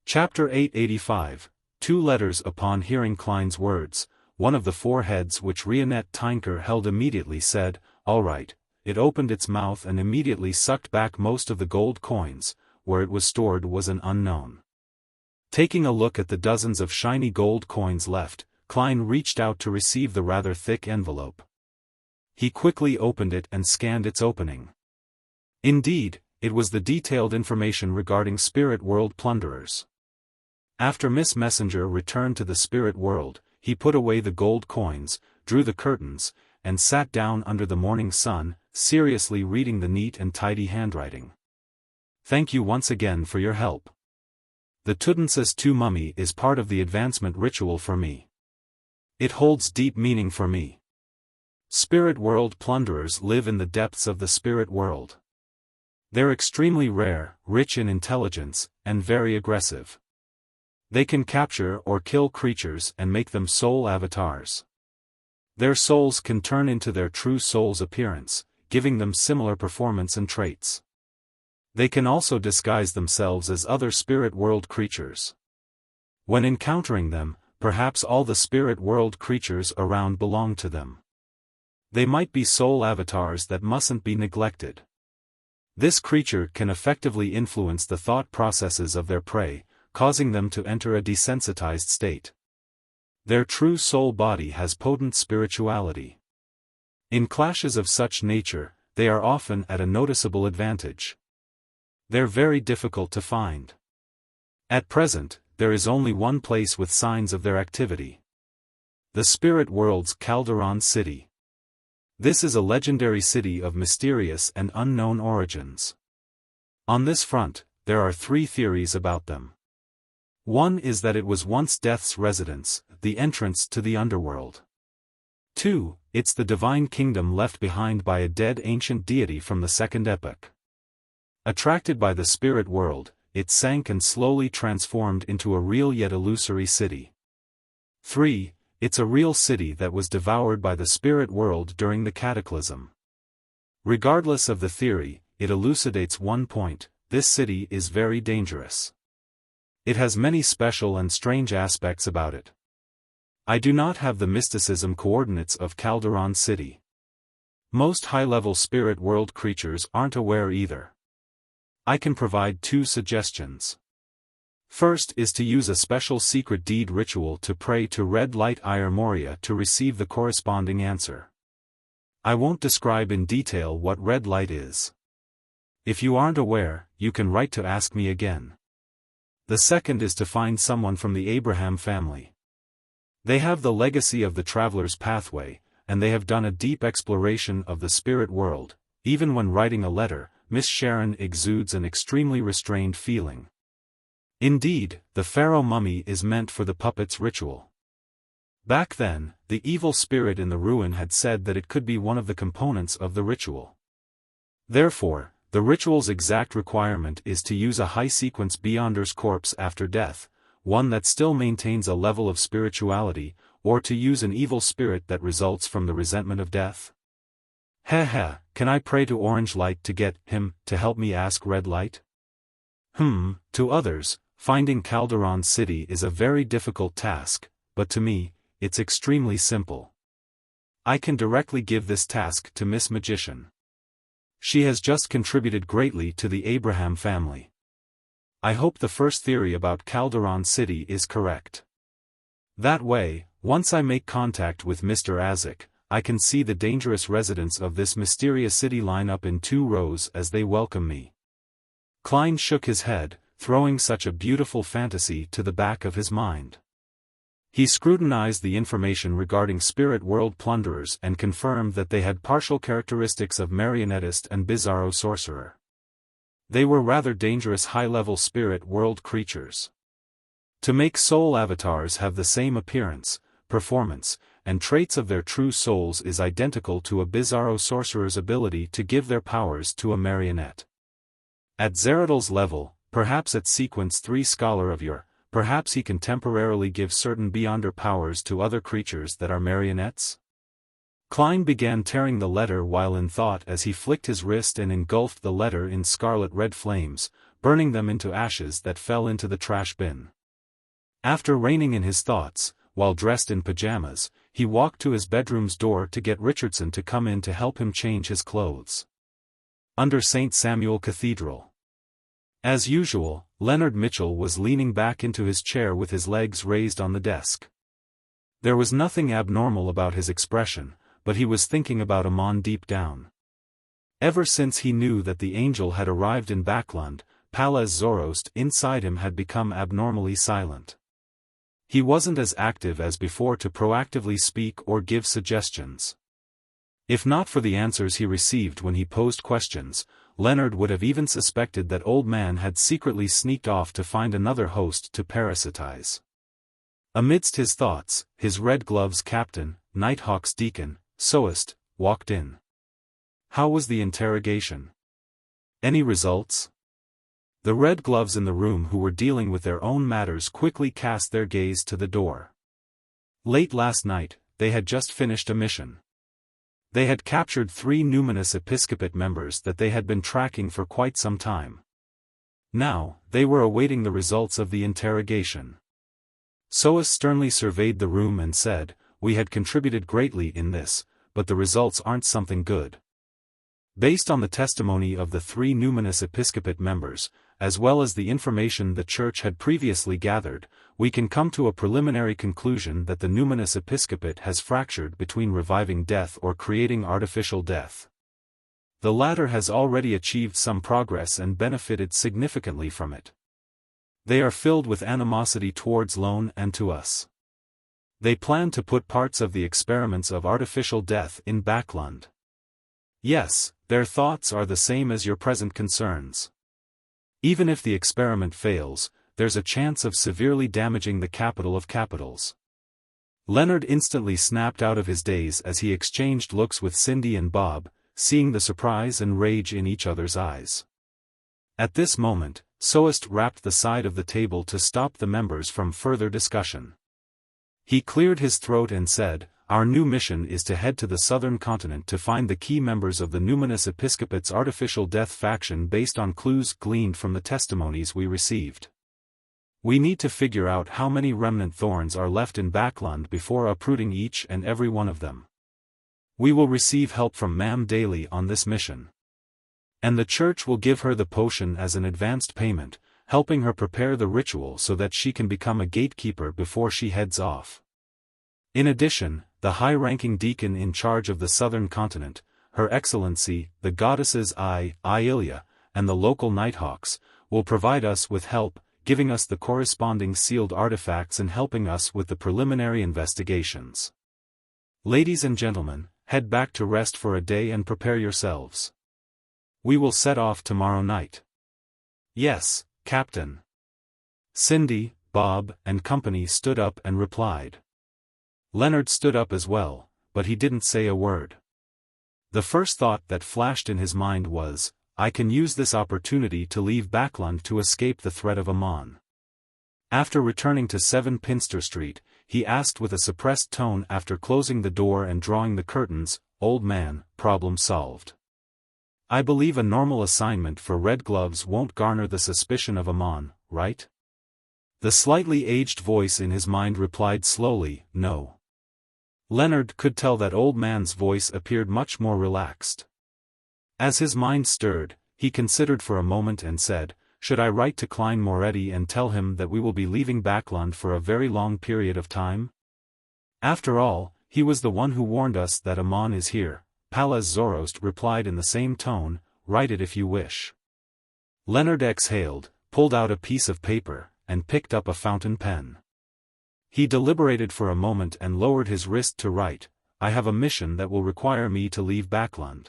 Chapter 885. 2 letters. Upon hearing Klein's words, one of the 4 heads which Rionette Tynker held immediately said, "All right." It opened its mouth and immediately sucked back most of the gold coins. Where it was stored was an unknown. Taking a look at the dozens of shiny gold coins left, Klein reached out to receive the rather thick envelope. He quickly opened it and scanned its opening. Indeed, it was the detailed information regarding Spirit World plunderers. After Miss Messenger returned to the Spirit World, he put away the gold coins, drew the curtains, and sat down under the morning sun, seriously reading the neat and tidy handwriting. "Thank you once again for your help. The Tudensis II mummy is part of the advancement ritual for me. It holds deep meaning for me. Spirit World plunderers live in the depths of the Spirit World. They're extremely rare, rich in intelligence, and very aggressive. They can capture or kill creatures and make them soul avatars. Their souls can turn into their true soul's appearance, giving them similar performance and traits. They can also disguise themselves as other Spirit World creatures. When encountering them, perhaps all the Spirit World creatures around belong to them. They might be soul avatars that mustn't be neglected. This creature can effectively influence the thought processes of their prey, causing them to enter a desensitized state. Their true soul body has potent spirituality. In clashes of such nature, they are often at a noticeable advantage. They're very difficult to find. At present, there is only one place with signs of their activity. The Spirit World's Calderon City. This is a legendary city of mysterious and unknown origins. On this front, there are 3 theories about them. One is that it was once Death's residence, the entrance to the underworld. 2, it's the divine kingdom left behind by a dead ancient deity from the Second Epoch. Attracted by the Spirit World, it sank and slowly transformed into a real yet illusory city. 3, it's a real city that was devoured by the Spirit World during the Cataclysm. Regardless of the theory, it elucidates one point: this city is very dangerous. It has many special and strange aspects about it. I do not have the mysticism coordinates of Calderon City. Most high-level Spirit World creatures aren't aware either. I can provide 2 suggestions. First is to use a special secret deed ritual to pray to Red Light Ire Moria to receive the corresponding answer. I won't describe in detail what red light is. If you aren't aware, you can write to ask me again. The second is to find someone from the Abraham family. They have the legacy of the Traveler's Pathway, and they have done a deep exploration of the Spirit World. Even when writing a letter, Miss Sharon exudes an extremely restrained feeling. Indeed, the pharaoh mummy is meant for the puppet's ritual. Back then, the evil spirit in the ruin had said that it could be one of the components of the ritual. Therefore, the ritual's exact requirement is to use a high-sequence Beyonder's corpse after death, one that still maintains a level of spirituality, or to use an evil spirit that results from the resentment of death. Heh, can I pray to Orange Light to get him to help me ask Red Light? To others, finding Calderon City is a very difficult task, but to me, it's extremely simple. I can directly give this task to Miss Magician. She has just contributed greatly to the Abraham family. I hope the first theory about Calderon City is correct. That way, once I make contact with Mr. Azek, I can see the dangerous residents of this mysterious city line up in 2 rows as they welcome me." Klein shook his head, throwing such a beautiful fantasy to the back of his mind. He scrutinized the information regarding spirit world plunderers and confirmed that they had partial characteristics of marionettist and bizarro sorcerer. They were rather dangerous high-level spirit world creatures. To make soul avatars have the same appearance, performance, and traits of their true souls is identical to a bizarro sorcerer's ability to give their powers to a marionette. At Zeradal's level, perhaps at Sequence 3 Scholar of Your, perhaps he can temporarily give certain Beyonder powers to other creatures that are marionettes? Klein began tearing the letter while in thought as he flicked his wrist and engulfed the letter in scarlet-red flames, burning them into ashes that fell into the trash bin. After reining in his thoughts, while dressed in pajamas, he walked to his bedroom's door to get Richardson to come in to help him change his clothes. Under St. Samuel Cathedral. As usual, Leonard Mitchell was leaning back into his chair with his legs raised on the desk. There was nothing abnormal about his expression, but he was thinking about Amon deep down. Ever since he knew that the angel had arrived in Backland, Palaz Zoroast inside him had become abnormally silent. He wasn't as active as before to proactively speak or give suggestions. If not for the answers he received when he posed questions, Leonard would have even suspected that Old Man had secretly sneaked off to find another host to parasitize. Amidst his thoughts, his Red Gloves captain, Nighthawk's deacon, Soest, walked in. How was the interrogation? Any results? The Red Gloves in the room who were dealing with their own matters quickly cast their gaze to the door. Late last night, they had just finished a mission. They had captured 3 numinous episcopate members that they had been tracking for quite some time. Now, they were awaiting the results of the interrogation. Soas sternly surveyed the room and said, "We had contributed greatly in this, but the results aren't something good. Based on the testimony of the 3 numinous episcopate members, as well as the information the Church had previously gathered, we can come to a preliminary conclusion that the numinous episcopate has fractured between reviving death or creating artificial death. The latter has already achieved some progress and benefited significantly from it. They are filled with animosity towards Lone and to us. They plan to put parts of the experiments of artificial death in Backland. Yes, their thoughts are the same as your present concerns. Even if the experiment fails, there's a chance of severely damaging the capital of capitals." Leonard instantly snapped out of his daze as he exchanged looks with Cindy and Bob, seeing the surprise and rage in each other's eyes. At this moment, Soest rapped the side of the table to stop the members from further discussion. He cleared his throat and said, "Our new mission is to head to the southern continent to find the key members of the numinous episcopate's artificial death faction based on clues gleaned from the testimonies we received. We need to figure out how many remnant thorns are left in Backland before uprooting each and every one of them. We will receive help from Ma'am Daly on this mission. And the Church will give her the potion as an advanced payment, helping her prepare the ritual so that she can become a gatekeeper before she heads off. In addition, the high-ranking deacon in charge of the southern continent, Her Excellency, the goddesses Ilia, and the local Nighthawks, will provide us with help, giving us the corresponding sealed artifacts and helping us with the preliminary investigations. Ladies and gentlemen, head back to rest for a day and prepare yourselves. We will set off tomorrow night." "Yes, Captain." Cindy, Bob, and company stood up and replied. Leonard stood up as well, but he didn't say a word. The first thought that flashed in his mind was, "I can use this opportunity to leave Backland to escape the threat of Amon." After returning to 7 Pinster Street, he asked with a suppressed tone after closing the door and drawing the curtains, "Old man, problem solved. I believe a normal assignment for Red Gloves won't garner the suspicion of Amon, right?" The slightly aged voice in his mind replied slowly, "No." Leonard could tell that Old Man's voice appeared much more relaxed. As his mind stirred, he considered for a moment and said, should I write to Klein Moretti and tell him that we will be leaving Backlund for a very long period of time? After all, he was the one who warned us that Amon is here. Pallas Zoroast replied in the same tone, write it if you wish. Leonard exhaled, pulled out a piece of paper, and picked up a fountain pen. He deliberated for a moment and lowered his wrist to write, I have a mission that will require me to leave Backlund.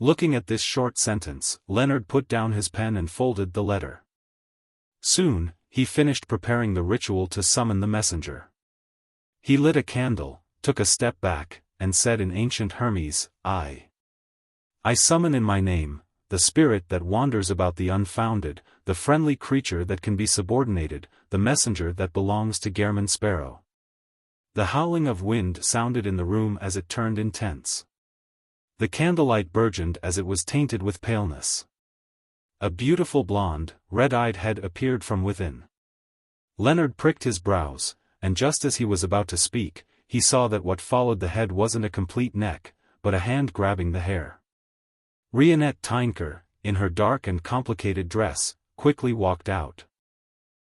Looking at this short sentence, Leonard put down his pen and folded the letter. Soon, he finished preparing the ritual to summon the messenger. He lit a candle, took a step back, and said in ancient Hermes, I summon in my name, the spirit that wanders about the unfounded, the friendly creature that can be subordinated, the messenger that belongs to Gehrman Sparrow. The howling of wind sounded in the room as it turned intense. The candlelight burgeoned as it was tainted with paleness. A beautiful blonde, red-eyed head appeared from within. Leonard pricked his brows, and just as he was about to speak, he saw that what followed the head wasn't a complete neck, but a hand grabbing the hair. Rionette Tynker, in her dark and complicated dress, quickly walked out.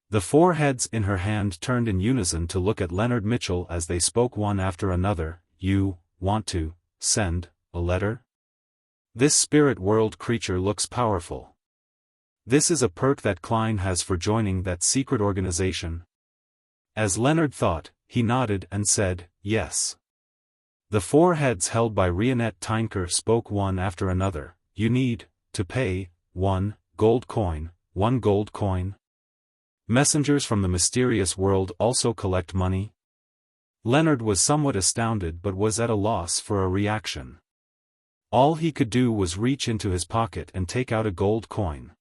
The four heads in her hand turned in unison to look at Leonard Mitchell as they spoke one after another. You want to send a letter? This spirit world creature looks powerful. This is a perk that Klein has for joining that secret organization. As Leonard thought, he nodded and said, yes. The four heads held by Rionette Tynker spoke one after another. You need to pay 1 gold coin, 1 gold coin. Messengers from the mysterious world also collect money. Leonard was somewhat astounded but was at a loss for a reaction. All he could do was reach into his pocket and take out a gold coin.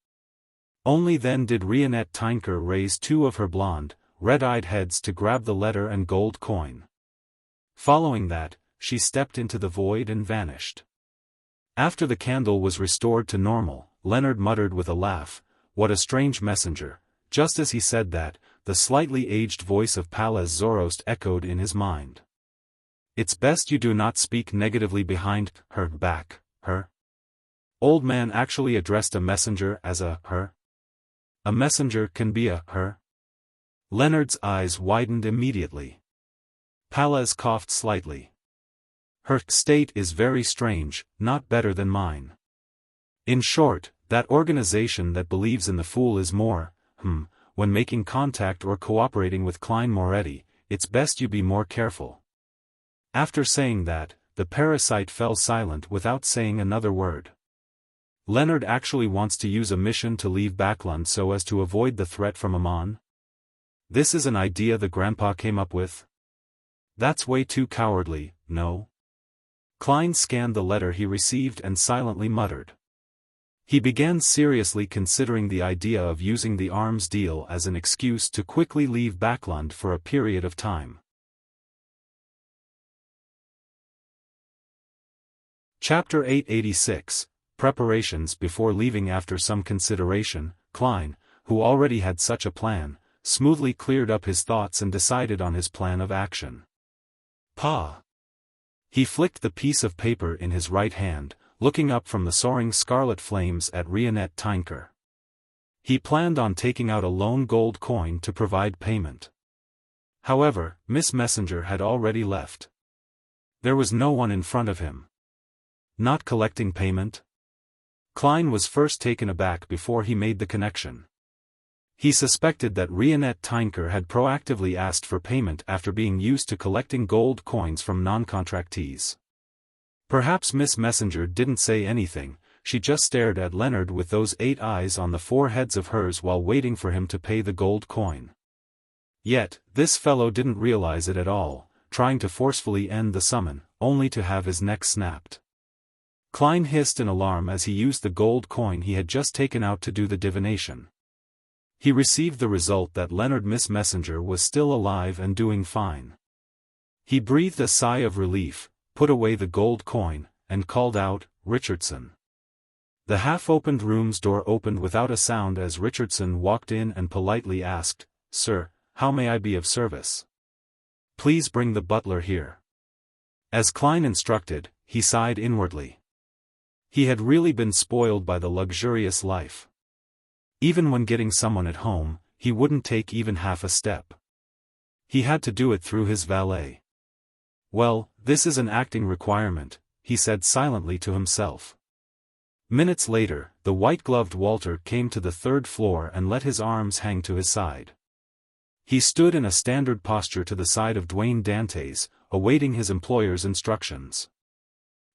Only then did Rionette Tynker raise two of her blonde, red-eyed heads to grab the letter and gold coin. Following that, she stepped into the void and vanished. After the candle was restored to normal, Leonard muttered with a laugh, what a strange messenger. Just as he said that, the slightly aged voice of Pallas Zoroast echoed in his mind. It's best you do not speak negatively behind her back, her. Old man actually addressed a messenger as a her. A messenger can be a her. Leonard's eyes widened immediately. Pallas coughed slightly. Her state is very strange, not better than mine. In short, that organization that believes in the fool is more, when making contact or cooperating with Klein Moretti, it's best you be more careful. After saying that, the parasite fell silent without saying another word. Leonard actually wants to use a mission to leave Backlund so as to avoid the threat from Amon? This is an idea the grandpa came up with? That's way too cowardly, no? Klein scanned the letter he received and silently muttered. He began seriously considering the idea of using the arms deal as an excuse to quickly leave Backlund for a period of time. Chapter 886, Preparations before leaving. After some consideration, Klein, who already had such a plan, smoothly cleared up his thoughts and decided on his plan of action. He flicked the piece of paper in his right hand, looking up from the soaring scarlet flames at Rionette Tynker. He planned on taking out a lone gold coin to provide payment. However, Miss Messenger had already left. There was no one in front of him. Not collecting payment? Klein was first taken aback before he made the connection. He suspected that Rionette Tynker had proactively asked for payment after being used to collecting gold coins from non-contractees. Perhaps Miss Messenger didn't say anything, she just stared at Leonard with those 8 eyes on the 4 heads of hers while waiting for him to pay the gold coin. Yet, this fellow didn't realize it at all, trying to forcefully end the summon, only to have his neck snapped. Klein hissed in alarm as he used the gold coin he had just taken out to do the divination. He received the result that Leonard Miss Messenger was still alive and doing fine. He breathed a sigh of relief, put away the gold coin, and called out, Richardson. The half-opened room's door opened without a sound as Richardson walked in and politely asked, Sir, how may I be of service? Please bring the butler here. As Klein instructed, he sighed inwardly. He had really been spoiled by the luxurious life. Even when getting someone at home, he wouldn't take even half a step. He had to do it through his valet. Well, this is an acting requirement, he said silently to himself. Minutes later, the white-gloved Walter came to the third floor and let his arms hang to his side. He stood in a standard posture to the side of Dwayne Dantes, awaiting his employer's instructions.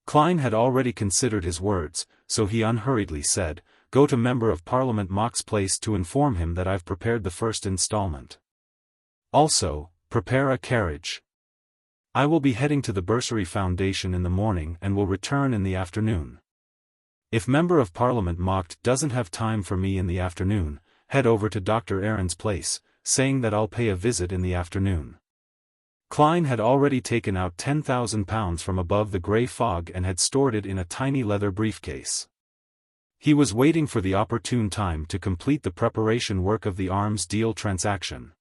Klein had already considered his words, so he unhurriedly said, "Go to Member of Parliament Mock's place to inform him that I've prepared the first installment. Also, prepare a carriage. I will be heading to the Bursary Foundation in the morning and will return in the afternoon. If Member of Parliament Mock doesn't have time for me in the afternoon, head over to Dr. Aaron's place, saying that I'll pay a visit in the afternoon." Klein had already taken out £10,000 from above the grey fog and had stored it in a tiny leather briefcase. He was waiting for the opportune time to complete the preparation work of the arms deal transaction.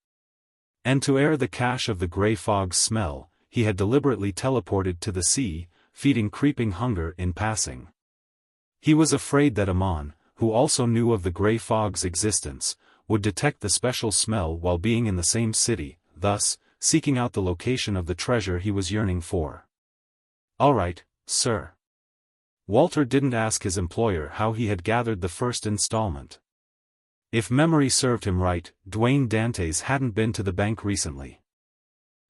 And to air the cache of the grey fog's smell, he had deliberately teleported to the sea, feeding creeping hunger in passing. He was afraid that Amon, who also knew of the grey fog's existence, would detect the special smell while being in the same city, thus, seeking out the location of the treasure he was yearning for. "All right, sir." Walter didn't ask his employer how he had gathered the first installment. If memory served him right, Dwayne Dantes hadn't been to the bank recently.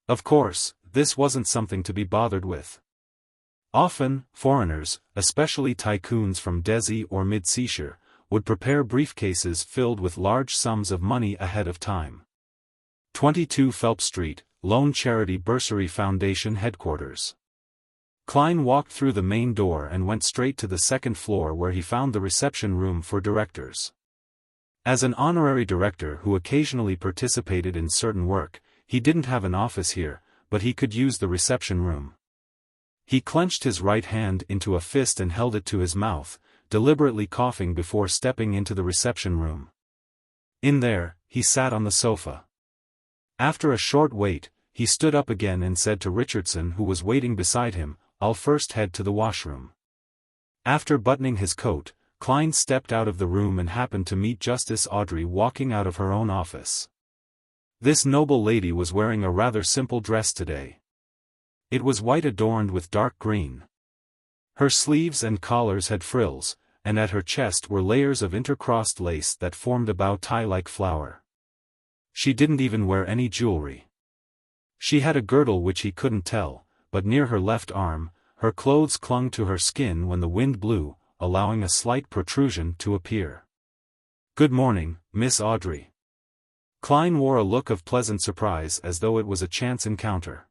Of course, this wasn't something to be bothered with. Often, foreigners, especially tycoons from Desi or Mid-Seashire, would prepare briefcases filled with large sums of money ahead of time. 22 Phelps Street, Lone Charity Bursary Foundation Headquarters. Klein walked through the main door and went straight to the second floor where he found the reception room for directors. As an honorary director who occasionally participated in certain work, he didn't have an office here, but he could use the reception room. He clenched his right hand into a fist and held it to his mouth, deliberately coughing before stepping into the reception room. In there, he sat on the sofa. After a short wait, he stood up again and said to Richardson, who was waiting beside him, "I'll first head to the washroom." After buttoning his coat, Klein stepped out of the room and happened to meet Justice Audrey walking out of her own office. This noble lady was wearing a rather simple dress today. It was white adorned with dark green. Her sleeves and collars had frills, and at her chest were layers of intercrossed lace that formed a bow tie-like flower. She didn't even wear any jewelry. She had a girdle which he couldn't tell, but near her left arm, her clothes clung to her skin when the wind blew, allowing a slight protrusion to appear. "Good morning, Miss Audrey." Klein wore a look of pleasant surprise as though it was a chance encounter.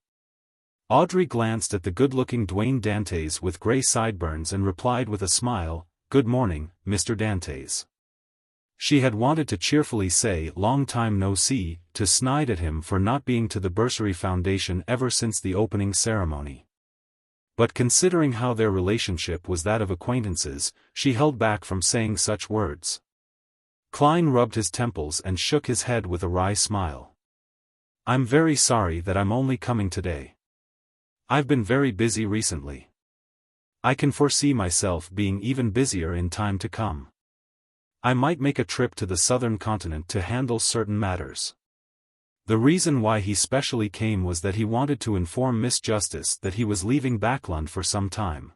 Audrey glanced at the good-looking Dwayne Dantes with grey sideburns and replied with a smile, "Good morning, Mr. Dantes." She had wanted to cheerfully say "long time no see," to snide at him for not being to the Bursary Foundation ever since the opening ceremony. But considering how their relationship was that of acquaintances, she held back from saying such words. Klein rubbed his temples and shook his head with a wry smile. "I'm very sorry that I'm only coming today. I've been very busy recently. I can foresee myself being even busier in time to come. I might make a trip to the southern continent to handle certain matters." The reason why he specially came was that he wanted to inform Miss Justice that he was leaving Backlund for some time.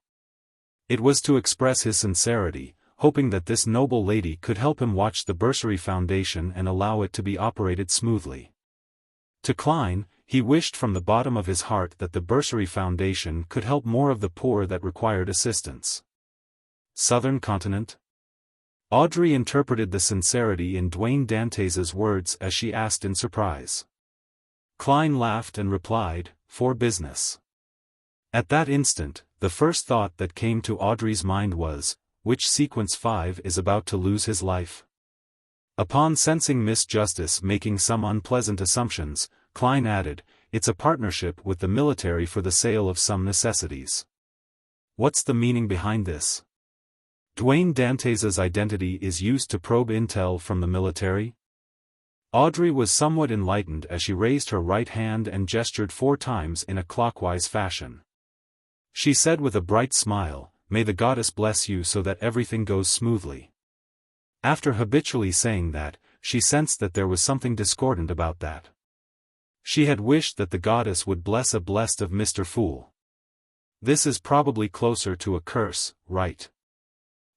It was to express his sincerity, hoping that this noble lady could help him watch the Bursary Foundation and allow it to be operated smoothly. To Klein, he wished from the bottom of his heart that the Bursary Foundation could help more of the poor that required assistance. Southern continent? Audrey interpreted the sincerity in Dwayne Dantes's words as she asked in surprise. Klein laughed and replied, "For business." At that instant, the first thought that came to Audrey's mind was, which Sequence 5 is about to lose his life? Upon sensing Miss Justice making some unpleasant assumptions, Klein added, "It's a partnership with the military for the sale of some necessities." What's the meaning behind this? Dwayne Dantes's identity is used to probe intel from the military? Audrey was somewhat enlightened as she raised her right hand and gestured 4 times in a clockwise fashion. She said with a bright smile, "May the goddess bless you so that everything goes smoothly." After habitually saying that, she sensed that there was something discordant about that. She had wished that the goddess would bless a blessed of Mr. Fool. This is probably closer to a curse, right?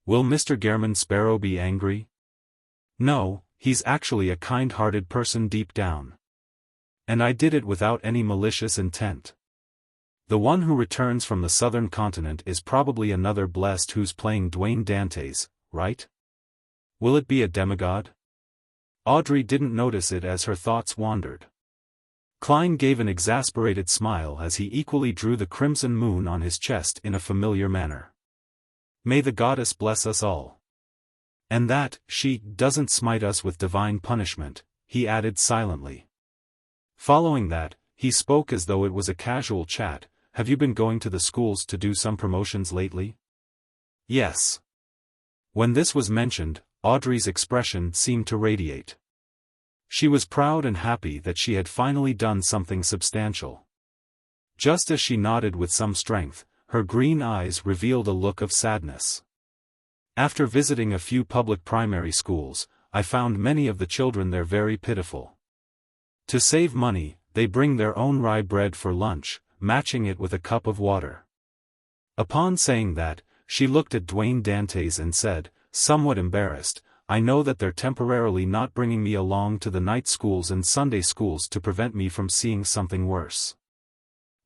Will Mr. Gehrman Sparrow be angry? No, he's actually a kind-hearted person deep down. And I did it without any malicious intent. The one who returns from the southern continent is probably another blessed who's playing Dwayne Dantes, right? Will it be a demigod? Audrey didn't notice it as her thoughts wandered. Klein gave an exasperated smile as he equally drew the crimson moon on his chest in a familiar manner. May the goddess bless us all. And that she doesn't smite us with divine punishment, he added silently. Following that, he spoke as though it was a casual chat. Have you been going to the schools to do some promotions lately? Yes. When this was mentioned, Audrey's expression seemed to radiate. She was proud and happy that she had finally done something substantial. Just as she nodded with some strength, her green eyes revealed a look of sadness. After visiting a few public primary schools, I found many of the children there very pitiful. To save money, they bring their own rye bread for lunch, matching it with a cup of water. Upon saying that, she looked at Dwayne Dantes and said, somewhat embarrassed, I know that they're temporarily not bringing me along to the night schools and Sunday schools to prevent me from seeing something worse.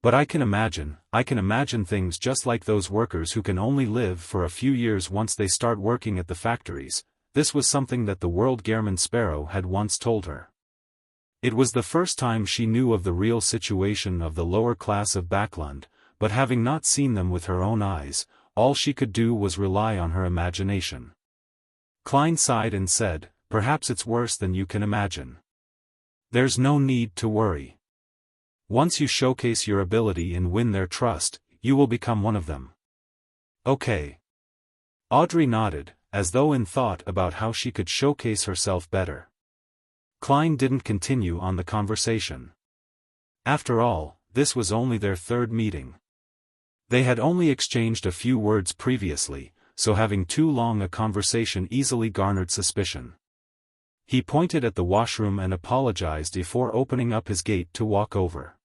But I can imagine things just like those workers who can only live for a few years once they start working at the factories. This was something that the World Gehrman Sparrow had once told her. It was the first time she knew of the real situation of the lower class of Backlund, but having not seen them with her own eyes, all she could do was rely on her imagination. Klein sighed and said, perhaps it's worse than you can imagine. There's no need to worry. Once you showcase your ability and win their trust, you will become one of them. Okay. Audrey nodded, as though in thought about how she could showcase herself better. Klein didn't continue on the conversation. After all, this was only their third meeting. They had only exchanged a few words previously, so having too long a conversation easily garnered suspicion. He pointed at the washroom and apologized before opening up his gate to walk over.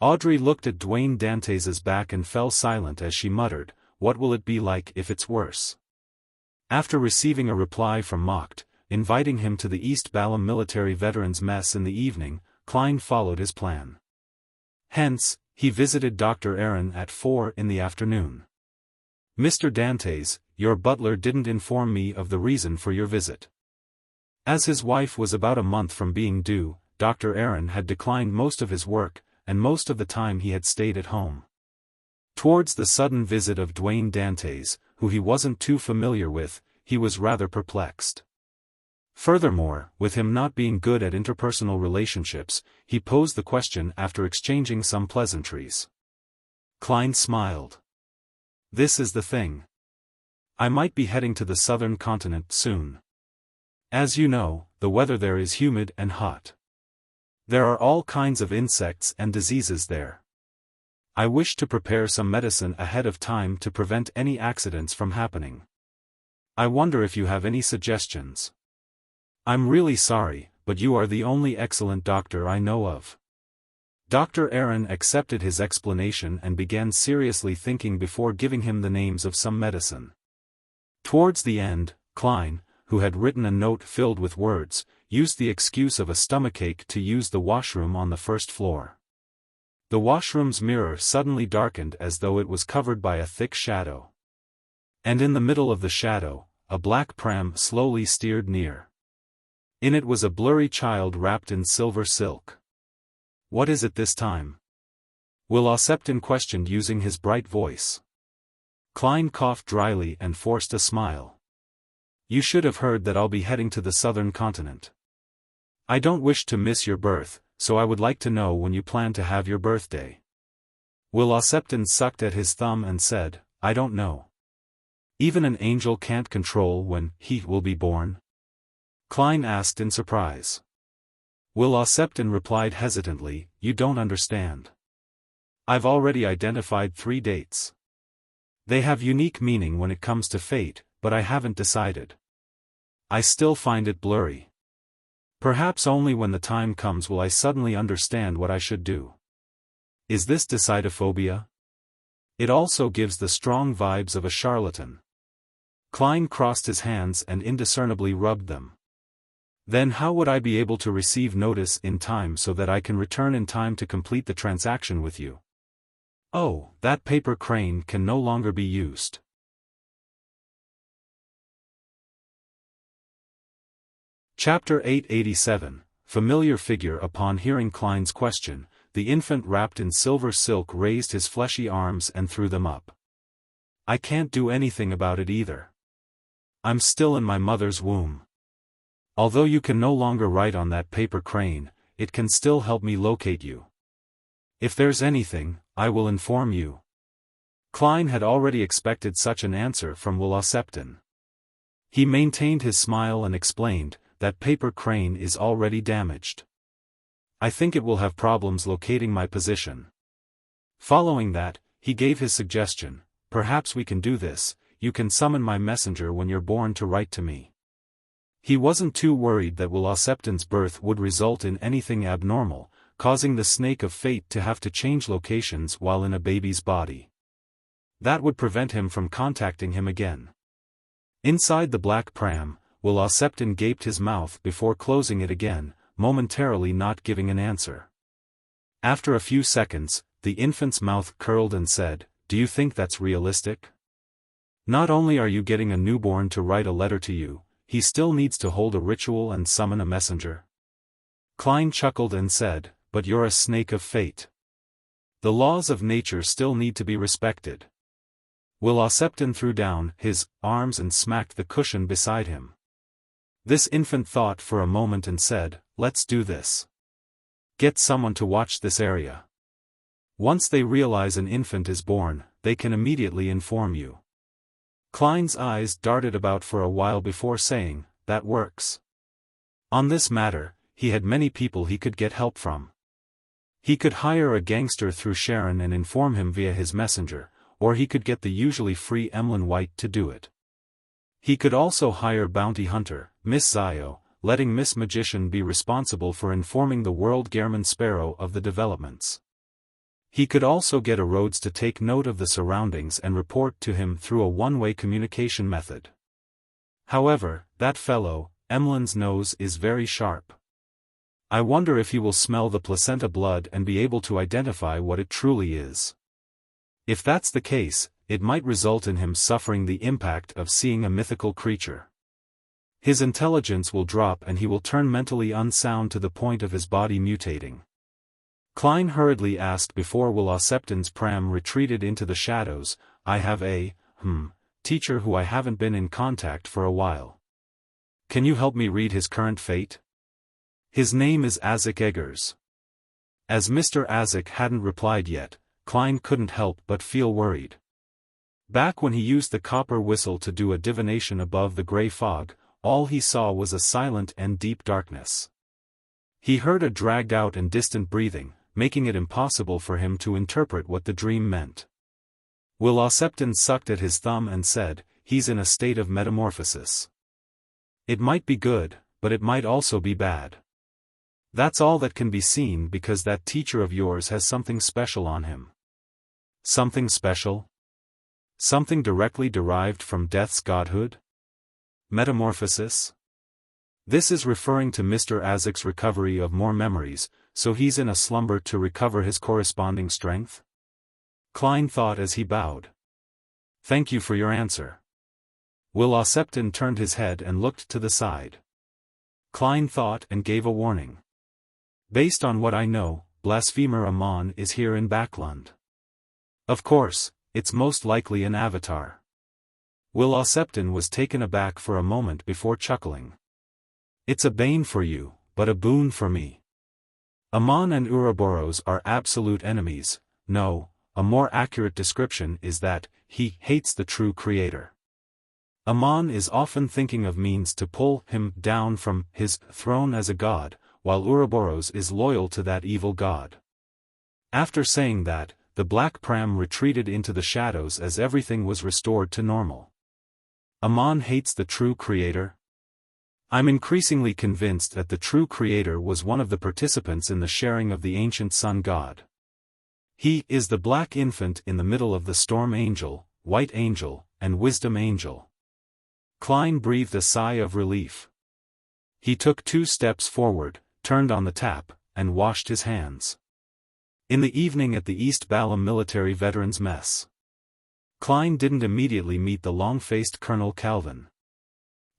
Audrey looked at Dwayne Dantes's back and fell silent as she muttered, what will it be like if it's worse? After receiving a reply from Mocht, inviting him to the East Balam Military Veterans Mess in the evening, Klein followed his plan. Hence, he visited Dr. Aaron at 4 in the afternoon. Mr. Dantes, your butler didn't inform me of the reason for your visit. As his wife was about a month from being due, Dr. Aaron had declined most of his work, and most of the time he had stayed at home. Towards the sudden visit of Dwayne Dantes, who he wasn't too familiar with, he was rather perplexed. Furthermore, with him not being good at interpersonal relationships, he posed the question after exchanging some pleasantries. Klein smiled. This is the thing. I might be heading to the southern continent soon. As you know, the weather there is humid and hot. There are all kinds of insects and diseases there. I wish to prepare some medicine ahead of time to prevent any accidents from happening. I wonder if you have any suggestions. I'm really sorry, but you are the only excellent doctor I know of. Dr. Aaron accepted his explanation and began seriously thinking before giving him the names of some medicine. Towards the end, Klein, who had written a note filled with words, used the excuse of a stomachache to use the washroom on the first floor. The washroom's mirror suddenly darkened as though it was covered by a thick shadow. And in the middle of the shadow, a black pram slowly steered near. In it was a blurry child wrapped in silver silk. What is it this time? Will Osseptin questioned using his bright voice. Klein coughed dryly and forced a smile. You should have heard that I'll be heading to the southern continent. I don't wish to miss your birth, so I would like to know when you plan to have your birthday. Will Osseptin sucked at his thumb and said, I don't know. Even an angel can't control when he will be born? Klein asked in surprise. Will Osseptin replied hesitantly, you don't understand. I've already identified 3 dates. They have unique meaning when it comes to fate, but I haven't decided. I still find it blurry. Perhaps only when the time comes will I suddenly understand what I should do. Is this decidophobia? It also gives the strong vibes of a charlatan. Klein crossed his hands and indiscernibly rubbed them. Then how would I be able to receive notice in time so that I can return in time to complete the transaction with you? Oh, that paper crane can no longer be used. Chapter 887, Familiar Figure. Upon hearing Klein's question, the infant wrapped in silver silk raised his fleshy arms and threw them up. I can't do anything about it either. I'm still in my mother's womb. Although you can no longer write on that paper crane, it can still help me locate you. If there's anything, I will inform you. Klein had already expected such an answer from Wuxia. He maintained his smile and explained, that paper crane is already damaged. I think it will have problems locating my position. Following that, he gave his suggestion, perhaps we can do this, you can summon my messenger when you're born to write to me. He wasn't too worried that Wuxia's birth would result in anything abnormal, causing the snake of fate to have to change locations while in a baby's body. That would prevent him from contacting him again. Inside the black pram, Wuxia gaped his mouth before closing it again, momentarily not giving an answer. After a few seconds, the infant's mouth curled and said, "Do you think that's realistic? Not only are you getting a newborn to write a letter to you, he still needs to hold a ritual and summon a messenger." Klein chuckled and said, "But you're a snake of fate. The laws of nature still need to be respected." Wuxia threw down his arms and smacked the cushion beside him. This infant thought for a moment and said, "Let's do this. Get someone to watch this area. Once they realize an infant is born, they can immediately inform you." Klein's eyes darted about for a while before saying, "That works." On this matter, he had many people he could get help from. He could hire a gangster through Sharon and inform him via his messenger, or he could get the usually free Emlyn White to do it. He could also hire bounty hunter, Miss Zio, letting Miss Magician be responsible for informing the World Gehrman Sparrow of the developments. He could also get a Rhodes to take note of the surroundings and report to him through a one-way communication method. However, that fellow, Emlyn's nose is very sharp. I wonder if he will smell the placenta blood and be able to identify what it truly is. If that's the case, it might result in him suffering the impact of seeing a mythical creature. His intelligence will drop and he will turn mentally unsound to the point of his body mutating. Klein hurriedly asked before Wuxia's pram retreated into the shadows, "I have a, teacher who I haven't been in contact for a while. Can you help me read his current fate? His name is Azek Eggers." As Mr. Azek hadn't replied yet, Klein couldn't help but feel worried. Back when he used the copper whistle to do a divination above the gray fog, all he saw was a silent and deep darkness. He heard a dragged-out and distant breathing, making it impossible for him to interpret what the dream meant. Wuxia sucked at his thumb and said, "He's in a state of metamorphosis. It might be good, but it might also be bad. That's all that can be seen because that teacher of yours has something special on him." Something special? Something directly derived from death's godhood? Metamorphosis? This is referring to Mr. Azek's recovery of more memories, so he's in a slumber to recover his corresponding strength? Klein thought as he bowed. "Thank you for your answer." Wuxia turned his head and looked to the side. Klein thought and gave a warning. "Based on what I know, blasphemer Amon is here in Backlund. Of course, it's most likely an avatar." Wuxia was taken aback for a moment before chuckling. "It's a bane for you, but a boon for me. Amon and Ouroboros are absolute enemies. No, a more accurate description is that he hates the true creator. Amon is often thinking of means to pull him down from his throne as a god, while Ouroboros is loyal to that evil god." After saying that, the black pram retreated into the shadows as everything was restored to normal. Amon hates the true creator? I'm increasingly convinced that the true creator was one of the participants in the sharing of the ancient sun god. He is the black infant in the middle of the storm angel, white angel, and wisdom angel. Klein breathed a sigh of relief. He took 2 steps forward, turned on the tap, and washed his hands. In the evening at the East Balam Military Veterans Mess, Klein didn't immediately meet the long-faced Colonel Calvin.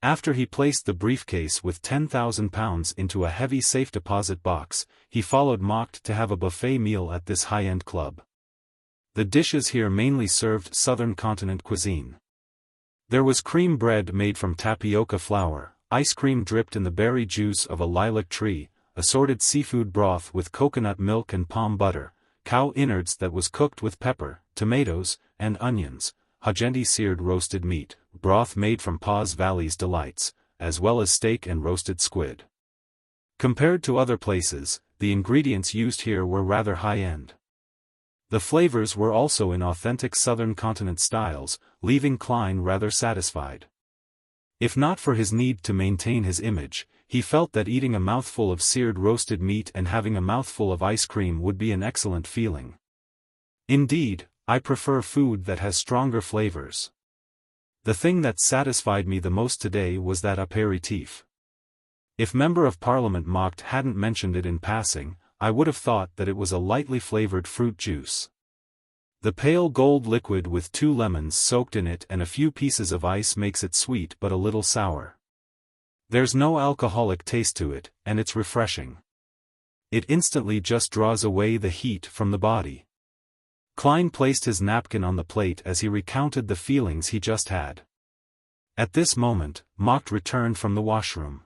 After he placed the briefcase with £10,000 into a heavy safe deposit box, he followed Mocht to have a buffet meal at this high-end club. The dishes here mainly served Southern Continent cuisine. There was cream bread made from tapioca flour, ice cream dripped in the berry juice of a lilac tree, assorted seafood broth with coconut milk and palm butter, cow innards that was cooked with pepper, tomatoes, and onions, Hajenti seared roasted meat, broth made from Paws Valley's delights, as well as steak and roasted squid. Compared to other places, the ingredients used here were rather high-end. The flavors were also in authentic Southern Continent styles, leaving Klein rather satisfied. If not for his need to maintain his image, he felt that eating a mouthful of seared roasted meat and having a mouthful of ice cream would be an excellent feeling. Indeed, I prefer food that has stronger flavors. The thing that satisfied me the most today was that apéritif. If Member of Parliament Mocht hadn't mentioned it in passing, I would have thought that it was a lightly flavored fruit juice. The pale gold liquid with 2 lemons soaked in it and a few pieces of ice makes it sweet but a little sour. There's no alcoholic taste to it, and it's refreshing. It instantly just draws away the heat from the body. Klein placed his napkin on the plate as he recounted the feelings he just had. At this moment, Mocht returned from the washroom.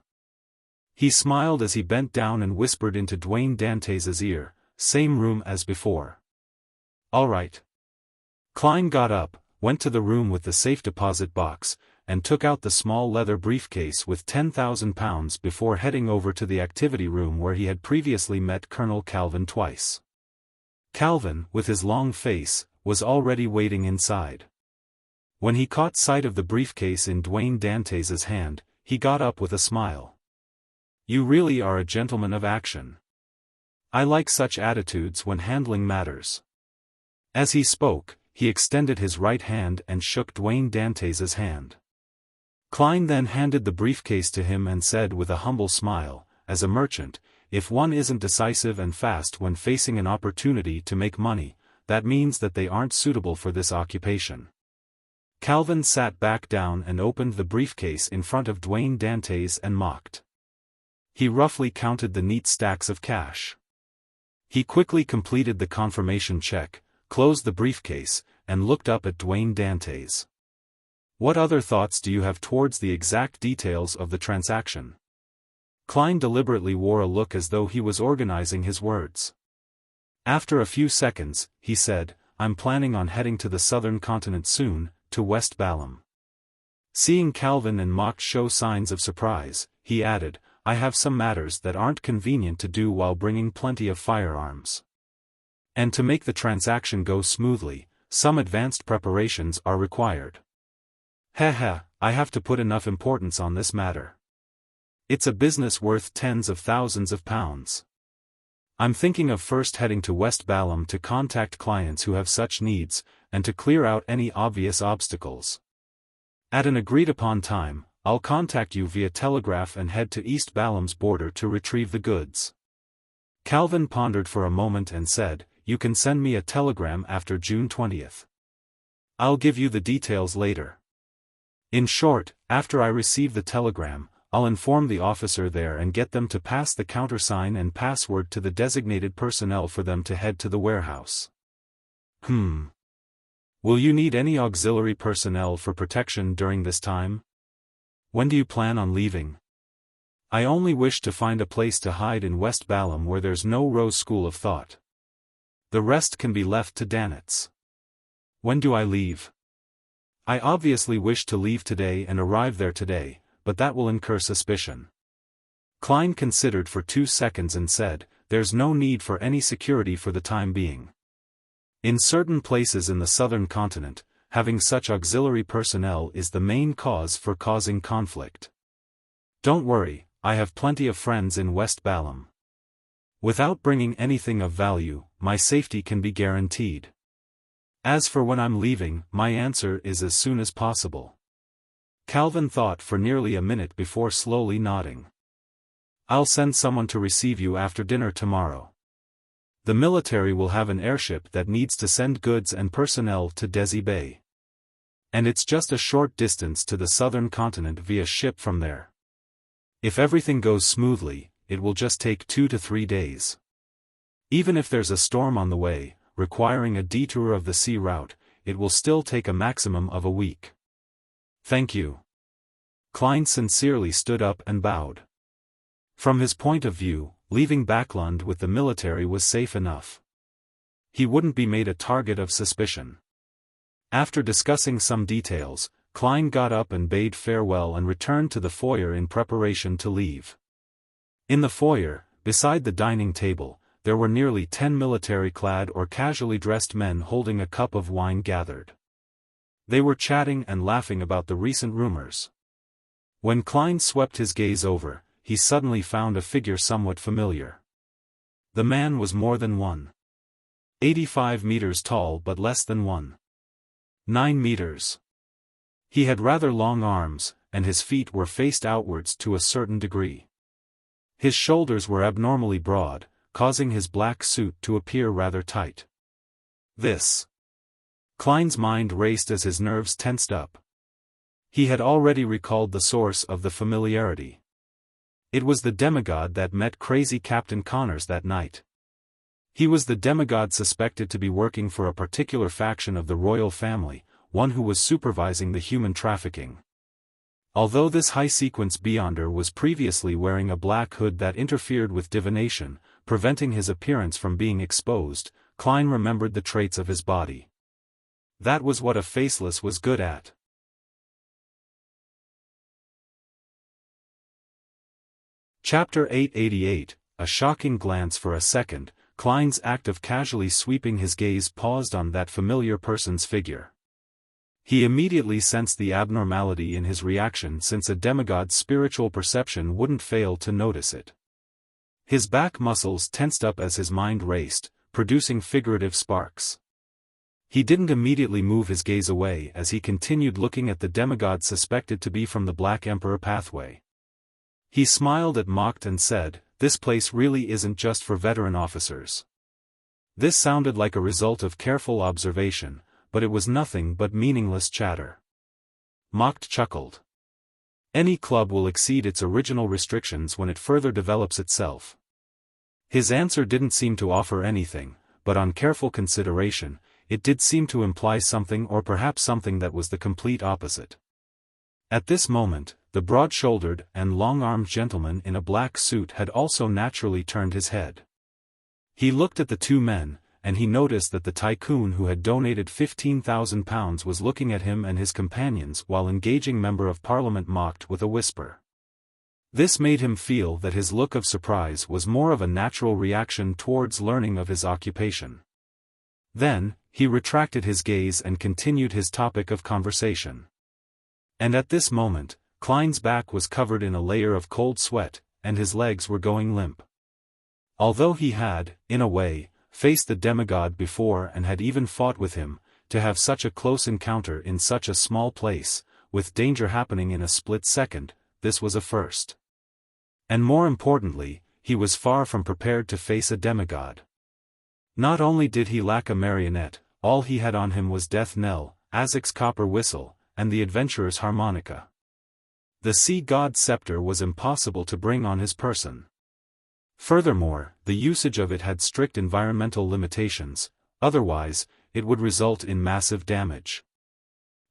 He smiled as he bent down and whispered into Dwayne Dantes' ear, "Same room as before." "All right." Klein got up, went to the room with the safe deposit box, and took out the small leather briefcase with £10,000 before heading over to the activity room where he had previously met Colonel Calvin twice. Calvin, with his long face, was already waiting inside. When he caught sight of the briefcase in Dwayne Dantes' hand, he got up with a smile. "You really are a gentleman of action. I like such attitudes when handling matters." As he spoke, he extended his right hand and shook Dwayne Dantes' hand. Klein then handed the briefcase to him and said with a humble smile, "As a merchant, if one isn't decisive and fast when facing an opportunity to make money, that means that they aren't suitable for this occupation." Calvin sat back down and opened the briefcase in front of Dwayne Dantes and Mocht. He roughly counted the neat stacks of cash. He quickly completed the confirmation check, closed the briefcase, and looked up at Dwayne Dantes. "What other thoughts do you have towards the exact details of the transaction?" Klein deliberately wore a look as though he was organizing his words. After a few seconds, he said, "I'm planning on heading to the Southern Continent soon, to West Balam." Seeing Calvin and Mocht show signs of surprise, he added, "I have some matters that aren't convenient to do while bringing plenty of firearms. And to make the transaction go smoothly, some advanced preparations are required." I have to put enough importance on this matter. It's a business worth tens of thousands of pounds. I'm thinking of first heading to West Balam to contact clients who have such needs, and to clear out any obvious obstacles. At an agreed-upon time, I'll contact you via telegraph and head to East Balam's border to retrieve the goods." Calvin pondered for a moment and said, "You can send me a telegram after June 20th. I'll give you the details later. In short, after I receive the telegram, I'll inform the officer there and get them to pass the countersign and password to the designated personnel for them to head to the warehouse." Will you need any auxiliary personnel for protection during this time? When do you plan on leaving? I only wish to find a place to hide in West Balam where there's no Rose school of thought. The rest can be left to Danitz. When do I leave? I obviously wish to leave today and arrive there today, but that will incur suspicion. Klein considered for 2 seconds and said, "There's no need for any security for the time being. In certain places in the Southern Continent, having such auxiliary personnel is the main cause for causing conflict. Don't worry, I have plenty of friends in West Balam. Without bringing anything of value, my safety can be guaranteed. As for when I'm leaving, my answer is as soon as possible. Calvin thought for nearly a minute before slowly nodding. I'll send someone to receive you after dinner tomorrow. The military will have an airship that needs to send goods and personnel to Desi Bay. And it's just a short distance to the southern continent via ship from there. If everything goes smoothly, it will just take 2 to 3 days. Even if there's a storm on the way, requiring a detour of the sea route, it will still take a maximum of a week. Thank you. Klein sincerely stood up and bowed. From his point of view, leaving Backlund with the military was safe enough. He wouldn't be made a target of suspicion. After discussing some details, Klein got up and bade farewell and returned to the foyer in preparation to leave. In the foyer, beside the dining table, there were nearly 10 military-clad or casually dressed men holding a cup of wine gathered. They were chatting and laughing about the recent rumors. When Klein swept his gaze over, he suddenly found a figure somewhat familiar. The man was more than 1.85 meters tall but less than 1.9 meters. He had rather long arms, and his feet were faced outwards to a certain degree. His shoulders were abnormally broad, causing his black suit to appear rather tight. This. Klein's mind raced as his nerves tensed up. He had already recalled the source of the familiarity. It was the demigod that met crazy Captain Connors that night. He was the demigod suspected to be working for a particular faction of the royal family, one who was supervising the human trafficking. Although this high-sequence beyonder was previously wearing a black hood that interfered with divination, preventing his appearance from being exposed, Klein remembered the traits of his body. That was what a faceless was good at. Chapter 888, A shocking glance. For a second, Klein's act of casually sweeping his gaze paused on that familiar person's figure. He immediately sensed the abnormality in his reaction, since a demigod's spiritual perception wouldn't fail to notice it. His back muscles tensed up as his mind raced, producing figurative sparks. He didn't immediately move his gaze away as he continued looking at the demigod suspected to be from the Black Emperor pathway. He smiled and mocked and said, "This place really isn't just for veteran officers." This sounded like a result of careful observation, but it was nothing but meaningless chatter. Mocked chuckled. Any club will exceed its original restrictions when it further develops itself. His answer didn't seem to offer anything, but on careful consideration, it did seem to imply something, or perhaps something that was the complete opposite. At this moment, the broad-shouldered and long-armed gentleman in a black suit had also naturally turned his head. He looked at the two men, and he noticed that the tycoon who had donated £15,000 was looking at him and his companions while engaging Member of Parliament mocked with a whisper. This made him feel that his look of surprise was more of a natural reaction towards learning of his occupation. Then, he retracted his gaze and continued his topic of conversation. And at this moment, Klein's back was covered in a layer of cold sweat, and his legs were going limp. Although he had, in a way, faced the demigod before and had even fought with him, to have such a close encounter in such a small place, with danger happening in a split second, this was a first. And more importantly, he was far from prepared to face a demigod. Not only did he lack a marionette, all he had on him was Death Knell, Azek's copper whistle, and the adventurer's harmonica. The sea god's scepter was impossible to bring on his person. Furthermore, the usage of it had strict environmental limitations, otherwise, it would result in massive damage.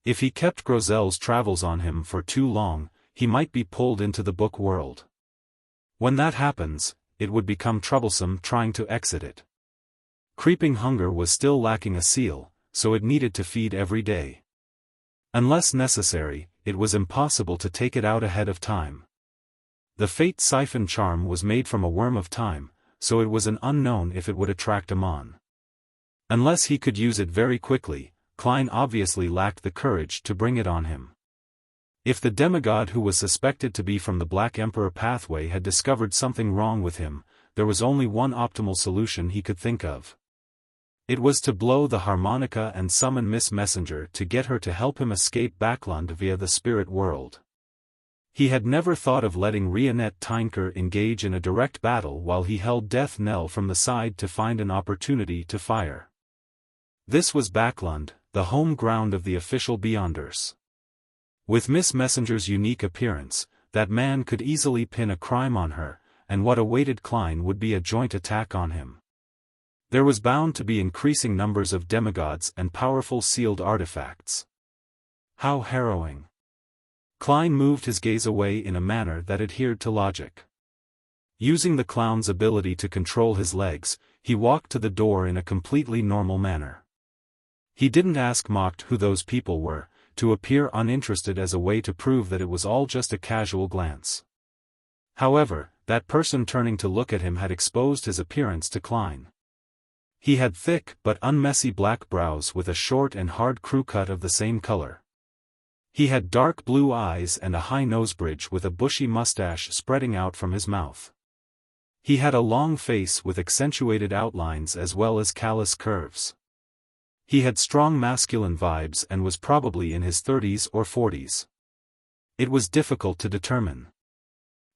If he kept Grozel's travels on him for too long, he might be pulled into the book world. When that happens, it would become troublesome trying to exit it. Creeping hunger was still lacking a seal, so it needed to feed every day. Unless necessary, it was impossible to take it out ahead of time. The Fate Siphon charm was made from a worm of time, so it was an unknown if it would attract Amon. Unless he could use it very quickly, Klein obviously lacked the courage to bring it on him. If the demigod who was suspected to be from the Black Emperor pathway had discovered something wrong with him, there was only one optimal solution he could think of. It was to blow the harmonica and summon Miss Messenger to get her to help him escape Backland via the spirit world. He had never thought of letting Rionette Tynker engage in a direct battle while he held Death Knell from the side to find an opportunity to fire. This was Backland, the home ground of the official Beyonders. With Miss Messenger's unique appearance, that man could easily pin a crime on her, and what awaited Klein would be a joint attack on him. There was bound to be increasing numbers of demigods and powerful sealed artifacts. How harrowing. Klein moved his gaze away in a manner that adhered to logic. Using the clown's ability to control his legs, he walked to the door in a completely normal manner. He didn't ask mocked who those people were, to appear uninterested as a way to prove that it was all just a casual glance. However, that person turning to look at him had exposed his appearance to Klein. He had thick but unmessy black brows with a short and hard crew cut of the same color. He had dark blue eyes and a high nose bridge with a bushy mustache spreading out from his mouth. He had a long face with accentuated outlines as well as callous curves. He had strong masculine vibes and was probably in his 30s or 40s. It was difficult to determine.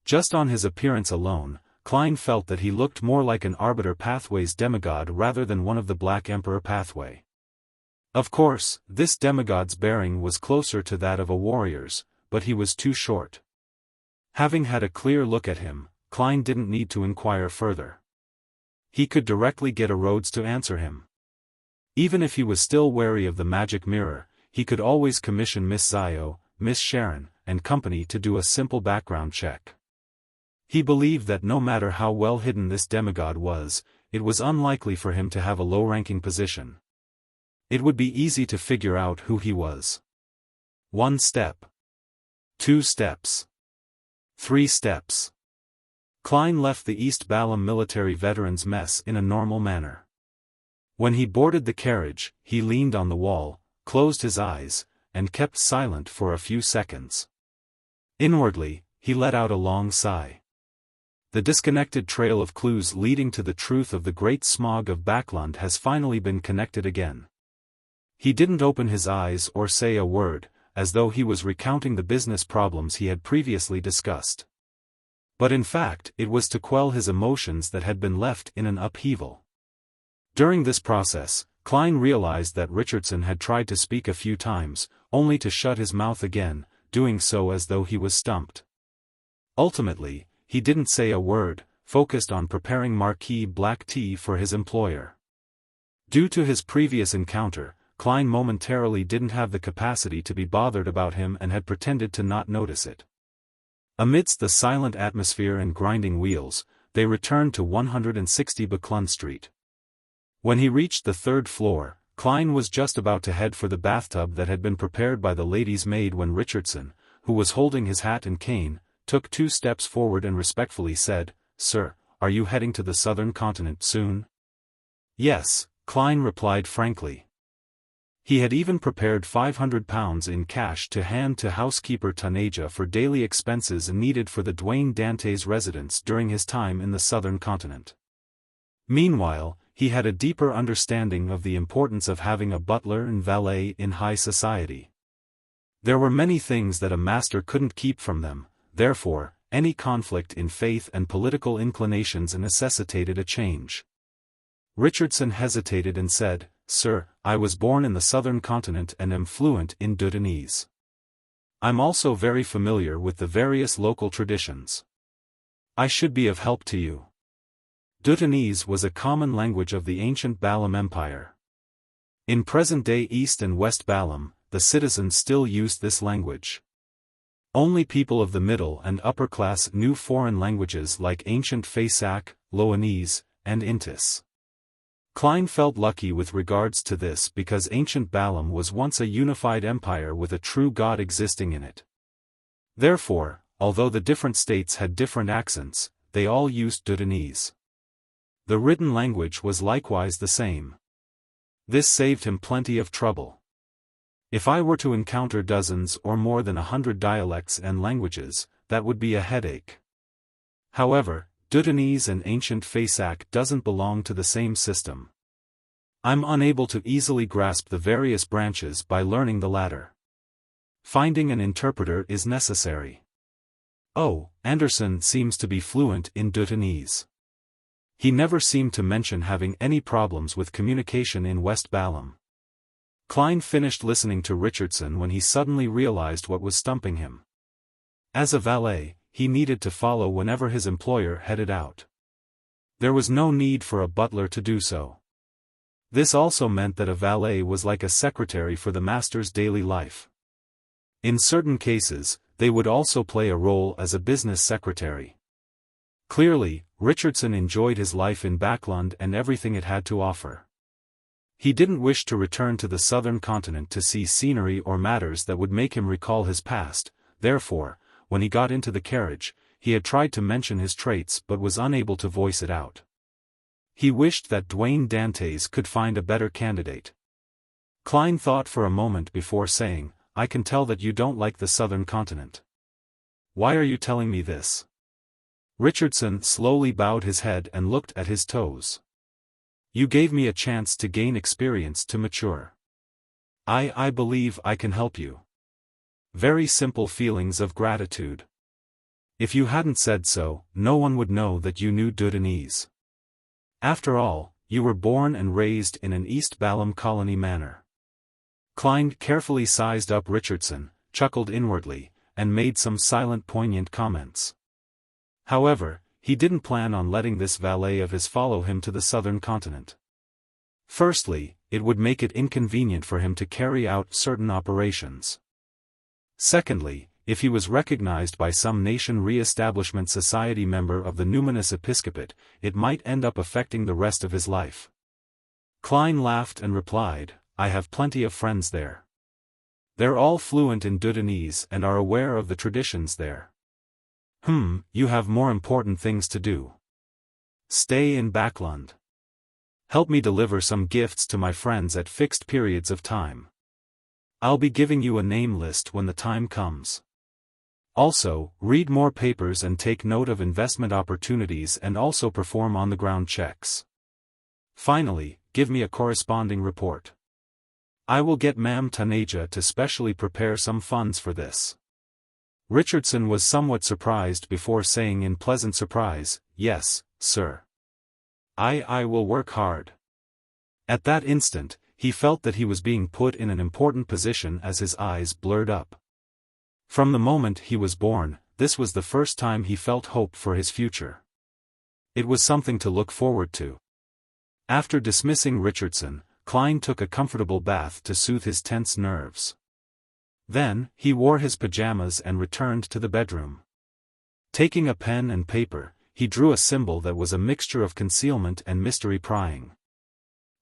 Just on his appearance alone, Klein felt that he looked more like an Arbiter Pathway's demigod rather than one of the Black Emperor Pathway. Of course, this demigod's bearing was closer to that of a warrior's, but he was too short. Having had a clear look at him, Klein didn't need to inquire further. He could directly get a Rhodes to answer him. Even if he was still wary of the magic mirror, he could always commission Miss Zio, Miss Sharon, and company to do a simple background check. He believed that no matter how well hidden this demigod was, it was unlikely for him to have a low-ranking position. It would be easy to figure out who he was. 1 step. 2 steps. 3 steps. Klein left the East Balam military veterans mess in a normal manner. When he boarded the carriage, he leaned on the wall, closed his eyes, and kept silent for a few seconds. Inwardly, he let out a long sigh. The disconnected trail of clues leading to the truth of the great smog of Backland has finally been connected again. He didn't open his eyes or say a word, as though he was recounting the business problems he had previously discussed. But in fact, it was to quell his emotions that had been left in an upheaval. During this process, Klein realized that Richardson had tried to speak a few times, only to shut his mouth again, doing so as though he was stumped. Ultimately, he didn't say a word, focused on preparing Marquis black tea for his employer. Due to his previous encounter, Klein momentarily didn't have the capacity to be bothered about him and had pretended to not notice it. Amidst the silent atmosphere and grinding wheels, they returned to 160 Buckland Street. When he reached the 3rd floor, Klein was just about to head for the bathtub that had been prepared by the lady's maid when Richardson, who was holding his hat and cane, took 2 steps forward and respectfully said, "Sir, are you heading to the southern continent soon?" "Yes," Klein replied frankly. He had even prepared £500 in cash to hand to housekeeper Taneja for daily expenses needed for the Dwayne Dante's residence during his time in the southern continent. Meanwhile, he had a deeper understanding of the importance of having a butler and valet in high society. There were many things that a master couldn't keep from them, therefore, any conflict in faith and political inclinations necessitated a change. Richardson hesitated and said, "Sir, I was born in the southern continent and am fluent in Dudanese. I'm also very familiar with the various local traditions. I should be of help to you." Dudanese was a common language of the ancient Balam Empire. In present-day East and West Balam, the citizens still used this language. Only people of the middle and upper class knew foreign languages like ancient Faisak, Loanese, and Intis. Klein felt lucky with regards to this because ancient Balam was once a unified empire with a true god existing in it. Therefore, although the different states had different accents, they all used Dudanese. The written language was likewise the same. This saved him plenty of trouble. If I were to encounter dozens or more than 100 dialects and languages, that would be a headache. However, Dudanese and ancient Fasak doesn't belong to the same system. I'm unable to easily grasp the various branches by learning the latter. Finding an interpreter is necessary. Oh, Anderson seems to be fluent in Dudanese. He never seemed to mention having any problems with communication in West Balam. Klein finished listening to Richardson when he suddenly realized what was stumping him. As a valet, he needed to follow whenever his employer headed out. There was no need for a butler to do so. This also meant that a valet was like a secretary for the master's daily life. In certain cases, they would also play a role as a business secretary. Clearly, Richardson enjoyed his life in Backlund and everything it had to offer. He didn't wish to return to the southern continent to see scenery or matters that would make him recall his past. Therefore, when he got into the carriage, he had tried to mention his traits but was unable to voice it out. He wished that Dwayne Dantes could find a better candidate. Klein thought for a moment before saying, "I can tell that you don't like the southern continent. Why are you telling me this?" Richardson slowly bowed his head and looked at his toes. "You gave me a chance to gain experience to mature. I believe I can help you. Very simple feelings of gratitude. If you hadn't said so, no one would know that you knew Dudanese. After all, you were born and raised in an East Balam colony manor." Klein carefully sized up Richardson, chuckled inwardly, and made some silent poignant comments. However, he didn't plan on letting this valet of his follow him to the southern continent. Firstly, it would make it inconvenient for him to carry out certain operations. Secondly, if he was recognized by some Nation Re-establishment Society member of the numinous episcopate, it might end up affecting the rest of his life. Klein laughed and replied, "I have plenty of friends there. They're all fluent in Dudanese and are aware of the traditions there." You have more important things to do. Stay in Backlund. Help me deliver some gifts to my friends at fixed periods of time. I'll be giving you a name list when the time comes. Also, read more papers and take note of investment opportunities and also perform on-the-ground checks. Finally, give me a corresponding report. I will get Ma'am Taneja to specially prepare some funds for this." Richardson was somewhat surprised before saying in pleasant surprise, "Yes, sir. I will work hard." At that instant, he felt that he was being put in an important position as his eyes blurred up. From the moment he was born, this was the first time he felt hope for his future. It was something to look forward to. After dismissing Richardson, Klein took a comfortable bath to soothe his tense nerves. Then, he wore his pajamas and returned to the bedroom. Taking a pen and paper, he drew a symbol that was a mixture of concealment and mystery prying.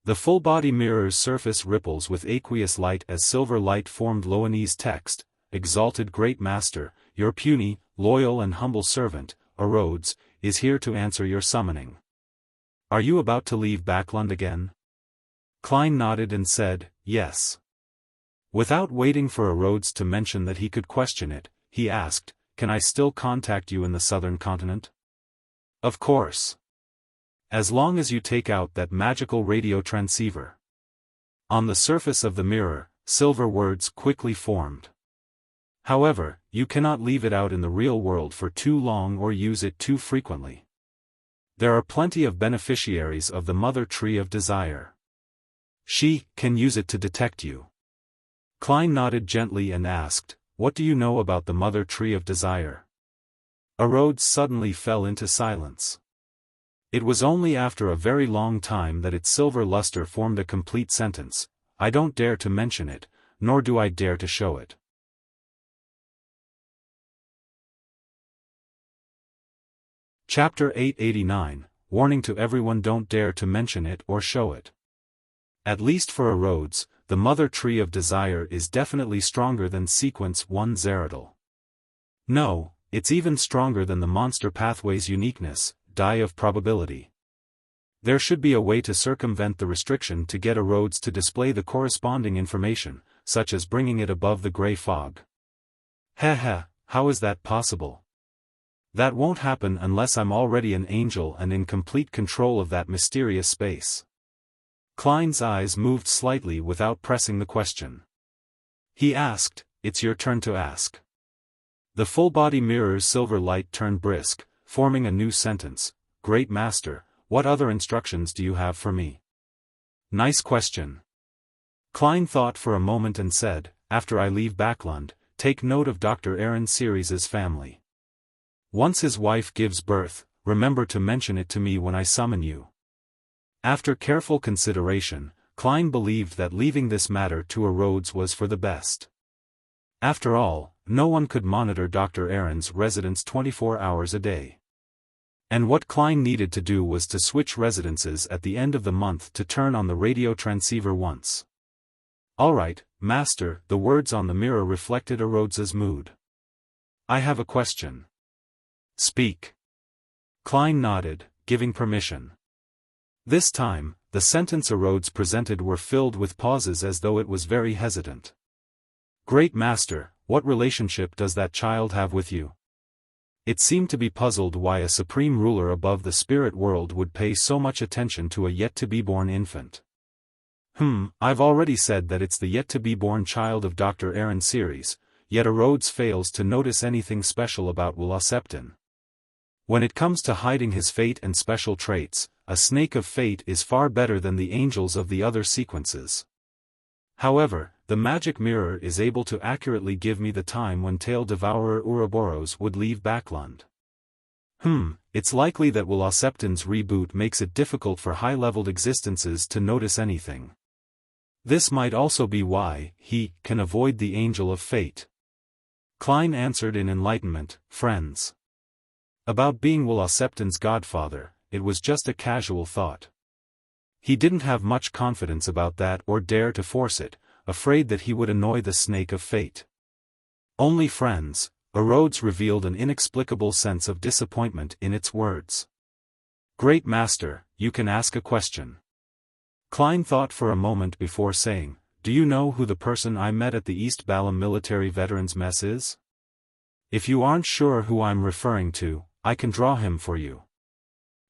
The full-body mirror's surface ripples with aqueous light as silver light formed Loanese text, "Exalted Great Master, your puny, loyal and humble servant, Rhodes, is here to answer your summoning. Are you about to leave Backlund again?" Klein nodded and said, "Yes." Without waiting for Rhodes to mention that he could question it, he asked, "Can I still contact you in the southern continent?" "Of course. As long as you take out that magical radio transceiver." On the surface of the mirror, silver words quickly formed. "However, you cannot leave it out in the real world for too long or use it too frequently. There are plenty of beneficiaries of the Mother Tree of Desire. She can use it to detect you." Klein nodded gently and asked, "What do you know about the Mother Tree of Desire?" Rhodes suddenly fell into silence. It was only after a very long time that its silver luster formed a complete sentence. "I don't dare to mention it, nor do I dare to show it." Chapter 889, Warning to everyone: don't dare to mention it or show it. At least for Rhodes, the Mother Tree of Desire is definitely stronger than Sequence 1 Zeradal. No, it's even stronger than the Monster Pathway's uniqueness, Die of Probability. There should be a way to circumvent the restriction to get Rhodes to display the corresponding information, such as bringing it above the gray fog. Heh, how is that possible? That won't happen unless I'm already an angel and in complete control of that mysterious space. Klein's eyes moved slightly without pressing the question. He asked, "It's your turn to ask." The full-body mirror's silver light turned brisk, forming a new sentence. "Great Master, what other instructions do you have for me?" "Nice question." Klein thought for a moment and said, "After I leave Backlund, take note of Dr. Aaron Series's family. Once his wife gives birth, remember to mention it to me when I summon you." After careful consideration, Klein believed that leaving this matter to a Rhodes was for the best. After all, no one could monitor Dr. Aaron's residence 24 hours a day. And what Klein needed to do was to switch residences at the end of the month to turn on the radio transceiver once. "All right, Master," the words on the mirror reflected a Rhodes's mood. "I have a question." "Speak." Klein nodded, giving permission. This time, the sentence Rhodes presented were filled with pauses as though it was very hesitant. "Great Master, what relationship does that child have with you?" It seemed to be puzzled why a supreme ruler above the spirit world would pay so much attention to a yet-to-be-born infant. I've already said that it's the yet-to-be-born child of Dr. Aaron Series, yet Rhodes fails to notice anything special about Wuxia. When it comes to hiding his fate and special traits, a snake of fate is far better than the angels of the other sequences. However, the magic mirror is able to accurately give me the time when Tail Devourer Ouroboros would leave Backlund. It's likely that Wuxia's reboot makes it difficult for high-leveled existences to notice anything. This might also be why he can avoid the Angel of Fate. Klein answered in enlightenment, "Friends. About being Wuxia's godfather, it was just a casual thought." He didn't have much confidence about that or dare to force it, afraid that he would annoy the Snake of Fate. "Only friends," Rhodes revealed an inexplicable sense of disappointment in its words. "Great Master, you can ask a question." Klein thought for a moment before saying, "Do you know who the person I met at the East Balam Military Veterans Mess is? If you aren't sure who I'm referring to, I can draw him for you."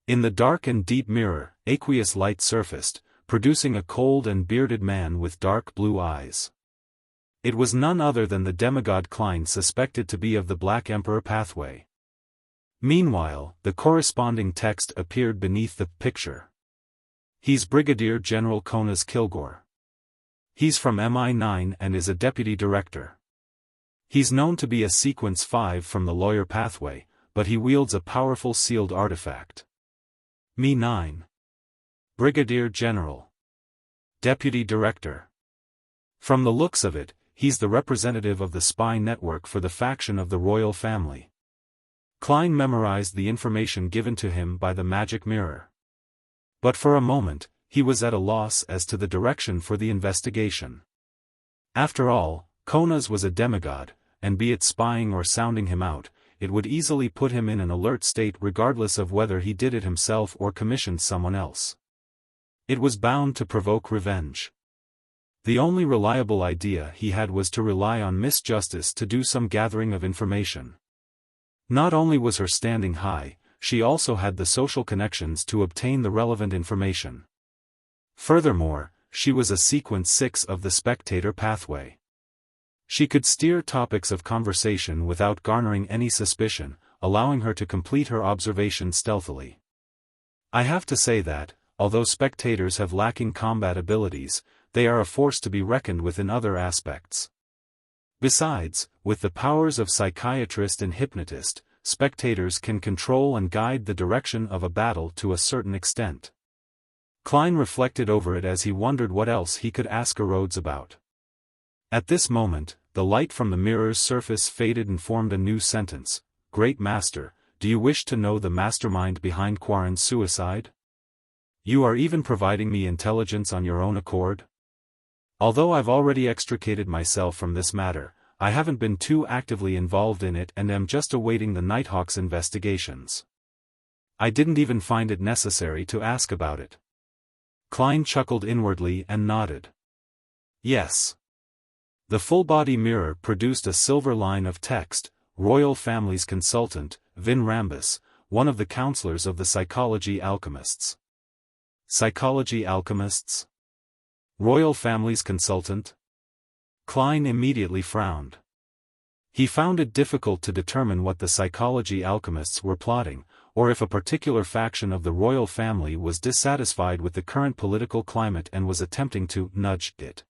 In the dark and deep mirror, aqueous light surfaced, producing a cold and bearded man with dark blue eyes. It was none other than the demigod Klein suspected to be of the Black Emperor pathway. Meanwhile, the corresponding text appeared beneath the picture. "He's Brigadier General Konas Kilgore. He's from MI9 and is a deputy director. He's known to be a Sequence 5 from the lawyer pathway, but he wields a powerful sealed artifact. Mi-9. Brigadier General. Deputy Director. From the looks of it, he's the representative of the spy network for the faction of the royal family." Klein memorized the information given to him by the magic mirror. But for a moment, he was at a loss as to the direction for the investigation. After all, Konas was a demigod, and be it spying or sounding him out, it would easily put him in an alert state regardless of whether he did it himself or commissioned someone else. It was bound to provoke revenge. The only reliable idea he had was to rely on Miss Justice to do some gathering of information. Not only was her standing high, she also had the social connections to obtain the relevant information. Furthermore, she was a Sequence 6 of the Spectator pathway. She could steer topics of conversation without garnering any suspicion, allowing her to complete her observation stealthily. I have to say that, although spectators have lacking combat abilities, they are a force to be reckoned with in other aspects. Besides, with the powers of psychiatrist and hypnotist, spectators can control and guide the direction of a battle to a certain extent. Klein reflected over it as he wondered what else he could ask Rhodes about. At this moment, the light from the mirror's surface faded and formed a new sentence. "Great Master, do you wish to know the mastermind behind Quarren's suicide? You are even providing me intelligence on your own accord? Although I've already extricated myself from this matter, I haven't been too actively involved in it and am just awaiting the Nighthawk's investigations. I didn't even find it necessary to ask about it." Klein chuckled inwardly and nodded. "Yes. The full-body mirror produced a silver line of text, Royal Family's consultant, Vin Rambus, one of the counselors of the psychology alchemists. Psychology alchemists? Royal Family's consultant? Klein immediately frowned. He found it difficult to determine what the psychology alchemists were plotting, or if a particular faction of the royal family was dissatisfied with the current political climate and was attempting to nudge it.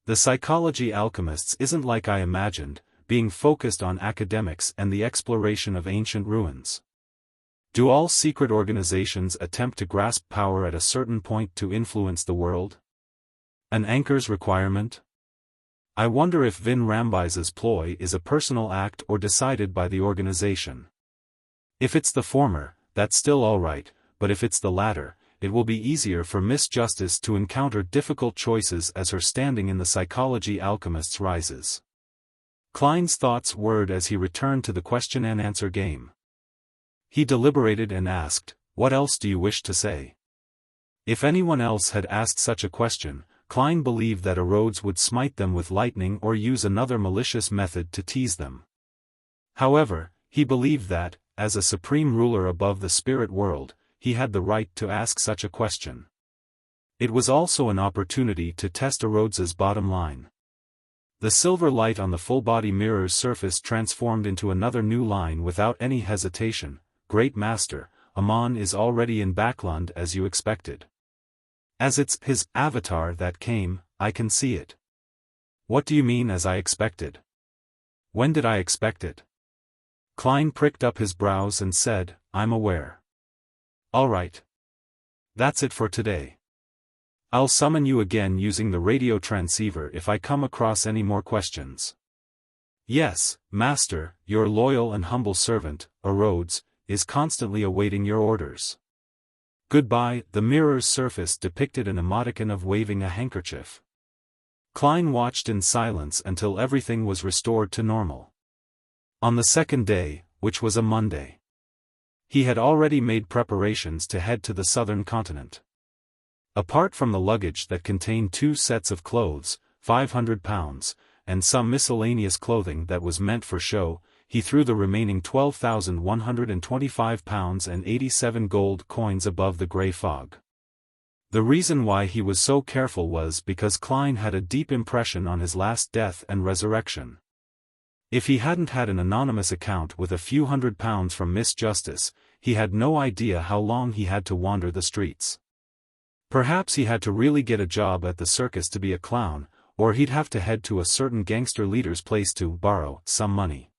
The psychology alchemists isn't like I imagined, being focused on academics and the exploration of ancient ruins. Do all secret organizations attempt to grasp power at a certain point to influence the world? An anchor's requirement? I wonder if Vin Rambis's ploy is a personal act or decided by the organization. If it's the former, that's still alright, but if it's the latter, it will be easier for Miss Justice to encounter difficult choices as her standing in the psychology alchemists rises. Klein's thoughts whirred as he returned to the question-and-answer game. He deliberated and asked, "What else do you wish to say?" If anyone else had asked such a question, Klein believed that Rhodes would smite them with lightning or use another malicious method to tease them. However, he believed that, as a supreme ruler above the spirit world, he had the right to ask such a question. It was also an opportunity to test Rhodes's bottom line. The silver light on the full-body mirror's surface transformed into another new line without any hesitation. "Great Master, Amon is already in Backlund as you expected. As it's his avatar that came, I can see it." "What do you mean as I expected? When did I expect it?" Klein pricked up his brows and said, "I'm aware." "All right. That's it for today. I'll summon you again using the radio transceiver if I come across any more questions." "Yes, Master, your loyal and humble servant, Rhodes, is constantly awaiting your orders." "Goodbye." The mirror's surface depicted an emoticon of waving a handkerchief. Klein watched in silence until everything was restored to normal. On the second day, which was a Monday, he had already made preparations to head to the southern continent. Apart from the luggage that contained 2 sets of clothes, 500 pounds, and some miscellaneous clothing that was meant for show, he threw the remaining 12,125 pounds and 87 gold coins above the grey fog. The reason why he was so careful was because Klein had a deep impression on his last death and resurrection. If he hadn't had an anonymous account with a few £100 from Miss Justice, he had no idea how long he had to wander the streets. Perhaps he had to really get a job at the circus to be a clown, or he'd have to head to a certain gangster leader's place to borrow some money.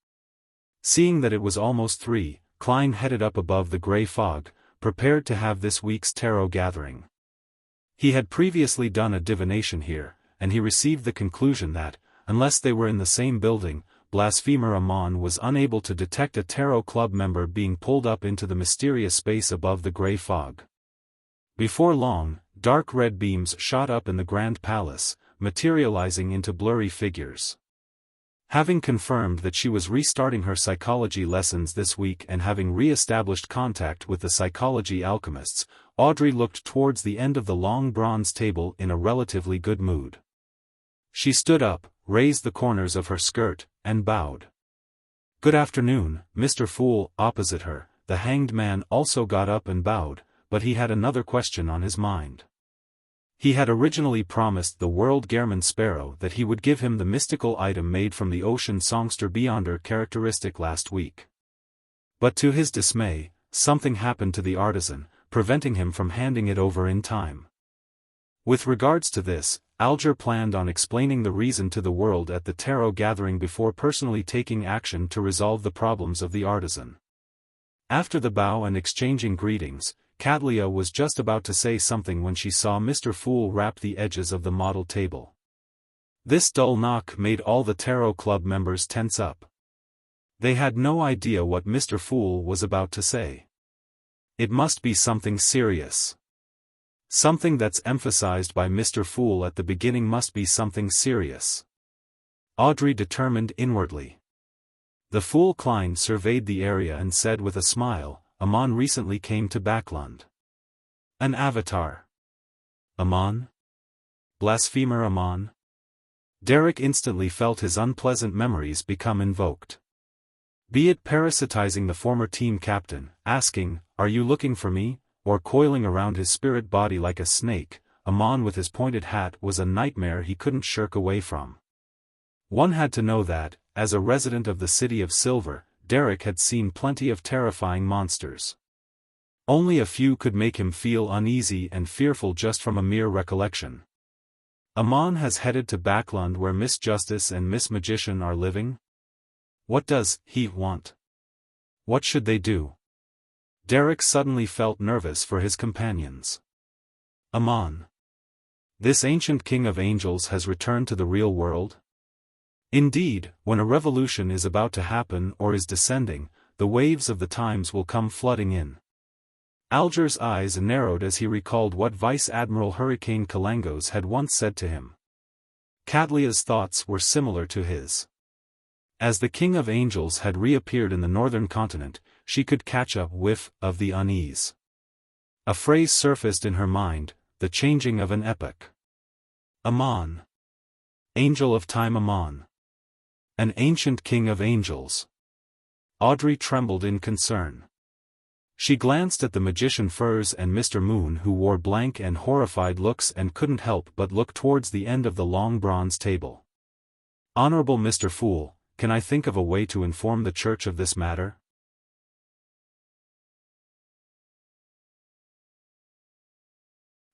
Seeing that it was almost 3, Klein headed up above the grey fog, prepared to have this week's tarot gathering. He had previously done a divination here, and he received the conclusion that, unless they were in the same building, Blasphemer Amon was unable to detect a tarot club member being pulled up into the mysterious space above the grey fog. Before long, dark red beams shot up in the Grand Palace, materializing into blurry figures. Having confirmed that she was restarting her psychology lessons this week and having re-established contact with the psychology alchemists, Audrey looked towards the end of the long bronze table in a relatively good mood. She stood up, raised the corners of her skirt, and bowed. "Good afternoon, Mr. Fool." Opposite her, the hanged man also got up and bowed, but he had another question on his mind. He had originally promised the World Gehrman Sparrow that he would give him the mystical item made from the ocean songster Beyonder characteristic last week. But to his dismay, something happened to the artisan, preventing him from handing it over in time. With regards to this, Alger planned on explaining the reason to the world at the tarot gathering before personally taking action to resolve the problems of the artisan. After the bow and exchanging greetings, Cadlia was just about to say something when she saw Mr. Fool rap the edges of the model table. This dull knock made all the tarot club members tense up. They had no idea what Mr. Fool was about to say. It must be something serious. Something that's emphasized by Mr. Fool at the beginning must be something serious. Audrey determined inwardly. The Fool Klein surveyed the area and said with a smile, "Amon recently came to Backlund." "An avatar? Amon? Blasphemer Amon?" Derek instantly felt his unpleasant memories become invoked. Be it parasitizing the former team captain, asking, "Are you looking for me?" or coiling around his spirit body like a snake, Amon with his pointed hat was a nightmare he couldn't shirk away from. One had to know that, as a resident of the City of Silver, Derek had seen plenty of terrifying monsters. Only a few could make him feel uneasy and fearful just from a mere recollection. Amon has headed to Backland where Miss Justice and Miss Magician are living? What does he want? What should they do? Derek suddenly felt nervous for his companions. Amon. This ancient king of angels has returned to the real world? Indeed, when a revolution is about to happen or is descending, the waves of the times will come flooding in. Alger's eyes narrowed as he recalled what Vice Admiral Hurricane Kalangos had once said to him. Katlia's thoughts were similar to his. As the King of Angels had reappeared in the northern continent, she could catch a whiff of the unease. A phrase surfaced in her mind, the changing of an epoch. Amon. Angel of Time Amon. An ancient King of Angels. Audrey trembled in concern. She glanced at the magician Furs and Mr. Moon who wore blank and horrified looks and couldn't help but look towards the end of the long bronze table. Honorable Mr. Fool, can I think of a way to inform the Church of this matter?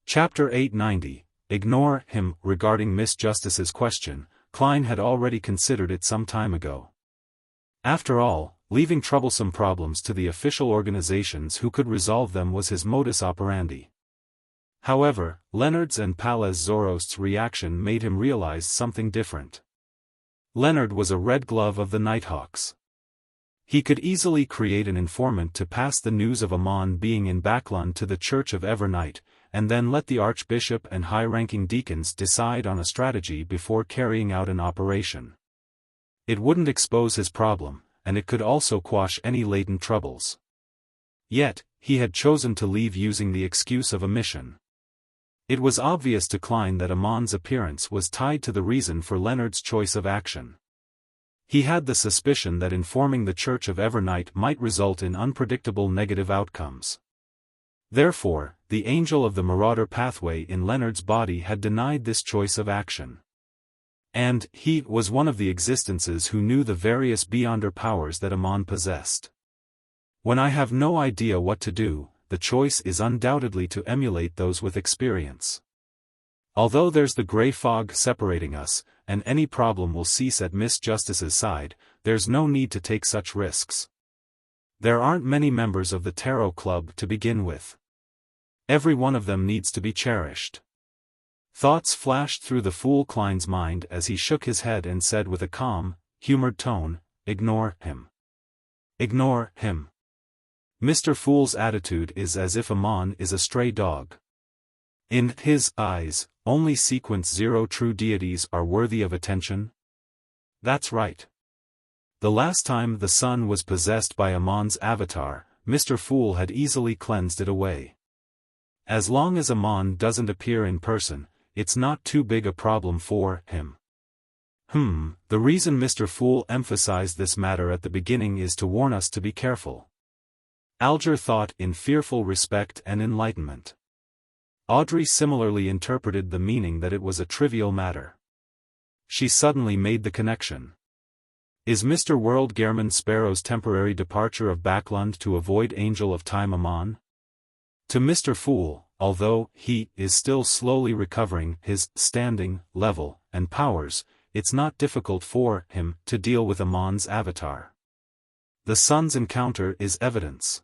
Chapter 890, Ignore him. Regarding Miss Justice's question, Klein had already considered it some time ago. After all, leaving troublesome problems to the official organizations who could resolve them was his modus operandi. However, Leonard's and Palaz Zorost's reaction made him realize something different. Leonard was a red glove of the Nighthawks. He could easily create an informant to pass the news of Amon being in Backland to the Church of Evernight, and then let the Archbishop and high-ranking deacons decide on a strategy before carrying out an operation. It wouldn't expose his problem, and it could also quash any latent troubles. Yet, he had chosen to leave using the excuse of a mission. It was obvious to Klein that Amon's appearance was tied to the reason for Leonard's choice of action. He had the suspicion that informing the Church of Evernight might result in unpredictable negative outcomes. Therefore, the angel of the Marauder pathway in Leonard's body had denied this choice of action. And he was one of the existences who knew the various beyonder powers that Amon possessed. When I have no idea what to do, the choice is undoubtedly to emulate those with experience. Although there's the gray fog separating us, and any problem will cease at Miss Justice's side, there's no need to take such risks. There aren't many members of the Tarot Club to begin with. Every one of them needs to be cherished. Thoughts flashed through the fool Klein's mind as he shook his head and said with a calm, humored tone, "Ignore him. Ignore him." Mr. Fool's attitude is as if Amon is a stray dog. In his eyes, only Sequence 0 true deities are worthy of attention. That's right. The last time the sun was possessed by Amon's avatar, Mr. Fool had easily cleansed it away. As long as Amon doesn't appear in person, it's not too big a problem for him. The reason Mr. Fool emphasized this matter at the beginning is to warn us to be careful. Alger thought in fearful respect and enlightenment. Audrey similarly interpreted the meaning that it was a trivial matter. She suddenly made the connection. Is Mr. World Gehrman Sparrow's temporary departure of Backland to avoid Angel of Time Amon? To Mr. Fool, although he is still slowly recovering his standing, level, and powers, it's not difficult for him to deal with Amon's avatar. The sun's encounter is evidence.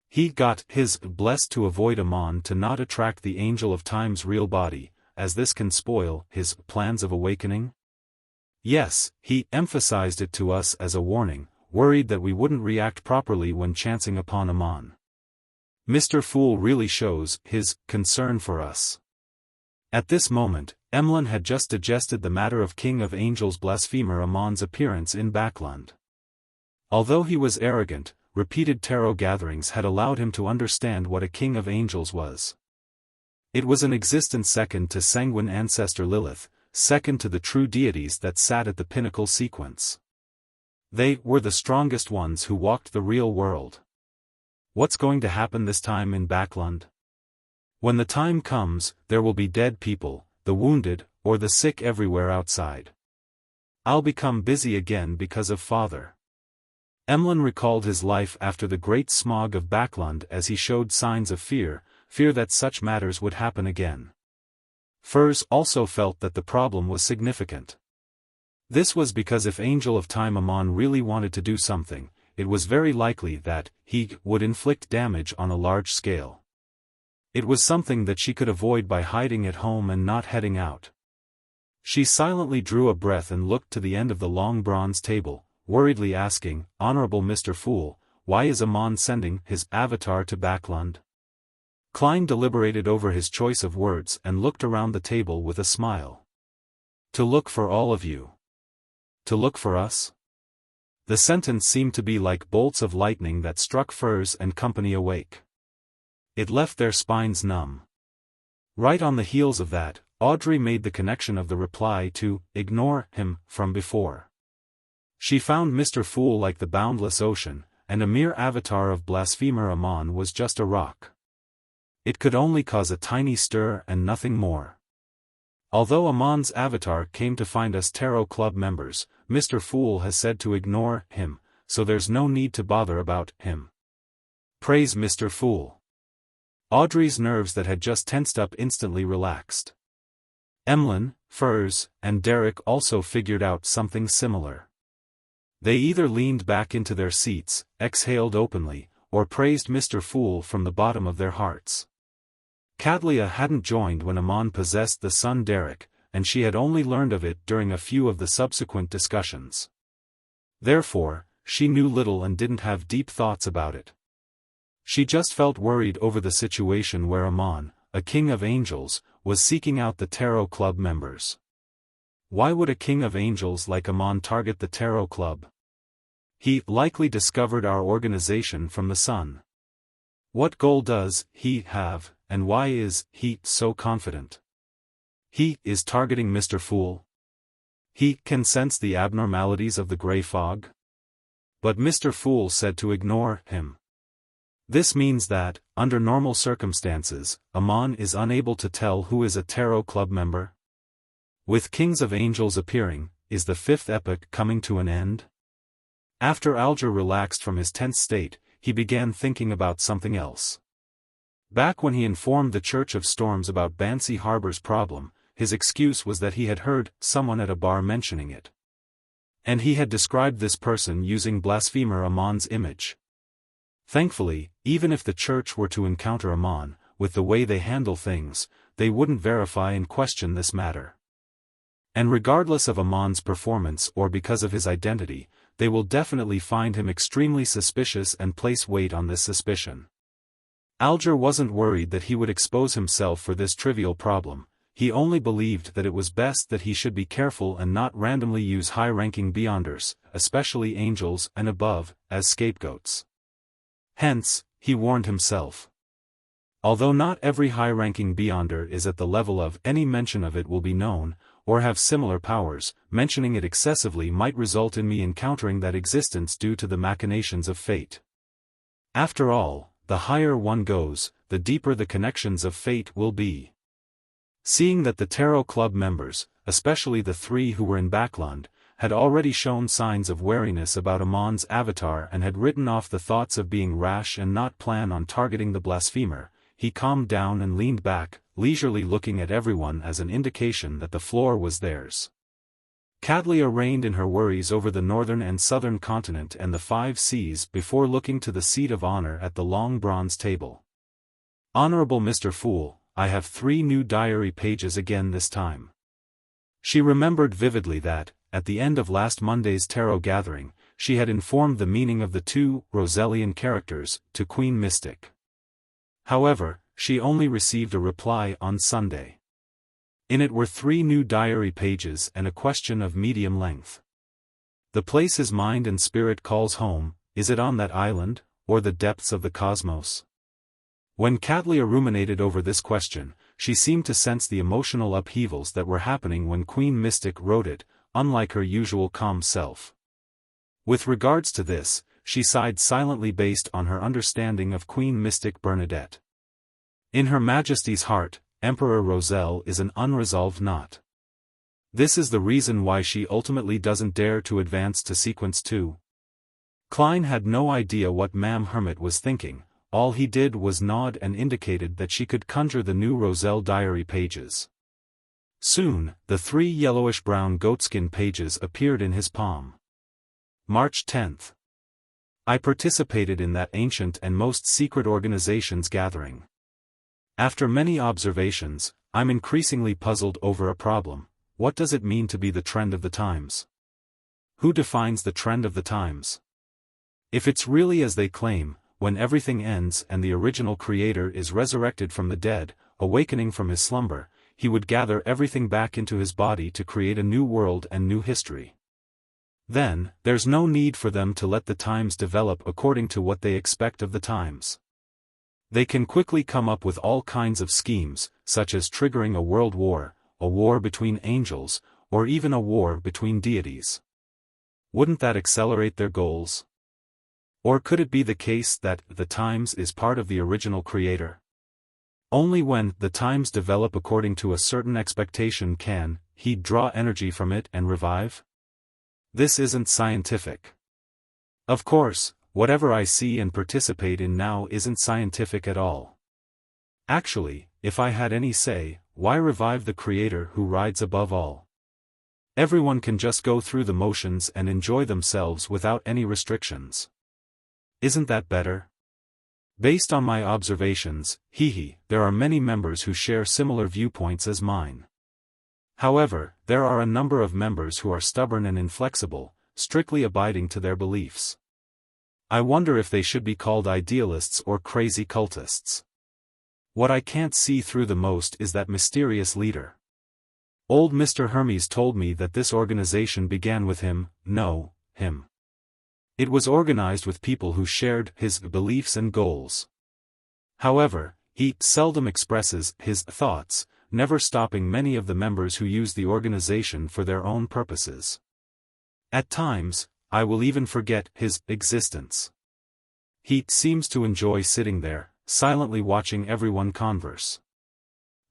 He got his blessed to avoid Amon to not attract the Angel of Time's real body, as this can spoil his plans of awakening. Yes, he emphasized it to us as a warning, worried that we wouldn't react properly when chancing upon Amon. Mr. Fool really shows his concern for us. At this moment, Emlyn had just digested the matter of King of Angels blasphemer Amon's appearance in Backland. Although he was arrogant, repeated tarot gatherings had allowed him to understand what a King of Angels was. It was an existence second to sanguine ancestor Lilith, second to the true deities that sat at the pinnacle sequence. They were the strongest ones who walked the real world. What's going to happen this time in Backland? When the time comes, there will be dead people, the wounded, or the sick everywhere outside. I'll become busy again because of father. Emlyn recalled his life after the great smog of Backland as he showed signs of fear that such matters would happen again. Furs also felt that the problem was significant. This was because if Angel of Time Amon really wanted to do something, it was very likely that he would inflict damage on a large scale. It was something that she could avoid by hiding at home and not heading out. She silently drew a breath and looked to the end of the long bronze table, worriedly asking, "Honorable Mr. Fool, why is Amon sending his avatar to Backland?" Klein deliberated over his choice of words and looked around the table with a smile. "To look for all of you. To look for us?" The sentence seemed to be like bolts of lightning that struck Furs and company awake. It left their spines numb. Right on the heels of that, Audrey made the connection of the reply to "ignore him" from before. She found Mr. Fool like the boundless ocean, and a mere avatar of blasphemer Amon was just a rock. It could only cause a tiny stir and nothing more. Although Amon's avatar came to find us Tarot Club members, Mr. Fool has said to ignore him, so there's no need to bother about him. Praise Mr. Fool. Audrey's nerves that had just tensed up instantly relaxed. Emlyn, Furs, and Derek also figured out something similar. They either leaned back into their seats, exhaled openly, or praised Mr. Fool from the bottom of their hearts. Cadlia hadn't joined when Amon possessed the son Derek, and she had only learned of it during a few of the subsequent discussions. Therefore, she knew little and didn't have deep thoughts about it. She just felt worried over the situation where Amon, a king of angels, was seeking out the Tarot Club members. Why would a king of angels like Amon target the Tarot Club? He likely discovered our organization from the sun. What goal does he have, and why is he so confident? He is targeting Mr. Fool. He can sense the abnormalities of the gray fog. But Mr. Fool said to ignore him. This means that, under normal circumstances, Amon is unable to tell who is a Tarot Club member. With Kings of Angels appearing, is the fifth epoch coming to an end? After Alger relaxed from his tense state, he began thinking about something else. Back when he informed the Church of Storms about Bansi Harbor's problem, his excuse was that he had heard someone at a bar mentioning it. And he had described this person using blasphemer Amon's image. Thankfully, even if the church were to encounter Amon, with the way they handle things, they wouldn't verify and question this matter. And regardless of Amon's performance or because of his identity, they will definitely find him extremely suspicious and place weight on this suspicion. Alger wasn't worried that he would expose himself for this trivial problem, he only believed that it was best that he should be careful and not randomly use high-ranking Beyonders, especially angels and above, as scapegoats. Hence, he warned himself. Although not every high-ranking Beyonder is at the level of any mention of it will be known, or have similar powers, mentioning it excessively might result in me encountering that existence due to the machinations of fate. After all, the higher one goes, the deeper the connections of fate will be. Seeing that the Tarot Club members, especially the three who were in Backland, had already shown signs of wariness about Amon's avatar and had written off the thoughts of being rash and not plan on targeting the blasphemer, he calmed down and leaned back, leisurely looking at everyone as an indication that the floor was theirs. Cadlia reigned in her worries over the northern and southern continent and the 5 seas before looking to the seat of honor at the long bronze table. Honorable Mr. Fool, I have 3 new diary pages again this time. She remembered vividly that, at the end of last Monday's tarot gathering, she had informed the meaning of the 2 Roselian characters to Queen Mystic. However, she only received a reply on Sunday. In it were 3 new diary pages and a question of medium length. The place his mind and spirit calls home, is it on that island, or the depths of the cosmos? When Cadlia ruminated over this question, she seemed to sense the emotional upheavals that were happening when Queen Mystic wrote it, unlike her usual calm self. With regards to this, she sighed silently based on her understanding of Queen Mystic Bernadette. In Her Majesty's heart, Emperor Roselle is an unresolved knot. This is the reason why she ultimately doesn't dare to advance to Sequence 2. Klein had no idea what Ma'am Hermit was thinking. All he did was nod and indicated that she could conjure the new Roselle diary pages. Soon, the 3 yellowish-brown goatskin pages appeared in his palm. March 10th. I participated in that ancient and most secret organization's gathering. After many observations, I'm increasingly puzzled over a problem. What does it mean to be the trend of the times? Who defines the trend of the times? If it's really as they claim, when everything ends and the original creator is resurrected from the dead, awakening from his slumber, he would gather everything back into his body to create a new world and new history. Then, there's no need for them to let the times develop according to what they expect of the times. They can quickly come up with all kinds of schemes, such as triggering a world war, a war between angels, or even a war between deities. Wouldn't that accelerate their goals? Or could it be the case that the times is part of the original creator? Only when the times develop according to a certain expectation can he draw energy from it and revive? This isn't scientific. Of course, whatever I see and participate in now isn't scientific at all. Actually, if I had any say, why revive the creator who rides above all? Everyone can just go through the motions and enjoy themselves without any restrictions. Isn't that better? Based on my observations, there are many members who share similar viewpoints as mine. However, there are a number of members who are stubborn and inflexible, strictly abiding to their beliefs. I wonder if they should be called idealists or crazy cultists. What I can't see through the most is that mysterious leader. Old Mr. Hermes told me that this organization began with him. It was organized with people who shared his beliefs and goals. However, he seldom expresses his thoughts, never stopping many of the members who use the organization for their own purposes. At times, I will even forget his existence. He seems to enjoy sitting there, silently watching everyone converse.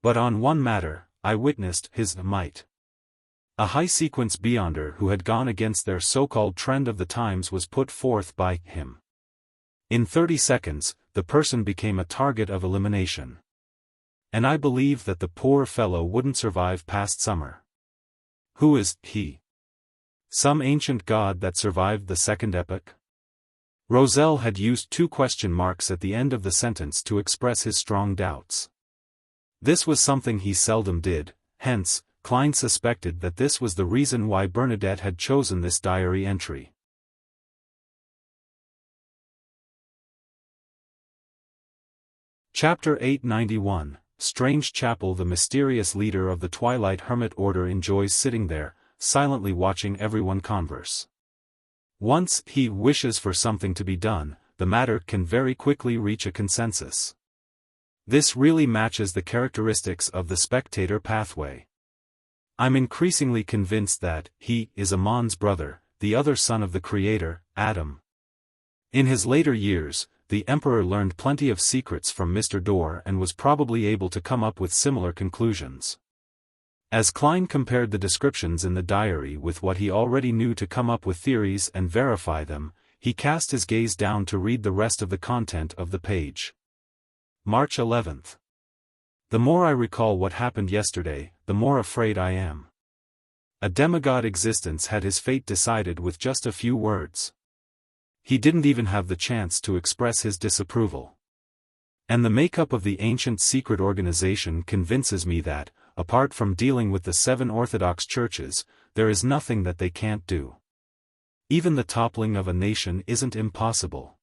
But on one matter, I witnessed his might. A high-sequence beyonder who had gone against their so-called trend of the times was put forth by him. In 30 seconds, the person became a target of elimination. And I believe that the poor fellow wouldn't survive past summer. Who is he? Some ancient god that survived the second epoch? Roselle had used 2 question marks at the end of the sentence to express his strong doubts. This was something he seldom did, hence, Klein suspected that this was the reason why Bernadette had chosen this diary entry. Chapter 891, Strange Chapel. The mysterious leader of the Twilight Hermit Order enjoys sitting there, silently watching everyone converse. Once he wishes for something to be done, the matter can very quickly reach a consensus. This really matches the characteristics of the spectator pathway. I'm increasingly convinced that he is Amon's brother, the other son of the creator, Adam. In his later years, the Emperor learned plenty of secrets from Mr. Dorr and was probably able to come up with similar conclusions. As Klein compared the descriptions in the diary with what he already knew to come up with theories and verify them, he cast his gaze down to read the rest of the content of the page. March 11th. The more I recall what happened yesterday, the more afraid I am. A demigod existence had his fate decided with just a few words. He didn't even have the chance to express his disapproval. And the makeup of the ancient secret organization convinces me that, apart from dealing with the 7 Orthodox churches, there is nothing that they can't do. Even the toppling of a nation isn't impossible.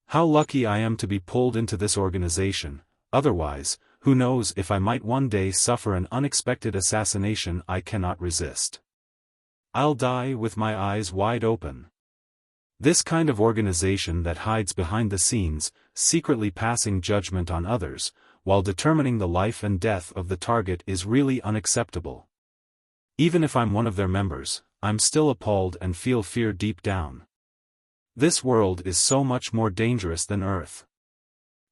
How lucky I am to be pulled into this organization, otherwise, who knows if I might one day suffer an unexpected assassination I cannot resist. I'll die with my eyes wide open. This kind of organization that hides behind the scenes, secretly passing judgment on others, while determining the life and death of the target is really unacceptable. Even if I'm one of their members, I'm still appalled and feel fear deep down. This world is so much more dangerous than Earth.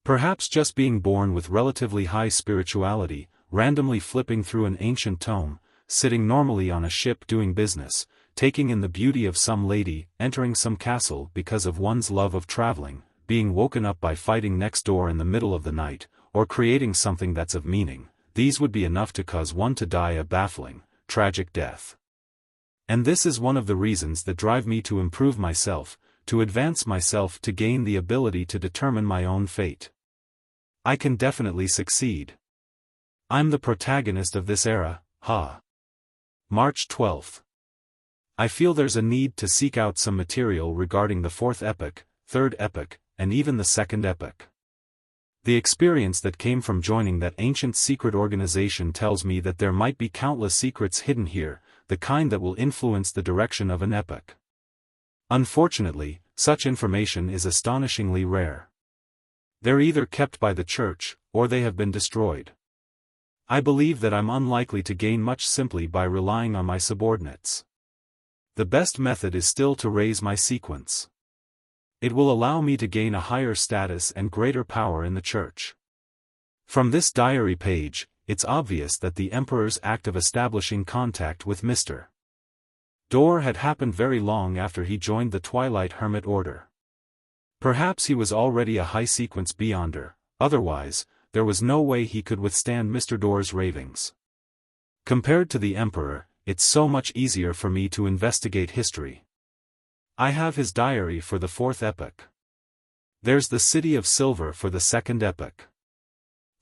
Perhaps just being born with relatively high spirituality, randomly flipping through an ancient tome, sitting normally on a ship doing business, taking in the beauty of some lady, entering some castle because of one's love of traveling, being woken up by fighting next door in the middle of the night, or creating something that's of meaning, these would be enough to cause one to die a baffling, tragic death. And this is one of the reasons that drive me to improve myself, to advance myself, to gain the ability to determine my own fate. I can definitely succeed. I'm the protagonist of this era, ha. March 12th. I feel there's a need to seek out some material regarding the fourth epoch, third epoch, and even the second epoch. The experience that came from joining that ancient secret organization tells me that there might be countless secrets hidden here, the kind that will influence the direction of an epoch. Unfortunately, such information is astonishingly rare. They're either kept by the church, or they have been destroyed. I believe that I'm unlikely to gain much simply by relying on my subordinates. The best method is still to raise my sequence. It will allow me to gain a higher status and greater power in the church. From this diary page, it's obvious that the Emperor's act of establishing contact with Mr. Dor had happened very long after he joined the Twilight Hermit Order. Perhaps he was already a high-sequence beyonder, otherwise, there was no way he could withstand Mr. Dor's ravings. Compared to the Emperor, it's so much easier for me to investigate history. I have his diary for the fourth epoch. There's the City of Silver for the second epoch.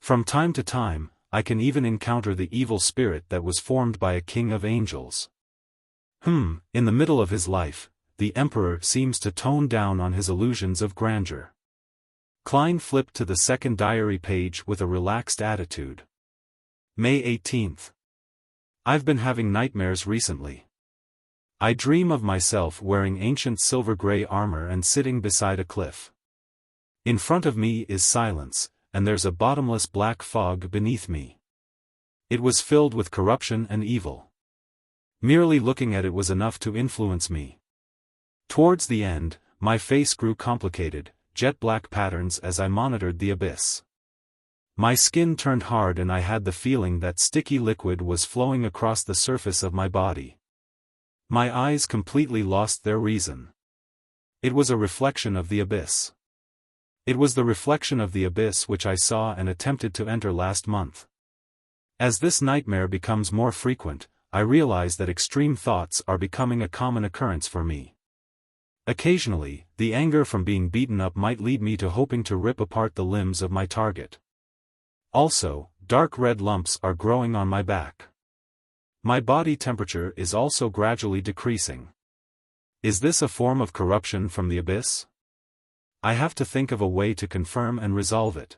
From time to time, I can even encounter the evil spirit that was formed by a king of angels. In the middle of his life, the Emperor seems to tone down on his illusions of grandeur. Klein flipped to the second diary page with a relaxed attitude. May 18th. I've been having nightmares recently. I dream of myself wearing ancient silver-gray armor and sitting beside a cliff. In front of me is silence, and there's a bottomless black fog beneath me. It was filled with corruption and evil. Merely looking at it was enough to influence me. Towards the end, my face grew complicated, jet-black patterns as I monitored the abyss. My skin turned hard and I had the feeling that sticky liquid was flowing across the surface of my body. My eyes completely lost their reason. It was a reflection of the abyss. It was the reflection of the abyss which I saw and attempted to enter last month. As this nightmare becomes more frequent, I realize that extreme thoughts are becoming a common occurrence for me. Occasionally, the anger from being beaten up might lead me to hoping to rip apart the limbs of my target. Also, dark red lumps are growing on my back. My body temperature is also gradually decreasing. Is this a form of corruption from the abyss? I have to think of a way to confirm and resolve it.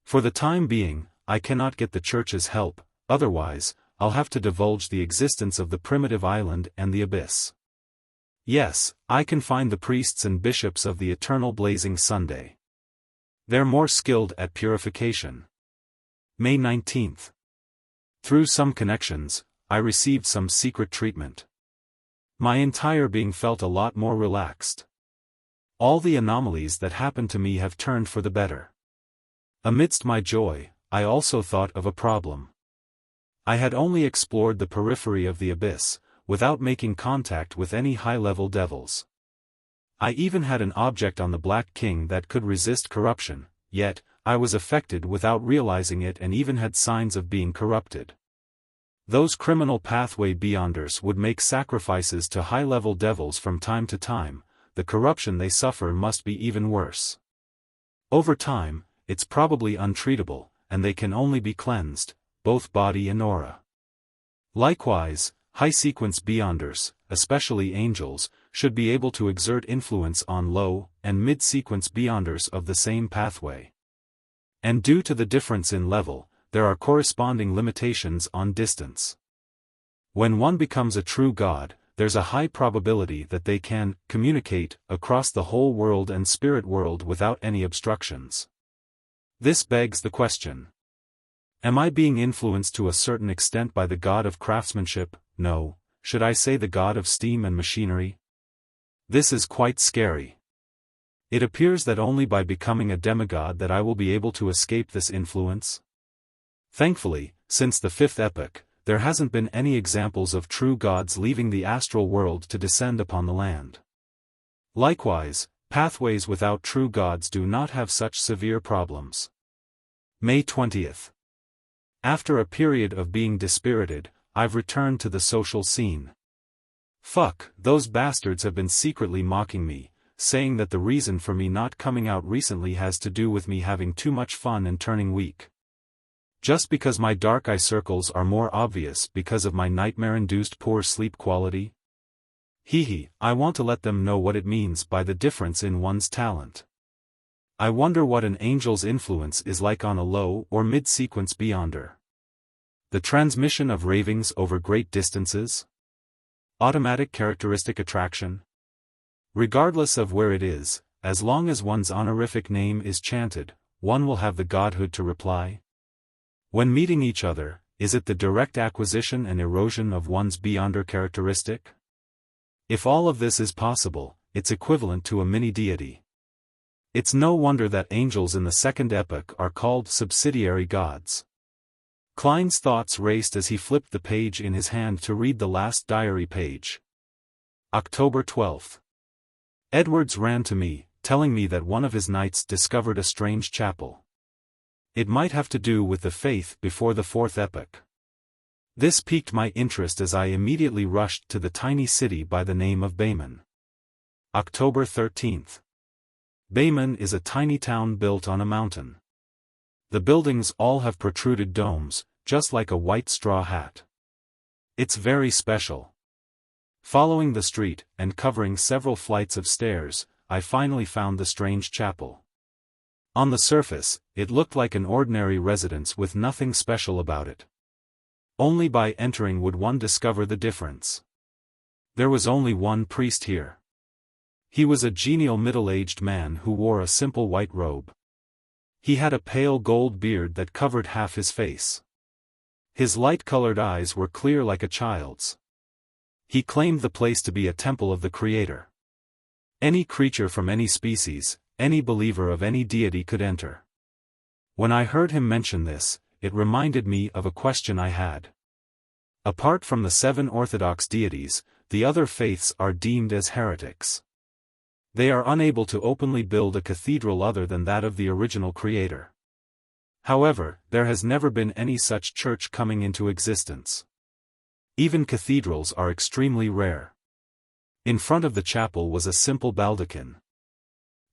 For the time being, I cannot get the church's help, otherwise, I'll have to divulge the existence of the primitive island and the abyss. Yes, I can find the priests and bishops of the eternal blazing Sunday. They're more skilled at purification. May 19th. Through some connections, I received some secret treatment. My entire being felt a lot more relaxed. All the anomalies that happened to me have turned for the better. Amidst my joy, I also thought of a problem. I had only explored the periphery of the abyss, without making contact with any high-level devils. I even had an object on the Black King that could resist corruption, yet, I was affected without realizing it and even had signs of being corrupted. Those criminal pathway beyonders would make sacrifices to high-level devils from time to time, the corruption they suffer must be even worse. Over time, it's probably untreatable, and they can only be cleansed, both body and aura. Likewise, high-sequence beyonders, especially angels, should be able to exert influence on low- and mid-sequence beyonders of the same pathway. And due to the difference in level, there are corresponding limitations on distance. When one becomes a true god, there's a high probability that they can communicate across the whole world and spirit world without any obstructions. This begs the question. Am I being influenced to a certain extent by the god of craftsmanship? No, should I say the god of steam and machinery? This is quite scary. It appears that only by becoming a demigod that I will be able to escape this influence. Thankfully, since the fifth epoch, there hasn't been any examples of true gods leaving the astral world to descend upon the land. Likewise, pathways without true gods do not have such severe problems. May 20th. After a period of being dispirited, I've returned to the social scene. Fuck, those bastards have been secretly mocking me, saying that the reason for me not coming out recently has to do with me having too much fun and turning weak. Just because my dark eye circles are more obvious because of my nightmare-induced poor sleep quality? Hee, I want to let them know what it means by the difference in one's talent. I wonder what an angel's influence is like on a low or mid-sequence beyonder. The transmission of ravings over great distances? Automatic characteristic attraction? Regardless of where it is, as long as one's honorific name is chanted, one will have the godhood to reply. When meeting each other, is it the direct acquisition and erosion of one's beyonder characteristic? If all of this is possible, it's equivalent to a mini-deity. It's no wonder that angels in the second epoch are called subsidiary gods. Klein's thoughts raced as he flipped the page in his hand to read the last diary page. October 12th. Edwards ran to me, telling me that one of his knights discovered a strange chapel. It might have to do with the faith before the fourth epoch. This piqued my interest as I immediately rushed to the tiny city by the name of Bayman. October 13th. Bayman is a tiny town built on a mountain. The buildings all have protruded domes, just like a white straw hat. It's very special. Following the street, and covering several flights of stairs, I finally found the strange chapel. On the surface, it looked like an ordinary residence with nothing special about it. Only by entering would one discover the difference. There was only one priest here. He was a genial middle-aged man who wore a simple white robe. He had a pale gold beard that covered half his face. His light-colored eyes were clear like a child's. He claimed the place to be a temple of the Creator. Any creature from any species, any believer of any deity could enter. When I heard him mention this, it reminded me of a question I had. Apart from the 7 orthodox deities, the other faiths are deemed as heretics. They are unable to openly build a cathedral other than that of the original Creator. However, there has never been any such church coming into existence. Even cathedrals are extremely rare. In front of the chapel was a simple baldachin.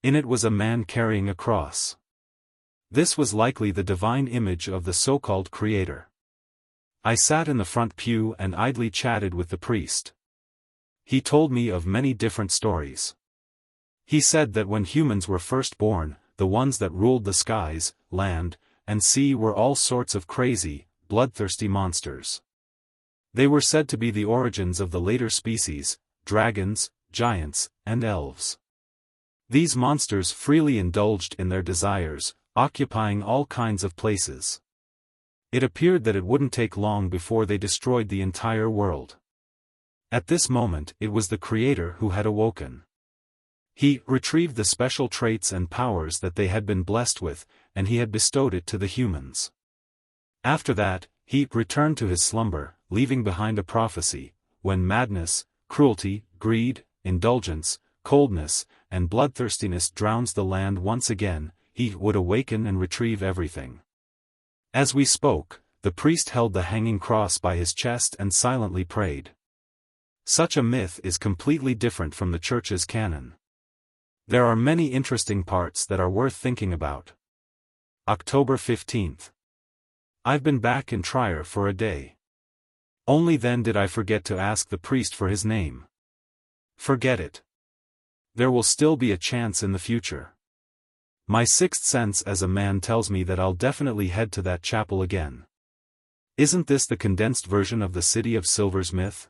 In it was a man carrying a cross. This was likely the divine image of the so-called Creator. I sat in the front pew and idly chatted with the priest. He told me of many different stories. He said that when humans were first born, the ones that ruled the skies, land, and sea were all sorts of crazy, bloodthirsty monsters. They were said to be the origins of the later species, dragons, giants, and elves. These monsters freely indulged in their desires, occupying all kinds of places. It appeared that it wouldn't take long before they destroyed the entire world. At this moment it was the Creator who had awoken. He retrieved the special traits and powers that they had been blessed with, and he had bestowed it to the humans. After that, he returned to his slumber, leaving behind a prophecy: when madness, cruelty, greed, indulgence, coldness, and bloodthirstiness drowns the land once again, he would awaken and retrieve everything. As we spoke, the priest held the hanging cross by his chest and silently prayed. Such a myth is completely different from the Church's canon. There are many interesting parts that are worth thinking about. October 15th. I've been back in Trier for a day. Only then did I forget to ask the priest for his name. Forget it. There will still be a chance in the future. My sixth sense as a man tells me that I'll definitely head to that chapel again. Isn't this the condensed version of the City of Silver's myth?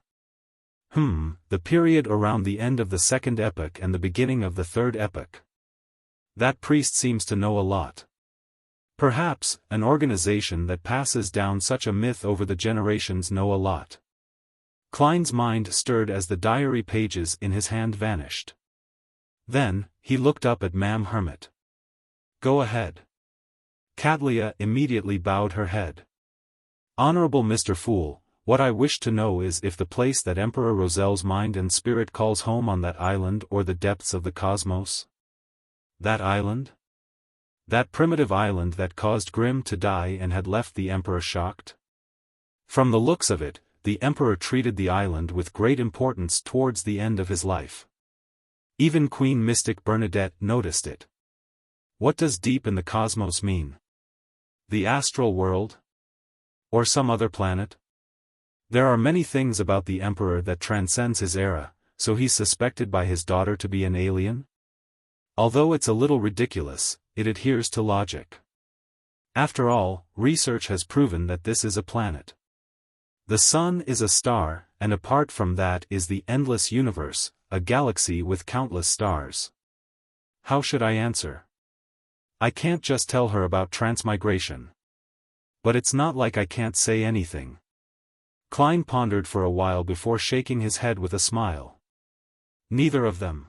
The period around the end of the second epoch and the beginning of the third epoch. That priest seems to know a lot. Perhaps, an organization that passes down such a myth over the generations know a lot. Klein's mind stirred as the diary pages in his hand vanished. Then, he looked up at Ma'am Hermit. Go ahead. Katlia immediately bowed her head. Honorable Mr. Fool, what I wish to know is if the place that Emperor Rosel's mind and spirit calls home on that island or the depths of the cosmos? That island? That primitive island that caused Grimm to die and had left the Emperor shocked? From the looks of it, the Emperor treated the island with great importance towards the end of his life. Even Queen Mystic Bernadette noticed it. What does deep in the cosmos mean? The astral world? Or some other planet? There are many things about the Emperor that transcends his era, so he's suspected by his daughter to be an alien? Although it's a little ridiculous, it adheres to logic. After all, research has proven that this is a planet. The Sun is a star, and apart from that is the endless universe, a galaxy with countless stars. How should I answer? I can't just tell her about transmigration. But it's not like I can't say anything. Klein pondered for a while before shaking his head with a smile. Neither of them.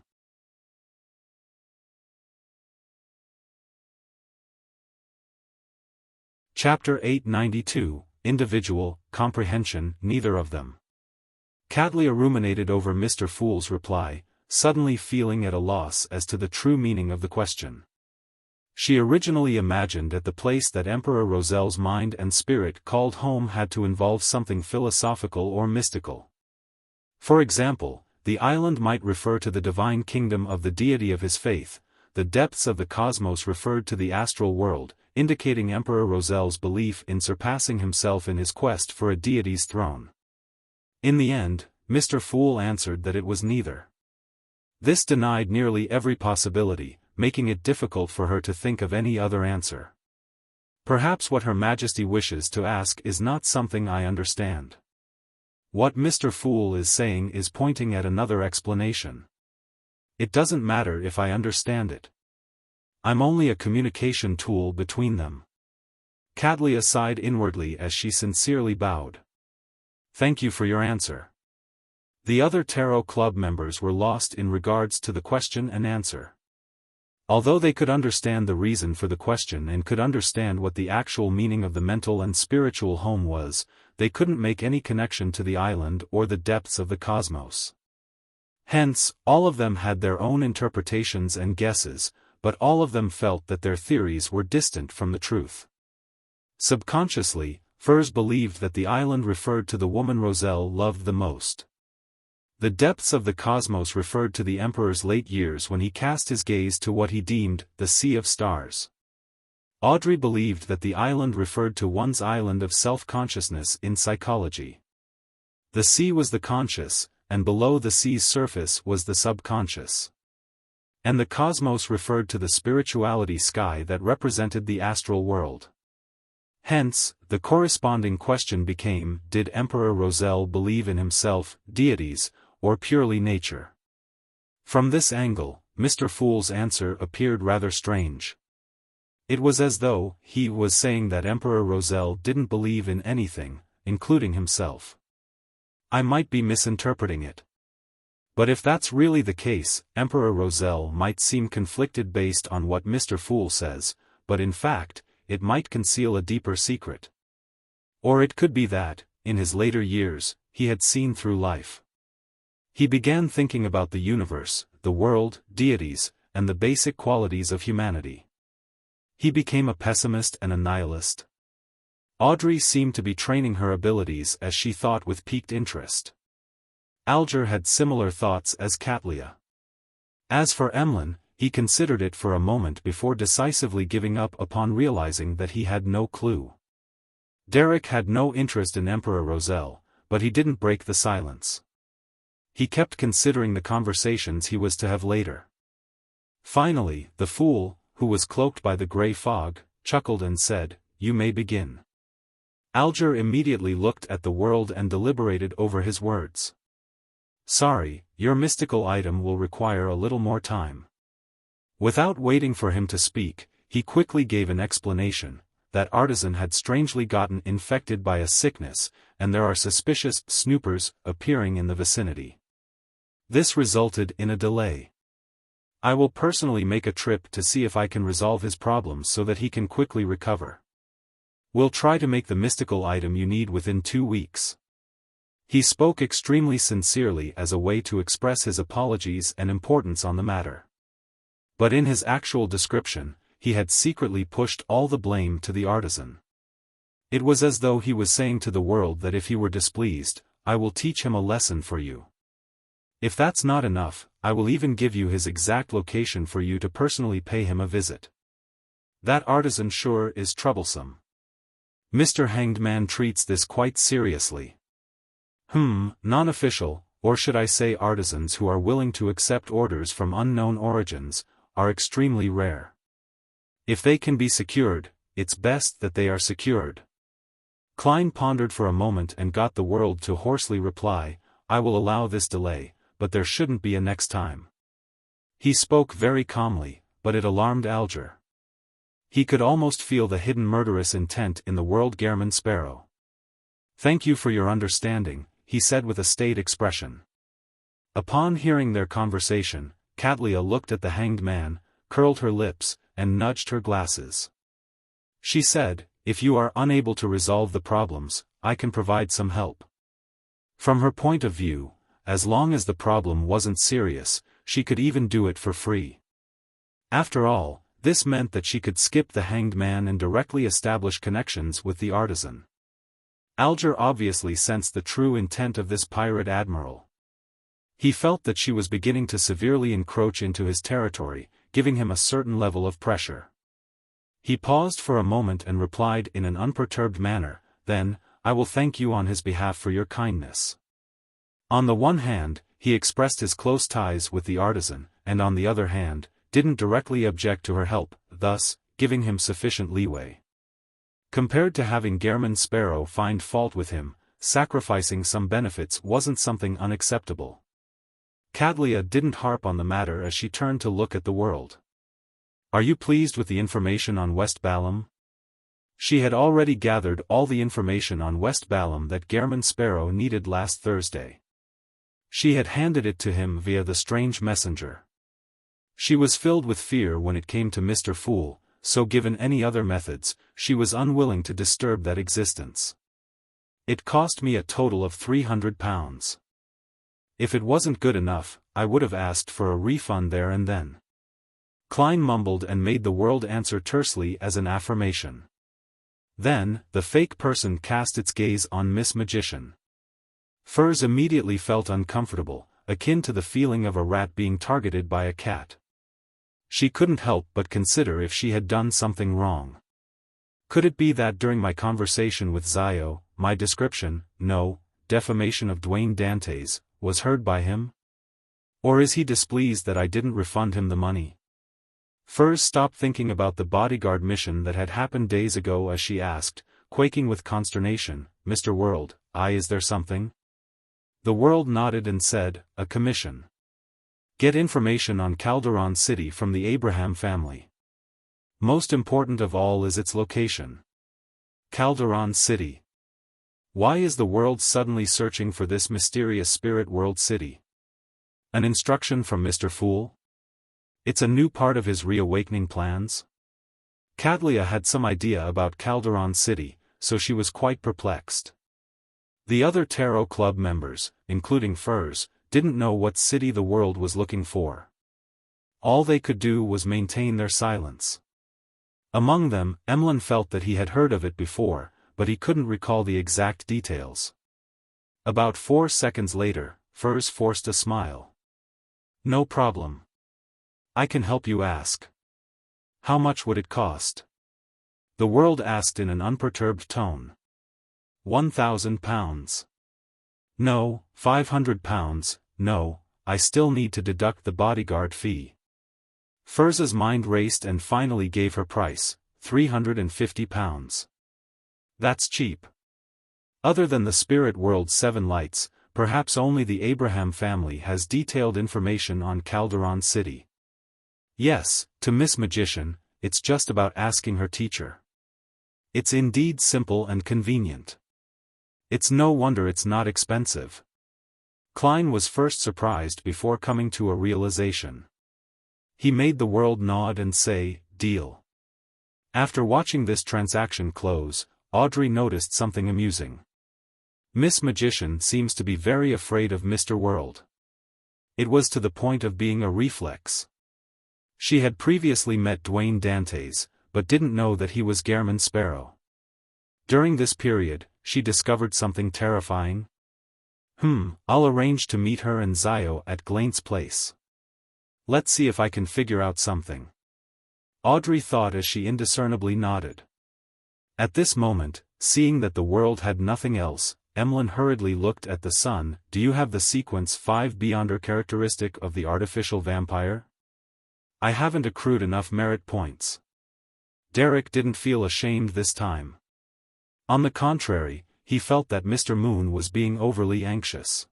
Chapter 892, Individual, Comprehension, Neither of them. Katlia ruminated over Mr. Fool's reply, suddenly feeling at a loss as to the true meaning of the question. She originally imagined that the place that Emperor Rosel's mind and spirit called home had to involve something philosophical or mystical. For example, the island might refer to the divine kingdom of the deity of his faith, the depths of the cosmos referred to the astral world, indicating Emperor Rosel's belief in surpassing himself in his quest for a deity's throne. In the end, Mr. Fool answered that it was neither. This denied nearly every possibility, making it difficult for her to think of any other answer. Perhaps what Her Majesty wishes to ask is not something I understand. What Mr. Fool is saying is pointing at another explanation. It doesn't matter if I understand it. I'm only a communication tool between them. Katlia sighed inwardly as she sincerely bowed. Thank you for your answer. The other Tarot Club members were lost in regards to the question and answer. Although they could understand the reason for the question and could understand what the actual meaning of the mental and spiritual home was, they couldn't make any connection to the island or the depths of the cosmos. Hence, all of them had their own interpretations and guesses, but all of them felt that their theories were distant from the truth. Subconsciously, Furs believed that the island referred to the woman Rosel loved the most. The depths of the cosmos referred to the Emperor's late years when he cast his gaze to what he deemed the Sea of Stars. Audrey believed that the island referred to one's island of self-consciousness in psychology. The sea was the conscious, and below the sea's surface was the subconscious. And the cosmos referred to the spirituality sky that represented the astral world. Hence, the corresponding question became, did Emperor Rosel believe in himself, deities, or purely nature? From this angle, Mr. Fool's answer appeared rather strange. It was as though he was saying that Emperor Rosel didn't believe in anything, including himself. I might be misinterpreting it. But if that's really the case, Emperor Rosel might seem conflicted based on what Mr. Fool says, but in fact, it might conceal a deeper secret. Or it could be that, in his later years, he had seen through life. He began thinking about the universe, the world, deities, and the basic qualities of humanity. He became a pessimist and a nihilist. Audrey seemed to be training her abilities as she thought with piqued interest. Alger had similar thoughts as Katlia. As for Emlyn, he considered it for a moment before decisively giving up upon realizing that he had no clue. Derek had no interest in Emperor Rosel, but he didn't break the silence. He kept considering the conversations he was to have later. Finally, the fool, who was cloaked by the gray fog, chuckled and said, "You may begin." Alger immediately looked at the world and deliberated over his words. "Sorry, your mystical item will require a little more time." Without waiting for him to speak, he quickly gave an explanation. That artisan had strangely gotten infected by a sickness, and there are suspicious snoopers appearing in the vicinity. This resulted in a delay. I will personally make a trip to see if I can resolve his problems so that he can quickly recover. We'll try to make the mystical item you need within 2 weeks. He spoke extremely sincerely as a way to express his apologies and importance on the matter. But in his actual description, he had secretly pushed all the blame to the artisan. It was as though he was saying to the world that if he were displeased, I will teach him a lesson for you. If that's not enough, I will even give you his exact location for you to personally pay him a visit. That artisan sure is troublesome. Mr. Hanged Man treats this quite seriously. Non-official, or should I say artisans who are willing to accept orders from unknown origins, are extremely rare. If they can be secured, it's best that they are secured. Klein pondered for a moment and got the world to hoarsely reply, I will allow this delay, but there shouldn't be a next time. He spoke very calmly, but it alarmed Alger. He could almost feel the hidden murderous intent in the world Gehrman Sparrow. Thank you for your understanding, he said with a staid expression. Upon hearing their conversation, Katlia looked at the hanged man, curled her lips, and nudged her glasses. She said, if you are unable to resolve the problems, I can provide some help. From her point of view, as long as the problem wasn't serious, she could even do it for free. After all, this meant that she could skip the hanged man and directly establish connections with the artisan. Alger obviously sensed the true intent of this pirate admiral. He felt that she was beginning to severely encroach into his territory, giving him a certain level of pressure. He paused for a moment and replied in an unperturbed manner, then, I will thank you on his behalf for your kindness. On the one hand, he expressed his close ties with the artisan, and on the other hand, didn't directly object to her help, thus, giving him sufficient leeway. Compared to having Gehrman Sparrow find fault with him, sacrificing some benefits wasn't something unacceptable. Katlia didn't harp on the matter as she turned to look at the world. Are you pleased with the information on West Balam? She had already gathered all the information on West Balam that Gehrman Sparrow needed last Thursday. She had handed it to him via the strange messenger. She was filled with fear when it came to Mr. Fool, so given any other methods, she was unwilling to disturb that existence. It cost me a total of £300. If it wasn't good enough, I would have asked for a refund there and then. Klein mumbled and made the world answer tersely as an affirmation. Then, the fake person cast its gaze on Miss Magician. Furs immediately felt uncomfortable, akin to the feeling of a rat being targeted by a cat. She couldn't help but consider if she had done something wrong. Could it be that during my conversation with Zio, my description, no, defamation of Dwayne Dantes, was heard by him? Or is he displeased that I didn't refund him the money? Furs stopped thinking about the bodyguard mission that had happened days ago as she asked, quaking with consternation, Mr. World, is there something? The world nodded and said, a commission. Get information on Calderon City from the Abraham family. Most important of all is its location. Calderon City. Why is the world suddenly searching for this mysterious spirit world city? An instruction from Mr. Fool? It's a new part of his reawakening plans? Katlia had some idea about Calderon City, so she was quite perplexed. The other Tarot Club members, including Furs, didn't know what city the world was looking for. All they could do was maintain their silence. Among them, Emlyn felt that he had heard of it before, but he couldn't recall the exact details. About 4 seconds later, Furs forced a smile. No problem. I can help you ask. How much would it cost? The world asked in an unperturbed tone. £1,000. No, £500, no, I still need to deduct the bodyguard fee. Furz's mind raced and finally gave her price, £350. That's cheap. Other than the spirit world's 7 lights, perhaps only the Abraham family has detailed information on Calderon City. Yes, to Miss Magician, it's just about asking her teacher. It's indeed simple and convenient. It's no wonder it's not expensive. Klein was first surprised before coming to a realization. He made the world nod and say, "Deal." After watching this transaction close, Audrey noticed something amusing. Miss Magician seems to be very afraid of Mr. World. It was to the point of being a reflex. She had previously met Dwayne Dantes, but didn't know that he was Gehrman Sparrow. During this period, she discovered something terrifying. I'll arrange to meet her and Zio at Glaint's place. Let's see if I can figure out something. Audrey thought as she indiscernibly nodded. At this moment, seeing that the world had nothing else, Emlyn hurriedly looked at the sun. "Do you have the sequence 5 Beyonder characteristic of the artificial vampire?" "I haven't accrued enough merit points." Derek didn't feel ashamed this time. On the contrary, he felt that Mr. Moon was being overly anxious.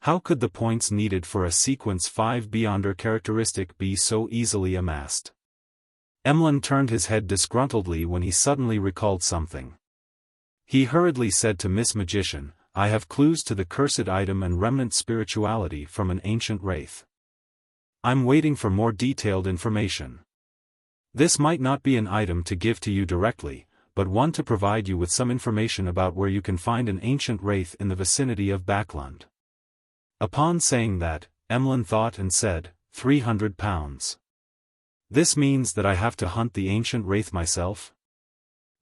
How could the points needed for a sequence 5 Beyonder characteristic be so easily amassed? Emlyn turned his head disgruntledly when he suddenly recalled something. He hurriedly said to Miss Magician, "I have clues to the cursed item and remnant spirituality from an ancient wraith. I'm waiting for more detailed information. This might not be an item to give to you directly, but one to provide you with some information about where you can find an ancient wraith in the vicinity of Backlund." Upon saying that, Emlyn thought and said, £300. This means that I have to hunt the ancient wraith myself?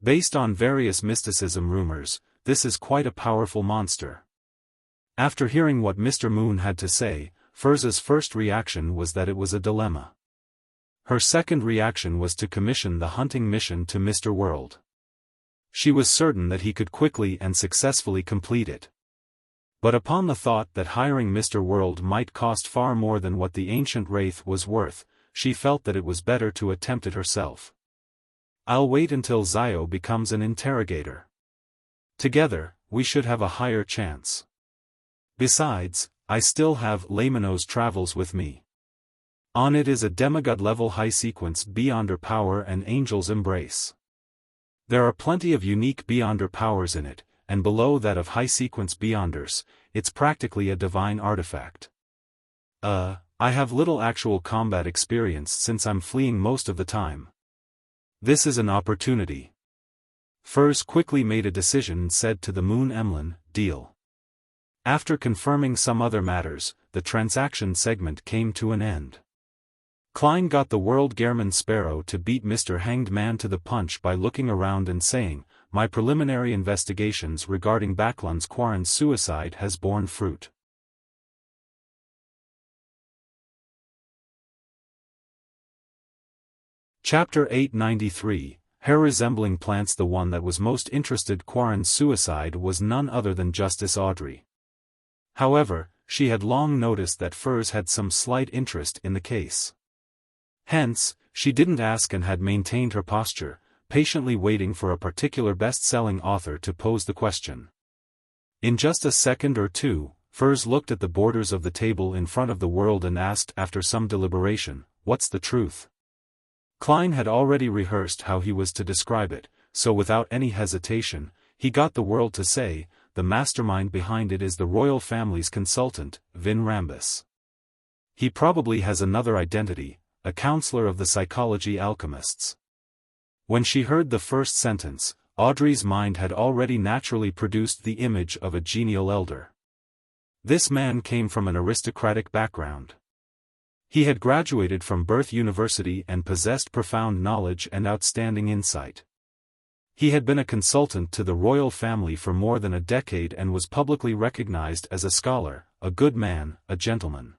Based on various mysticism rumors, this is quite a powerful monster. After hearing what Mr. Moon had to say, Furza's first reaction was that it was a dilemma. Her second reaction was to commission the hunting mission to Mr. World. She was certain that he could quickly and successfully complete it. But upon the thought that hiring Mr. World might cost far more than what the ancient wraith was worth, she felt that it was better to attempt it herself. "I'll wait until Zio becomes an interrogator. Together, we should have a higher chance. Besides, I still have Lamino's Travels with me. On it is a demigod-level high-sequence Beyonder power and Angel's Embrace. There are plenty of unique Beyonder powers in it, and below that of high-sequence Beyonders, it's practically a divine artifact. I have little actual combat experience since I'm fleeing most of the time. This is an opportunity." Furs quickly made a decision and said to the Moon, "Emlyn, deal." After confirming some other matters, the transaction segment came to an end. Klein got the World Gehrman Sparrow to beat Mr. Hanged Man to the punch by looking around and saying, "My preliminary investigations regarding Backlund's Quarren's suicide has borne fruit." Chapter 893, Hair resembling plants. The one that was most interested Quarren's suicide was none other than Justice Audrey. However, she had long noticed that Furs had some slight interest in the case. Hence, she didn't ask and had maintained her posture, patiently waiting for a particular best-selling author to pose the question. In just a second or two, Furs looked at the borders of the table in front of the World and asked after some deliberation, "What's the truth?" Klein had already rehearsed how he was to describe it, so without any hesitation, he got the World to say, "The mastermind behind it is the royal family's consultant, Vin Rambus. He probably has another identity, a counselor of the psychology alchemists." When she heard the first sentence, Audrey's mind had already naturally produced the image of a genial elder. This man came from an aristocratic background. He had graduated from Birth University and possessed profound knowledge and outstanding insight. He had been a consultant to the royal family for more than a decade and was publicly recognized as a scholar, a good man, a gentleman.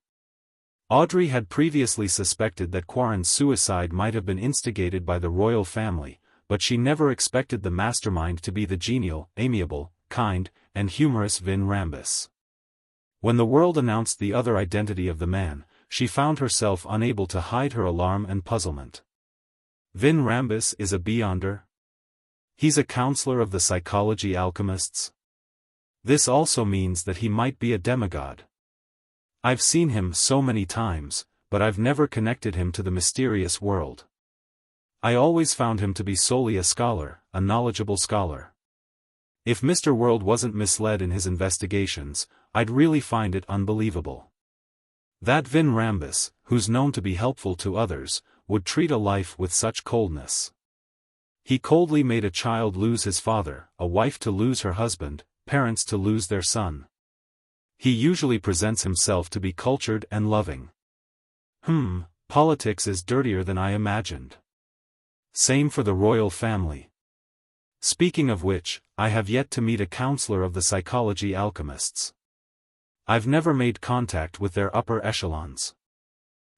Audrey had previously suspected that Quarren's suicide might have been instigated by the royal family, but she never expected the mastermind to be the genial, amiable, kind, and humorous Vin Rambus. When the World announced the other identity of the man, she found herself unable to hide her alarm and puzzlement. Vin Rambus is a Beyonder? He's a counselor of the psychology alchemists? This also means that he might be a demigod. I've seen him so many times, but I've never connected him to the mysterious world. I always found him to be solely a scholar, a knowledgeable scholar. If Mr. World wasn't misled in his investigations, I'd really find it unbelievable. That Vin Rambus, who's known to be helpful to others, would treat a life with such coldness. He coldly made a child lose his father, a wife to lose her husband, parents to lose their son. He usually presents himself to be cultured and loving. Politics is dirtier than I imagined. Same for the royal family. Speaking of which, I have yet to meet a counselor of the psychology alchemists. I've never made contact with their upper echelons.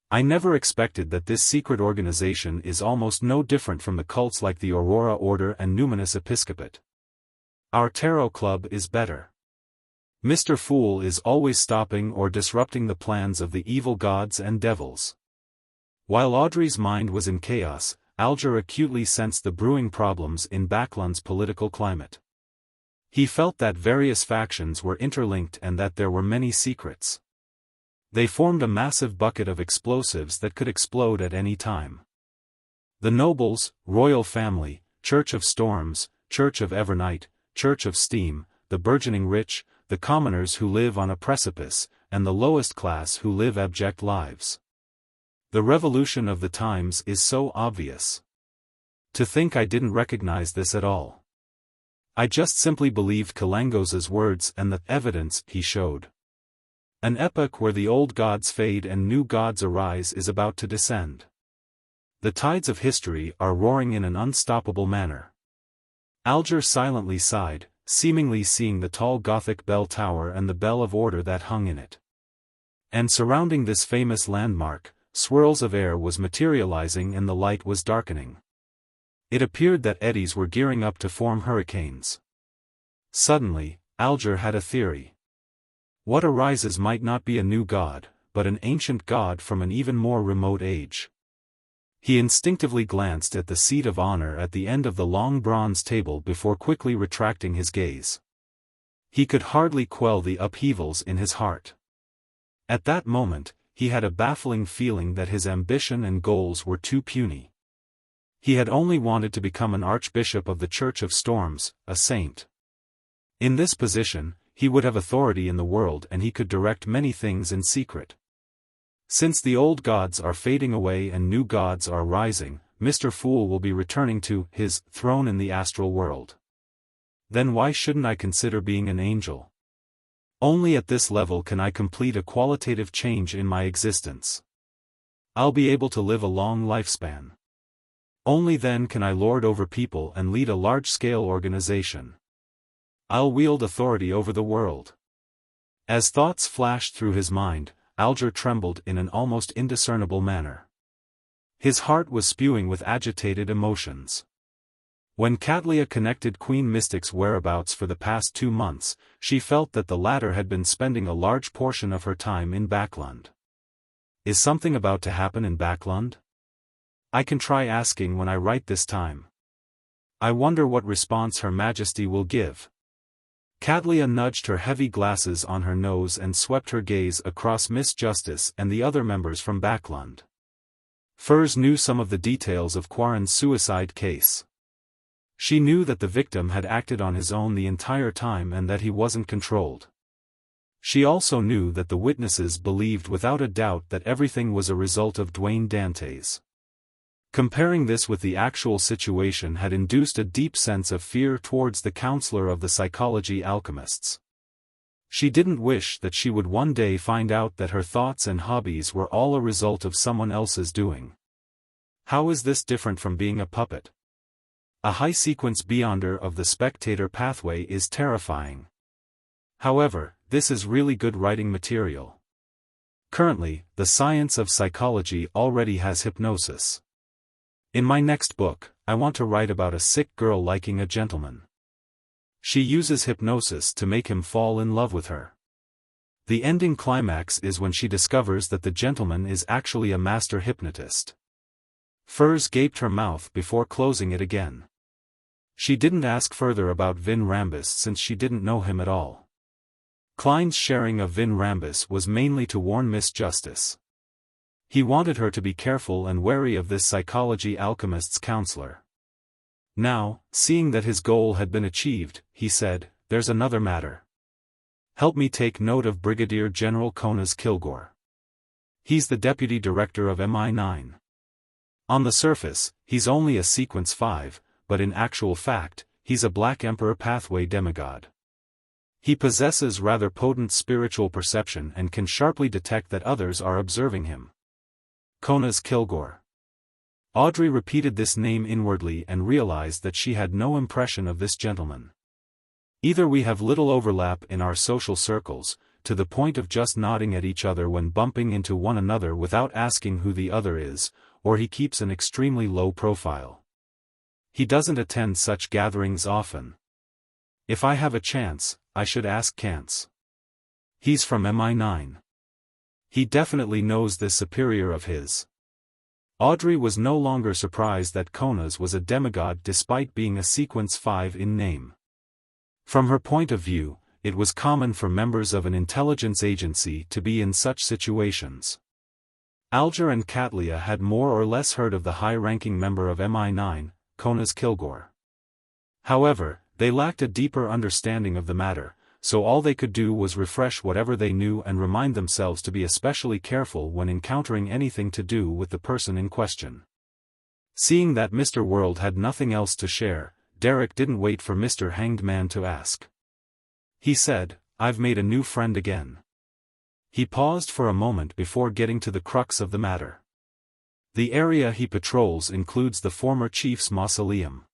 I never expected that this secret organization is almost no different from the cults like the Aurora Order and Numinous Episcopate. Our Tarot Club is better. Mr. Fool is always stopping or disrupting the plans of the evil gods and devils. While Audrey's mind was in chaos, Alger acutely sensed the brewing problems in Bakland's political climate. He felt that various factions were interlinked and that there were many secrets. They formed a massive bucket of explosives that could explode at any time. The nobles, royal family, Church of Storms, Church of Evernight, Church of Steam, the burgeoning rich, the commoners who live on a precipice, and the lowest class who live abject lives. The revolution of the times is so obvious. To think I didn't recognize this at all. I just simply believed Kalangos's words and the evidence he showed. An epoch where the old gods fade and new gods arise is about to descend. The tides of history are roaring in an unstoppable manner. Alger silently sighed, seemingly seeing the tall Gothic bell tower and the bell of order that hung in it. And surrounding this famous landmark, swirls of air was materializing and the light was darkening. It appeared that eddies were gearing up to form hurricanes. Suddenly, Alger had a theory. What arises might not be a new god, but an ancient god from an even more remote age. He instinctively glanced at the seat of honor at the end of the long bronze table before quickly retracting his gaze. He could hardly quell the upheavals in his heart. At that moment, he had a baffling feeling that his ambition and goals were too puny. He had only wanted to become an archbishop of the Church of Storms, a saint. In this position, he would have authority in the world and he could direct many things in secret. Since the old gods are fading away and new gods are rising, Mr. Fool will be returning to his throne in the astral world. Then why shouldn't I consider being an angel? Only at this level can I complete a qualitative change in my existence. I'll be able to live a long lifespan. Only then can I lord over people and lead a large-scale organization. I'll wield authority over the world. As thoughts flashed through his mind, Alger trembled in an almost indiscernible manner. His heart was spewing with agitated emotions. When Catlia connected Queen Mystic's whereabouts for the past 2 months, she felt that the latter had been spending a large portion of her time in Bakland. Is something about to happen in Bakland? I can try asking when I write this time. I wonder what response Her Majesty will give. Catlia nudged her heavy glasses on her nose and swept her gaze across Miss Justice and the other members from Bakland. Furs knew some of the details of Quarren's suicide case. She knew that the victim had acted on his own the entire time and that he wasn't controlled. She also knew that the witnesses believed without a doubt that everything was a result of Dwayne Dante's. Comparing this with the actual situation had induced a deep sense of fear towards the counselor of the psychology alchemists. She didn't wish that she would one day find out that her thoughts and hobbies were all a result of someone else's doing. How is this different from being a puppet? A high-sequence beyonder of the spectator pathway is terrifying. However, this is really good writing material. Currently, the science of psychology already has hypnosis. In my next book, I want to write about a sick girl liking a gentleman. She uses hypnosis to make him fall in love with her. The ending climax is when she discovers that the gentleman is actually a master hypnotist. Furs gaped her mouth before closing it again. She didn't ask further about Vin Rambus since she didn't know him at all. Klein's sharing of Vin Rambus was mainly to warn Miss Justice. He wanted her to be careful and wary of this psychology alchemist's counselor. Now, seeing that his goal had been achieved, he said, "There's another matter. Help me take note of Brigadier General Kona's Kilgore. He's the deputy director of MI9. On the surface, he's only a Sequence 5, but in actual fact, he's a Black Emperor pathway demigod. He possesses rather potent spiritual perception and can sharply detect that others are observing him." Kona's Kilgore. Audrey repeated this name inwardly and realized that she had no impression of this gentleman. Either we have little overlap in our social circles, to the point of just nodding at each other when bumping into one another without asking who the other is, or he keeps an extremely low profile. He doesn't attend such gatherings often. If I have a chance, I should ask Kantz. He's from MI9. He definitely knows this superior of his. Audrey was no longer surprised that Kona's was a demigod despite being a Sequence 5 in name. From her point of view, it was common for members of an intelligence agency to be in such situations. Alger and Katlia had more or less heard of the high-ranking member of MI9, Kona's Kilgore. However, they lacked a deeper understanding of the matter, so all they could do was refresh whatever they knew and remind themselves to be especially careful when encountering anything to do with the person in question. Seeing that Mr. World had nothing else to share, Derek didn't wait for Mr. Hanged Man to ask. He said, "I've made a new friend again." He paused for a moment before getting to the crux of the matter. The area he patrols includes the former chief's mausoleum.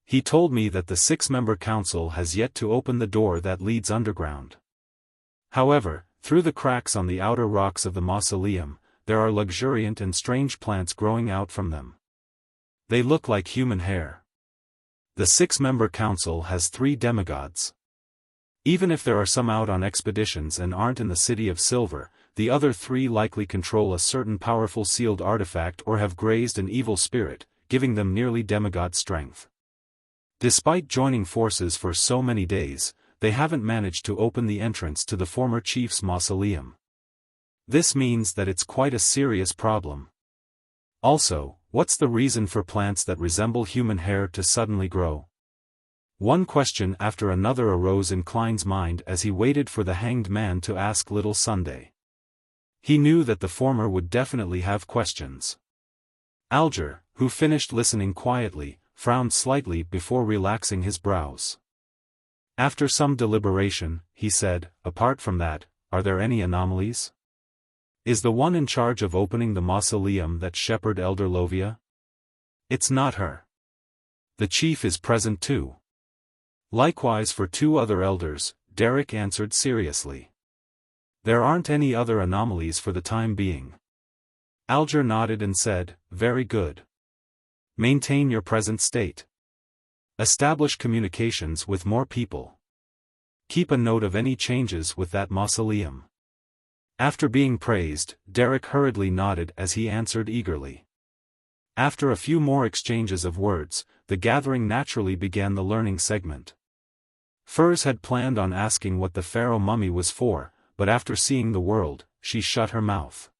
He told me that the 6-member council has yet to open the door that leads underground. However, through the cracks on the outer rocks of the mausoleum, there are luxuriant and strange plants growing out from them. They look like human hair. The 6-member council has 3 demigods. Even if there are some out on expeditions and aren't in the City of Silver, the other 3 likely control a certain powerful sealed artifact or have grazed an evil spirit, giving them nearly demigod strength. Despite joining forces for so many days, they haven't managed to open the entrance to the former chief's mausoleum. This means that it's quite a serious problem. Also, what's the reason for plants that resemble human hair to suddenly grow? One question after another arose in Klein's mind as he waited for the Hanged Man to ask Little Sunday. He knew that the former would definitely have questions. Alger, who finished listening quietly, frowned slightly before relaxing his brows. After some deliberation, he said, "Apart from that, are there any anomalies? Is the one in charge of opening the mausoleum that shepherd Elder Lovia? It's not her. The chief is present too." Likewise for 2 other elders, Derek answered seriously. "There aren't any other anomalies for the time being." Alger nodded and said, "Very good. Maintain your present state. Establish communications with more people. Keep a note of any changes with that mausoleum." After being praised, Derek hurriedly nodded as he answered eagerly. After a few more exchanges of words, the gathering naturally began the learning segment. Furs had planned on asking what the pharaoh mummy was for, but after seeing the world, she shut her mouth.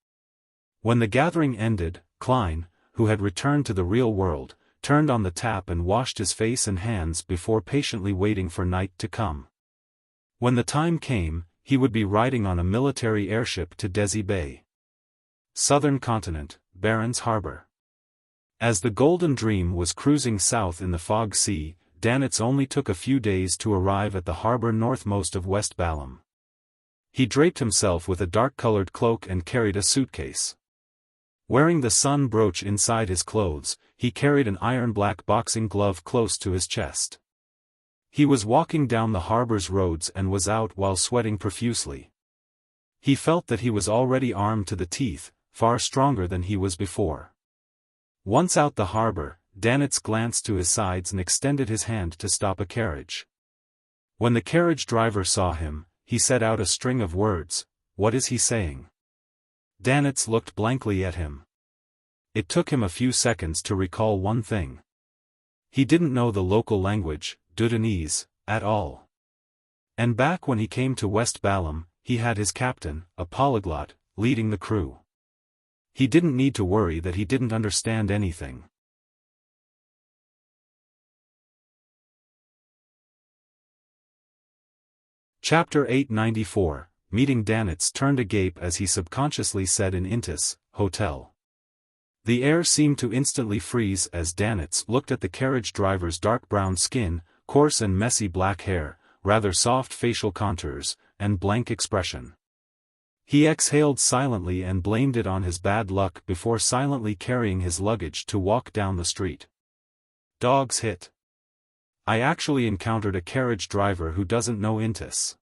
When the gathering ended, Klein, who had returned to the real world, turned on the tap and washed his face and hands before patiently waiting for night to come. When the time came, he would be riding on a military airship to Desi Bay. Southern continent, Barents Harbor. As the Golden Dream was cruising south in the fog sea, Danitz only took a few days to arrive at the harbor northmost of West Balam. He draped himself with a dark-colored cloak and carried a suitcase. Wearing the sun brooch inside his clothes, he carried an iron-black boxing glove close to his chest. He was walking down the harbor's roads and was out while sweating profusely. He felt that he was already armed to the teeth, far stronger than he was before. Once out the harbor, Danitz glanced to his sides and extended his hand to stop a carriage. When the carriage driver saw him, he set out a string of words. "What is he saying?" Danitz looked blankly at him. It took him a few seconds to recall one thing. He didn't know the local language, Dudanese, at all. And back when he came to West Balam, he had his captain, a polyglot, leading the crew. He didn't need to worry that he didn't understand anything. Chapter 894, Meeting Danitz turned agape as he subconsciously said in Intis, hotel. The air seemed to instantly freeze as Danitz looked at the carriage driver's dark brown skin, coarse and messy black hair, rather soft facial contours, and blank expression. He exhaled silently and blamed it on his bad luck before silently carrying his luggage to walk down the street. Dog's hit. I actually encountered a carriage driver who doesn't know Intis.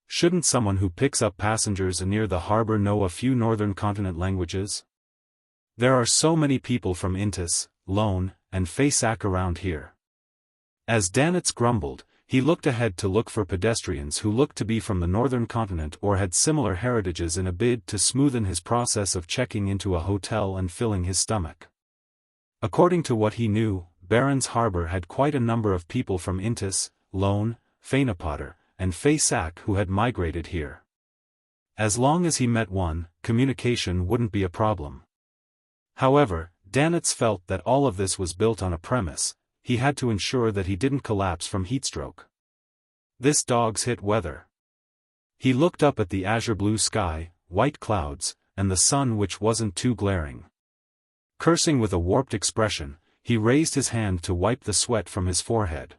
Shouldn't someone who picks up passengers near the harbor know a few northern continent languages? There are so many people from Intis, Lone, and Faisak around here. As Danitz grumbled, he looked ahead to look for pedestrians who looked to be from the northern continent or had similar heritages in a bid to smoothen his process of checking into a hotel and filling his stomach. According to what he knew, Barons Harbor had quite a number of people from Intis, Lone, Fainapotter, and Faisak who had migrated here. As long as he met one, communication wouldn't be a problem. However, Danitz felt that all of this was built on a premise: he had to ensure that he didn't collapse from heatstroke. This dog's hit weather. He looked up at the azure blue sky, white clouds, and the sun which wasn't too glaring. Cursing with a warped expression, he raised his hand to wipe the sweat from his forehead.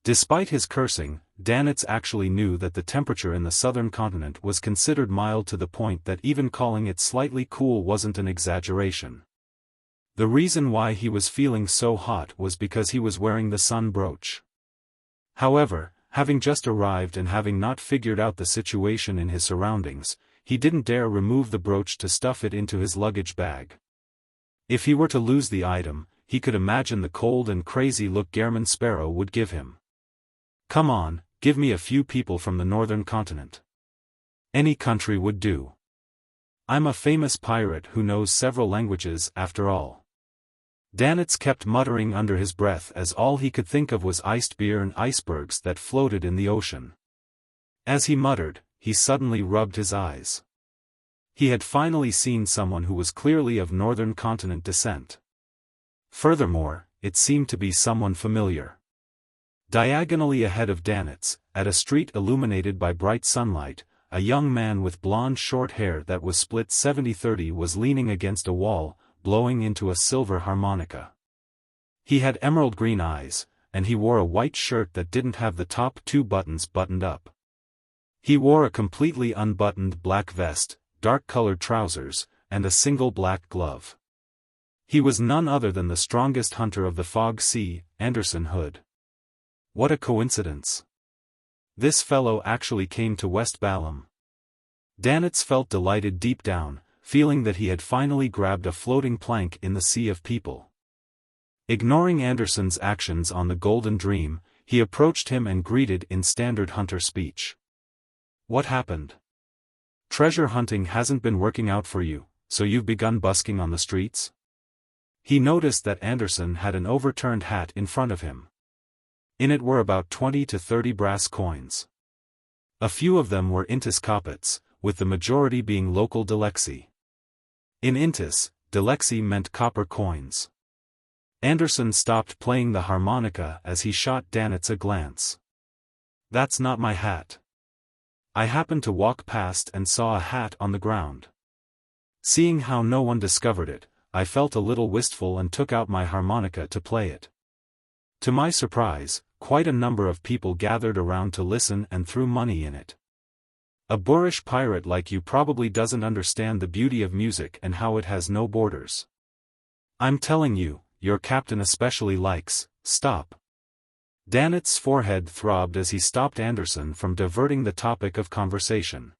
Despite his cursing, Danitz actually knew that the temperature in the southern continent was considered mild to the point that even calling it slightly cool wasn't an exaggeration. The reason why he was feeling so hot was because he was wearing the sun brooch. However, having just arrived and having not figured out the situation in his surroundings, he didn't dare remove the brooch to stuff it into his luggage bag. If he were to lose the item, he could imagine the cold and crazy look Gehrman Sparrow would give him. Come on, give me a few people from the northern continent. Any country would do. I'm a famous pirate who knows several languages after all. Danitz kept muttering under his breath as all he could think of was iced beer and icebergs that floated in the ocean. As he muttered, he suddenly rubbed his eyes. He had finally seen someone who was clearly of northern continent descent. Furthermore, it seemed to be someone familiar. Diagonally ahead of Danitz, at a street illuminated by bright sunlight, a young man with blonde short hair that was split 70-30 was leaning against a wall, blowing into a silver harmonica. He had emerald green eyes, and he wore a white shirt that didn't have the top two buttons buttoned up. He wore a completely unbuttoned black vest, dark-colored trousers, and a single black glove. He was none other than the strongest hunter of the Fog Sea, Anderson Hood. What a coincidence. This fellow actually came to West Balam. Danitz felt delighted deep down, feeling that he had finally grabbed a floating plank in the sea of people. Ignoring Anderson's actions on the Golden Dream, he approached him and greeted in standard hunter speech. What happened? Treasure hunting hasn't been working out for you, so you've begun busking on the streets? He noticed that Anderson had an overturned hat in front of him. In it were about 20 to 30 brass coins. A few of them were Intis kopecks, with the majority being local delexi. In Intis, delexi meant copper coins. Anderson stopped playing the harmonica as he shot Danitz a glance. That's not my hat. I happened to walk past and saw a hat on the ground. Seeing how no one discovered it, I felt a little wistful and took out my harmonica to play it. To my surprise, quite a number of people gathered around to listen and threw money in it. A boorish pirate like you probably doesn't understand the beauty of music and how it has no borders. I'm telling you, your captain especially likes, stop. Danitz's forehead throbbed as he stopped Anderson from diverting the topic of conversation.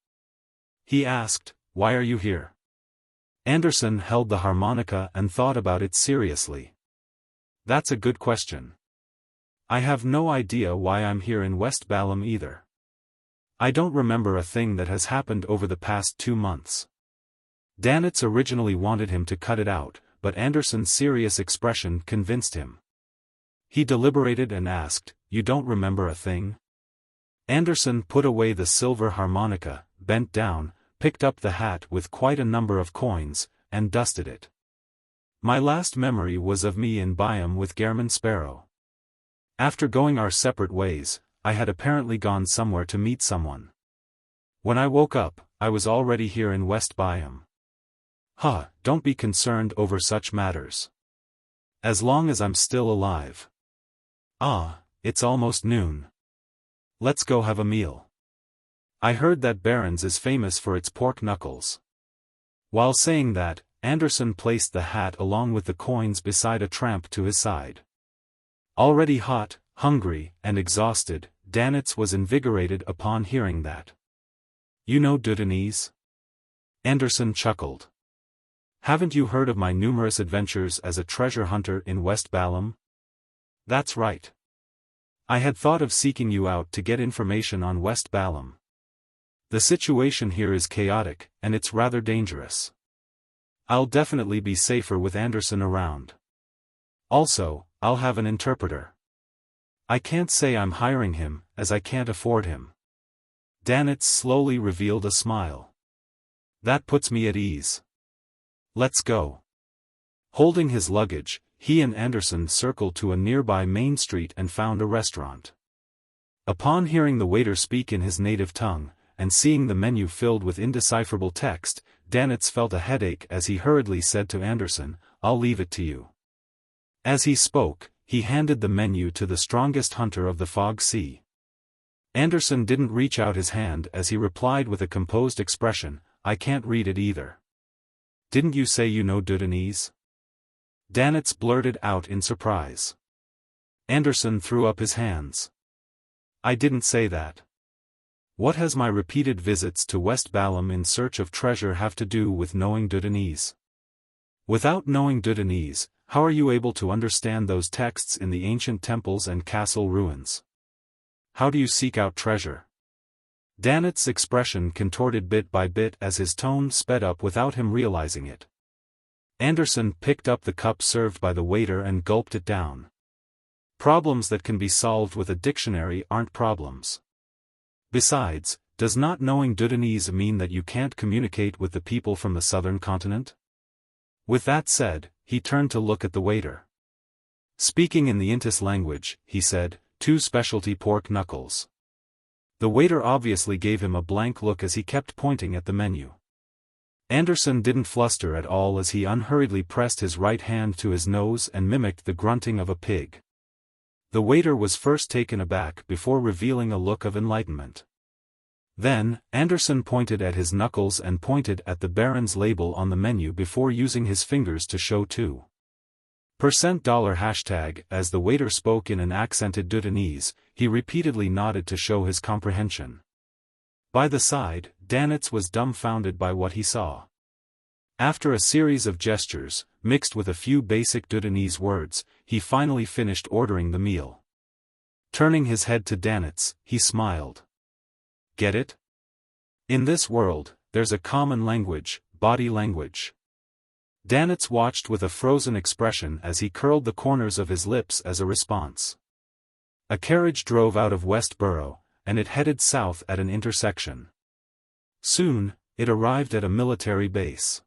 He asked, "Why are you here?" Anderson held the harmonica and thought about it seriously. "That's a good question. I have no idea why I'm here in West Balam either. I don't remember a thing that has happened over the past 2 months." Danitz originally wanted him to cut it out, but Anderson's serious expression convinced him. He deliberated and asked, "You don't remember a thing?" Anderson put away the silver harmonica, bent down, picked up the hat with quite a number of coins, and dusted it. My last memory was of me in Byam with Gairman Sparrow. After going our separate ways, I had apparently gone somewhere to meet someone. When I woke up, I was already here in West Byam. Don't be concerned over such matters. As long as I'm still alive. It's almost noon. Let's go have a meal. I heard that Barron's is famous for its pork knuckles. While saying that, Anderson placed the hat along with the coins beside a tramp to his side. Already hot, hungry, and exhausted, Danitz was invigorated upon hearing that. You know Dudenese? Anderson chuckled. Haven't you heard of my numerous adventures as a treasure hunter in West Balam? That's right. I had thought of seeking you out to get information on West Balam. The situation here is chaotic, and it's rather dangerous. I'll definitely be safer with Anderson around. Also, I'll have an interpreter. I can't say I'm hiring him, as I can't afford him. Danitz slowly revealed a smile. That puts me at ease. Let's go. Holding his luggage, he and Anderson circled to a nearby main street and found a restaurant. Upon hearing the waiter speak in his native tongue, and seeing the menu filled with indecipherable text, Danitz felt a headache as he hurriedly said to Anderson, I'll leave it to you. As he spoke, he handed the menu to the strongest hunter of the Fog Sea. Anderson didn't reach out his hand as he replied with a composed expression, I can't read it either. Didn't you say you know Dudenese? Danitz blurted out in surprise. Anderson threw up his hands. I didn't say that. What has my repeated visits to West Balam in search of treasure have to do with knowing Dudenese? Without knowing Dudenese, how are you able to understand those texts in the ancient temples and castle ruins? How do you seek out treasure? Danitz's expression contorted bit by bit as his tone sped up without him realizing it. Anderson picked up the cup served by the waiter and gulped it down. Problems that can be solved with a dictionary aren't problems. Besides, does not knowing Dudenese mean that you can't communicate with the people from the southern continent? With that said, he turned to look at the waiter. Speaking in the Intis language, he said, 2 specialty pork knuckles. The waiter obviously gave him a blank look as he kept pointing at the menu. Anderson didn't fluster at all as he unhurriedly pressed his right hand to his nose and mimicked the grunting of a pig. The waiter was first taken aback before revealing a look of enlightenment. Then, Anderson pointed at his knuckles and pointed at the Baron's label on the menu before using his fingers to show $2. $. As the waiter spoke in an accented Dudenese, he repeatedly nodded to show his comprehension. By the side, Danitz was dumbfounded by what he saw. After a series of gestures, mixed with a few basic Dudenese words, he finally finished ordering the meal. Turning his head to Danitz, he smiled. Get it? In this world, there's a common language, body language. Danitz watched with a frozen expression as he curled the corners of his lips as a response. A carriage drove out of Westboro, and it headed south at an intersection. Soon, it arrived at a military base.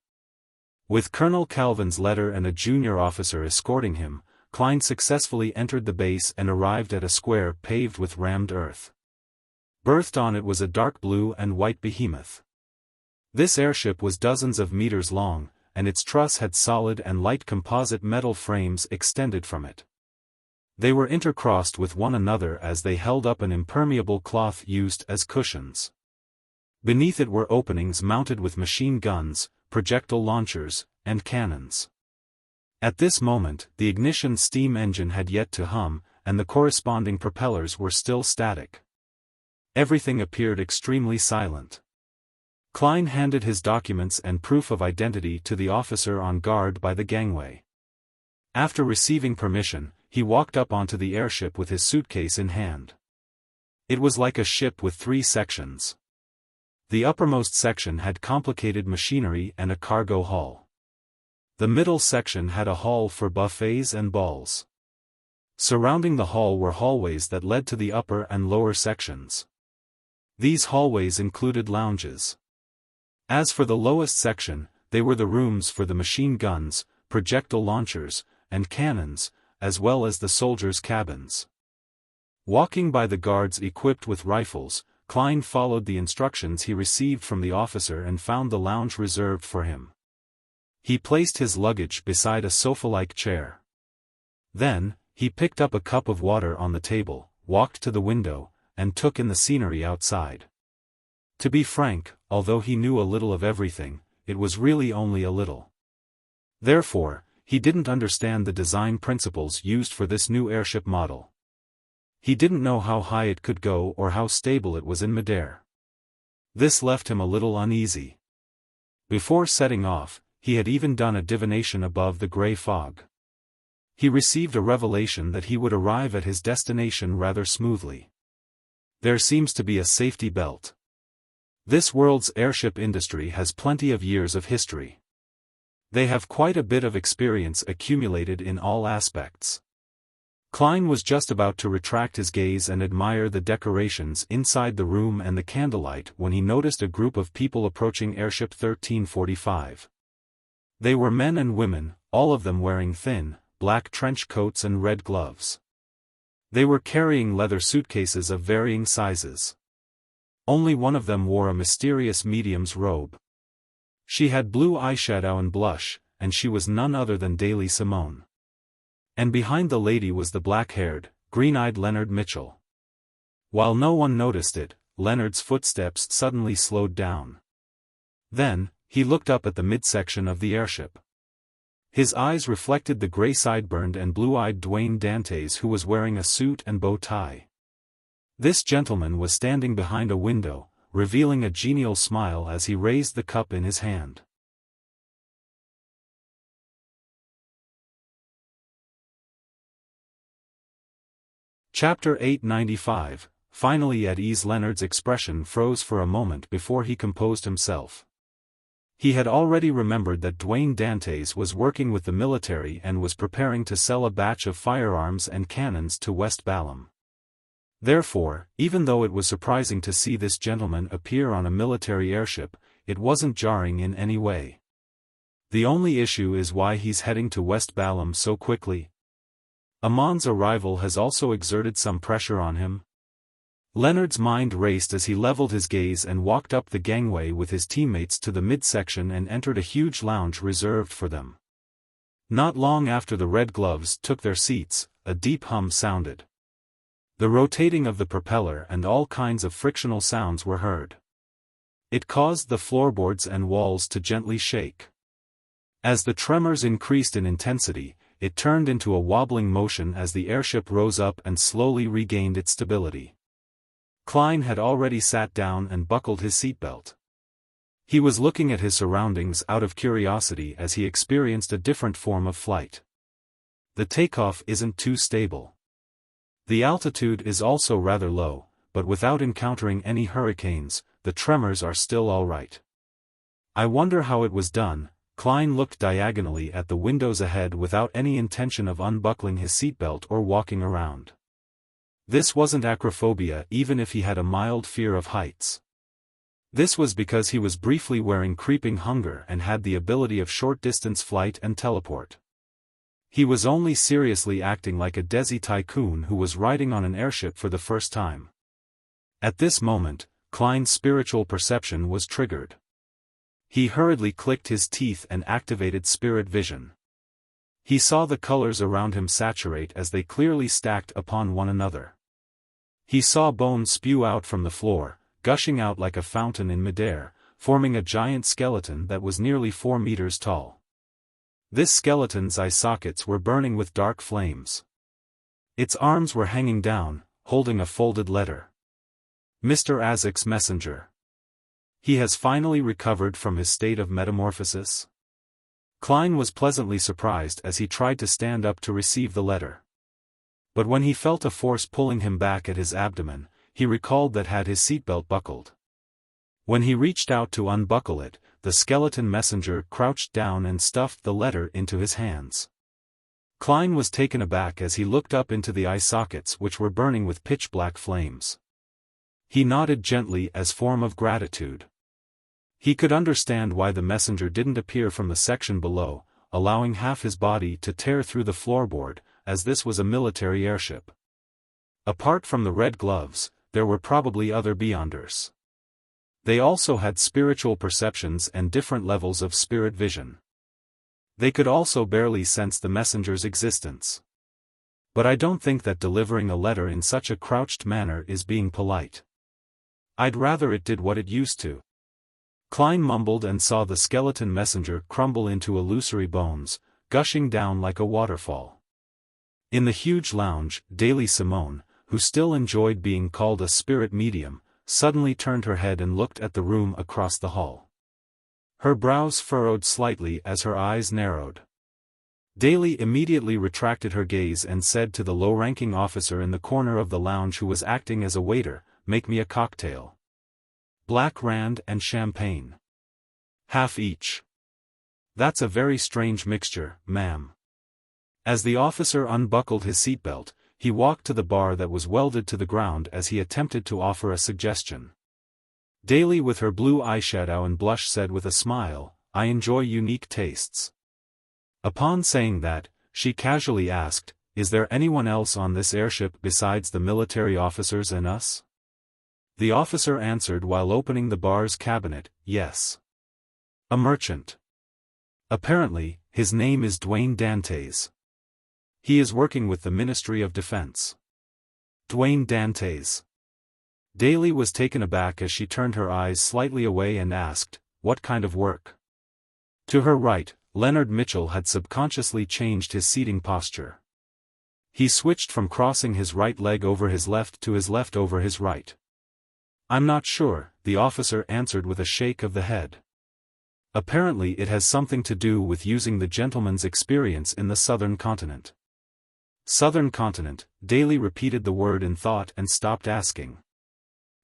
With Colonel Calvin's letter and a junior officer escorting him, Klein successfully entered the base and arrived at a square paved with rammed earth. Berthed on it was a dark blue and white behemoth. This airship was dozens of meters long, and its truss had solid and light composite metal frames extended from it. They were intercrossed with one another as they held up an impermeable cloth used as cushions. Beneath it were openings mounted with machine guns, projectile launchers, and cannons. At this moment, the ignition steam engine had yet to hum, and the corresponding propellers were still static. Everything appeared extremely silent. Klein handed his documents and proof of identity to the officer on guard by the gangway. After receiving permission, he walked up onto the airship with his suitcase in hand. It was like a ship with 3 sections. The uppermost section had complicated machinery and a cargo hull. The middle section had a hall for buffets and balls. Surrounding the hall were hallways that led to the upper and lower sections. These hallways included lounges. As for the lowest section, they were the rooms for the machine guns, projectile launchers, and cannons, as well as the soldiers' cabins. Walking by the guards equipped with rifles, Klein followed the instructions he received from the officer and found the lounge reserved for him. He placed his luggage beside a sofa-like chair. Then, he picked up a cup of water on the table, walked to the window, and took in the scenery outside. To be frank, although he knew a little of everything, it was really only a little. Therefore, he didn't understand the design principles used for this new airship model. He didn't know how high it could go or how stable it was in midair. This left him a little uneasy. Before setting off, he had even done a divination above the gray fog. He received a revelation that he would arrive at his destination rather smoothly. There seems to be a safety belt. This world's airship industry has plenty of years of history. They have quite a bit of experience accumulated in all aspects. Klein was just about to retract his gaze and admire the decorations inside the room and the candlelight when he noticed a group of people approaching airship 1345. They were men and women, all of them wearing thin, black trench coats and red gloves. They were carrying leather suitcases of varying sizes. Only one of them wore a mysterious medium's robe. She had blue eyeshadow and blush, and she was none other than Daly Simone. And behind the lady was the black-haired, green-eyed Leonard Mitchell. While no one noticed it, Leonard's footsteps suddenly slowed down. Then, he looked up at the midsection of the airship. His eyes reflected the gray-sideburned and blue-eyed Dwayne Dantes, who was wearing a suit and bow tie. This gentleman was standing behind a window, revealing a genial smile as he raised the cup in his hand. Chapter 895. Finally at ease. Leonard's expression froze for a moment before he composed himself. He had already remembered that Dwayne Dantes was working with the military and was preparing to sell a batch of firearms and cannons to West Balam. Therefore, even though it was surprising to see this gentleman appear on a military airship, it wasn't jarring in any way. The only issue is why he's heading to West Balam so quickly. Amon's arrival has also exerted some pressure on him. Leonard's mind raced as he leveled his gaze and walked up the gangway with his teammates to the midsection and entered a huge lounge reserved for them. Not long after the red gloves took their seats, a deep hum sounded. The rotating of the propeller and all kinds of frictional sounds were heard. It caused the floorboards and walls to gently shake. As the tremors increased in intensity, it turned into a wobbling motion as the airship rose up and slowly regained its stability. Klein had already sat down and buckled his seatbelt. He was looking at his surroundings out of curiosity as he experienced a different form of flight. The takeoff isn't too stable. The altitude is also rather low, but without encountering any hurricanes, the tremors are still all right. I wonder how it was done. Klein looked diagonally at the windows ahead without any intention of unbuckling his seatbelt or walking around. This wasn't acrophobia even if he had a mild fear of heights. This was because he was briefly wearing creeping hunger and had the ability of short-distance flight and teleport. He was only seriously acting like a desi tycoon who was riding on an airship for the first time. At this moment, Klein's spiritual perception was triggered. He hurriedly clicked his teeth and activated spirit vision. He saw the colors around him saturate as they clearly stacked upon one another. He saw bones spew out from the floor, gushing out like a fountain in midair, forming a giant skeleton that was nearly 4 meters tall. This skeleton's eye sockets were burning with dark flames. Its arms were hanging down, holding a folded letter. Mr. Azek's messenger. He has finally recovered from his state of metamorphosis. Klein was pleasantly surprised as he tried to stand up to receive the letter. But when he felt a force pulling him back at his abdomen, he recalled that had his seatbelt buckled. When he reached out to unbuckle it, the skeleton messenger crouched down and stuffed the letter into his hands. Klein was taken aback as he looked up into the eye sockets which were burning with pitch-black flames. He nodded gently as form of gratitude. He could understand why the messenger didn't appear from the section below, allowing half his body to tear through the floorboard, as this was a military airship. Apart from the red gloves, there were probably other Beyonders. They also had spiritual perceptions and different levels of spirit vision. They could also barely sense the messenger's existence. But I don't think that delivering a letter in such a crouched manner is being polite. I'd rather it did what it used to. Klein mumbled and saw the skeleton messenger crumble into illusory bones, gushing down like a waterfall. In the huge lounge, Daily Simone, who still enjoyed being called a spirit medium, suddenly turned her head and looked at the room across the hall. Her brows furrowed slightly as her eyes narrowed. Daly immediately retracted her gaze and said to the low-ranking officer in the corner of the lounge who was acting as a waiter, "Make me a cocktail. Black Rand and champagne. Half each." "That's a very strange mixture, ma'am." As the officer unbuckled his seatbelt, he walked to the bar that was welded to the ground as he attempted to offer a suggestion. Daly with her blue eyeshadow and blush said with a smile, "I enjoy unique tastes." Upon saying that, she casually asked, "Is there anyone else on this airship besides the military officers and us?" The officer answered while opening the bar's cabinet, "Yes. A merchant. Apparently, his name is Dwayne Dantes. He is working with the Ministry of Defense." Dwayne Dantes. Daly was taken aback as she turned her eyes slightly away and asked, "What kind of work?" To her right, Leonard Mitchell had subconsciously changed his seating posture. He switched from crossing his right leg over his left to his left over his right. "I'm not sure," the officer answered with a shake of the head. "Apparently it has something to do with using the gentleman's experience in the southern continent." Southern continent, Daly repeated the word in thought and stopped asking.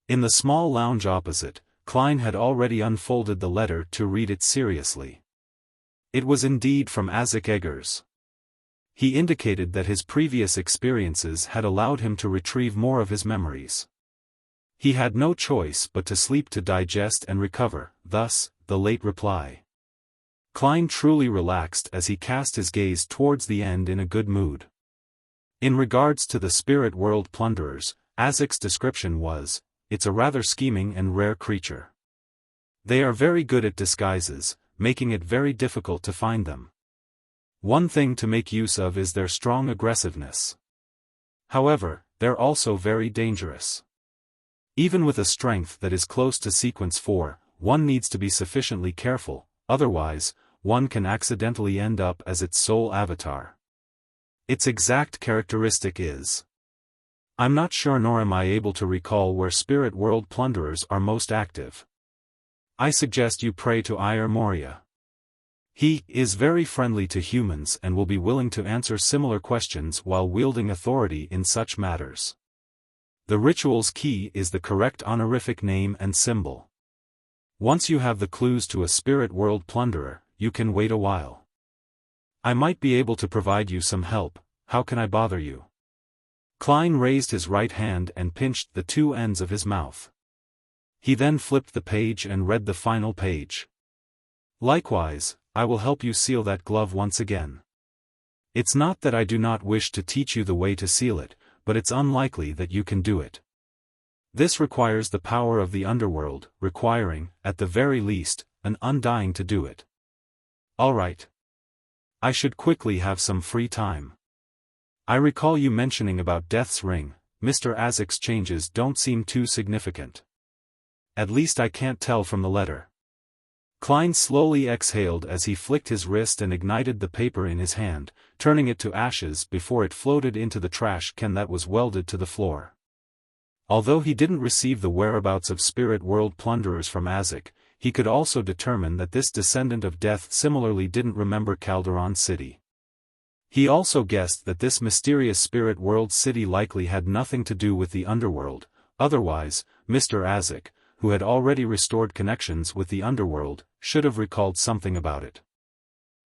In the small lounge opposite, Klein had already unfolded the letter to read it seriously. It was indeed from Isaac Eggers. He indicated that his previous experiences had allowed him to retrieve more of his memories. He had no choice but to sleep to digest and recover, thus, the late reply. Klein truly relaxed as he cast his gaze towards the end in a good mood. In regards to the spirit world plunderers, Isaac's description was, "It's a rather scheming and rare creature. They are very good at disguises, making it very difficult to find them. One thing to make use of is their strong aggressiveness. However, they're also very dangerous. Even with a strength that is close to sequence 4, one needs to be sufficiently careful, otherwise, one can accidentally end up as its sole avatar. Its exact characteristic is. I'm not sure nor am I able to recall where spirit world plunderers are most active. I suggest you pray to Ayar Moria. He is very friendly to humans and will be willing to answer similar questions while wielding authority in such matters. The ritual's key is the correct honorific name and symbol. Once you have the clues to a spirit world plunderer, you can wait a while. I might be able to provide you some help. How can I bother you?" Klein raised his right hand and pinched the two ends of his mouth. He then flipped the page and read the final page. "Likewise, I will help you seal that glove once again. It's not that I do not wish to teach you the way to seal it, but it's unlikely that you can do it. This requires the power of the underworld, requiring, at the very least, an undying to do it. All right. I should quickly have some free time. I recall you mentioning about Death's Ring. Mr. Isaac's changes don't seem too significant. At least I can't tell from the letter." Klein slowly exhaled as he flicked his wrist and ignited the paper in his hand, turning it to ashes before it floated into the trash can that was welded to the floor. Although he didn't receive the whereabouts of spirit world plunderers from Isaac, he could also determine that this descendant of death similarly didn't remember Calderon City. He also guessed that this mysterious spirit world city likely had nothing to do with the underworld, otherwise, Mr. Isaac, who had already restored connections with the underworld, should have recalled something about it.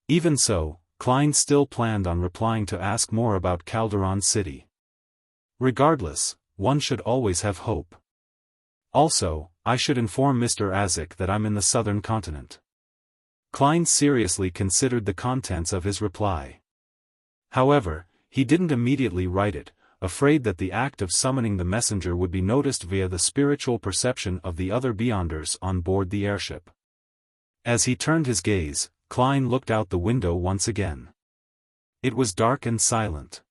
Even so, Klein still planned on replying to ask more about Calderon City. Regardless, one should always have hope. Also, I should inform Mr. Azik that I'm in the southern continent. Klein seriously considered the contents of his reply. However, he didn't immediately write it, afraid that the act of summoning the messenger would be noticed via the spiritual perception of the other Beyonders on board the airship. As he turned his gaze, Klein looked out the window once again. It was dark and silent.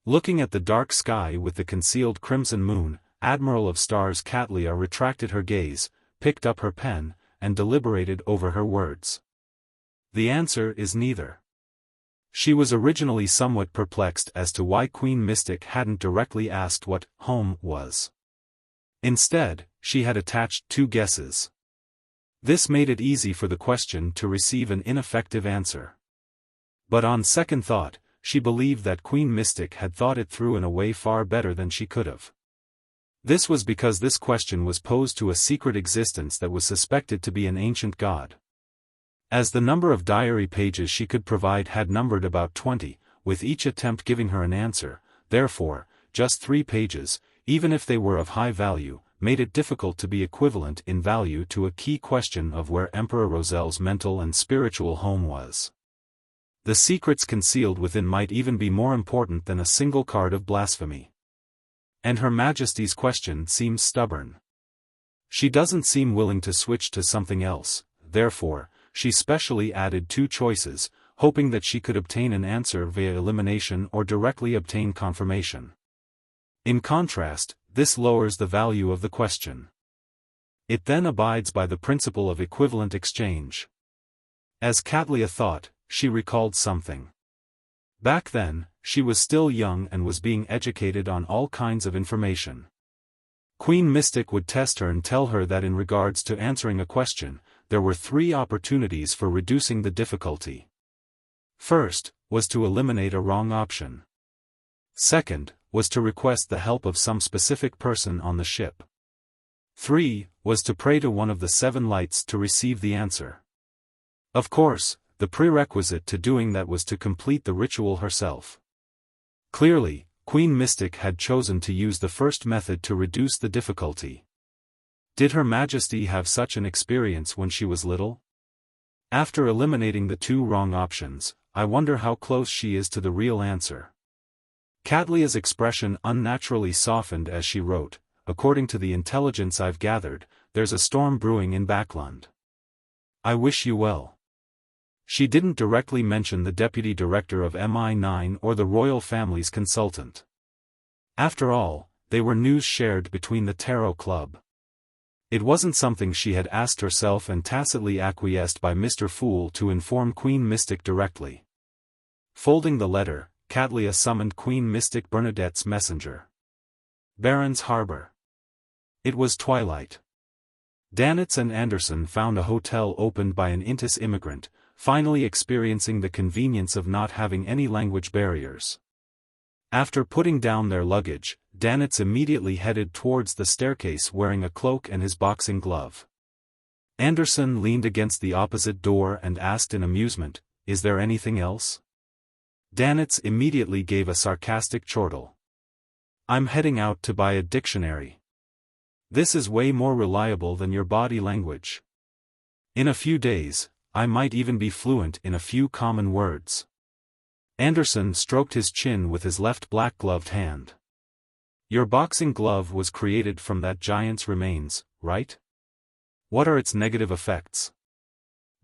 Looking at the dark sky with the concealed crimson moon, Admiral of Stars Katlia retracted her gaze, picked up her pen, and deliberated over her words. The answer is neither. She was originally somewhat perplexed as to why Queen Mystic hadn't directly asked what home was. Instead, she had attached two guesses. This made it easy for the question to receive an ineffective answer. But on second thought, she believed that Queen Mystic had thought it through in a way far better than she could have. This was because this question was posed to a secret existence that was suspected to be an ancient god. As the number of diary pages she could provide had numbered about 20, with each attempt giving her an answer, therefore, just 3 pages, even if they were of high value, made it difficult to be equivalent in value to a key question of where Emperor Roselle's mental and spiritual home was. The secrets concealed within might even be more important than a single card of blasphemy. And Her Majesty's question seems stubborn. She doesn't seem willing to switch to something else, therefore, she specially added 2 choices, hoping that she could obtain an answer via elimination or directly obtain confirmation. In contrast, this lowers the value of the question. It then abides by the principle of equivalent exchange. As Katlia thought, she recalled something. Back then, she was still young and was being educated on all kinds of information. Queen Mystic would test her and tell her that in regards to answering a question, there were 3 opportunities for reducing the difficulty. First, was to eliminate a wrong option. Second, was to request the help of some specific person on the ship. 3, was to pray to one of the 7 lights to receive the answer. Of course, the prerequisite to doing that was to complete the ritual herself. Clearly, Queen Mystic had chosen to use the first method to reduce the difficulty. Did Her Majesty have such an experience when she was little? After eliminating the 2 wrong options, I wonder how close she is to the real answer. Katlia's expression unnaturally softened as she wrote, according to the intelligence I've gathered, there's a storm brewing in Backland. I wish you well. She didn't directly mention the deputy director of MI9 or the royal family's consultant. After all, they were news shared between the Tarot Club. It wasn't something she had asked herself and tacitly acquiesced by Mr. Fool to inform Queen Mystic directly. Folding the letter, Katlia summoned Queen Mystic Bernadette's messenger. Baron's Harbor. It was twilight. Danitz and Anderson found a hotel opened by an Intis immigrant, finally experiencing the convenience of not having any language barriers. After putting down their luggage, Danitz immediately headed towards the staircase wearing a cloak and his boxing glove. Anderson leaned against the opposite door and asked in amusement, "Is there anything else?" Danitz immediately gave a sarcastic chortle. "I'm heading out to buy a dictionary. This is way more reliable than your body language. In a few days, I might even be fluent in a few common words." Anderson stroked his chin with his left black-gloved hand. "Your boxing glove was created from that giant's remains, right? What are its negative effects?"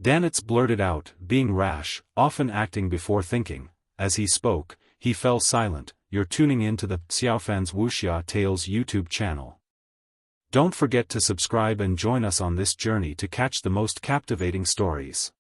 Danitz blurted out, being rash, often acting before thinking. As he spoke, he fell silent. "You're tuning in to the Xiaofan's Wuxia Tales YouTube channel. Don't forget to subscribe and join us on this journey to catch the most captivating stories.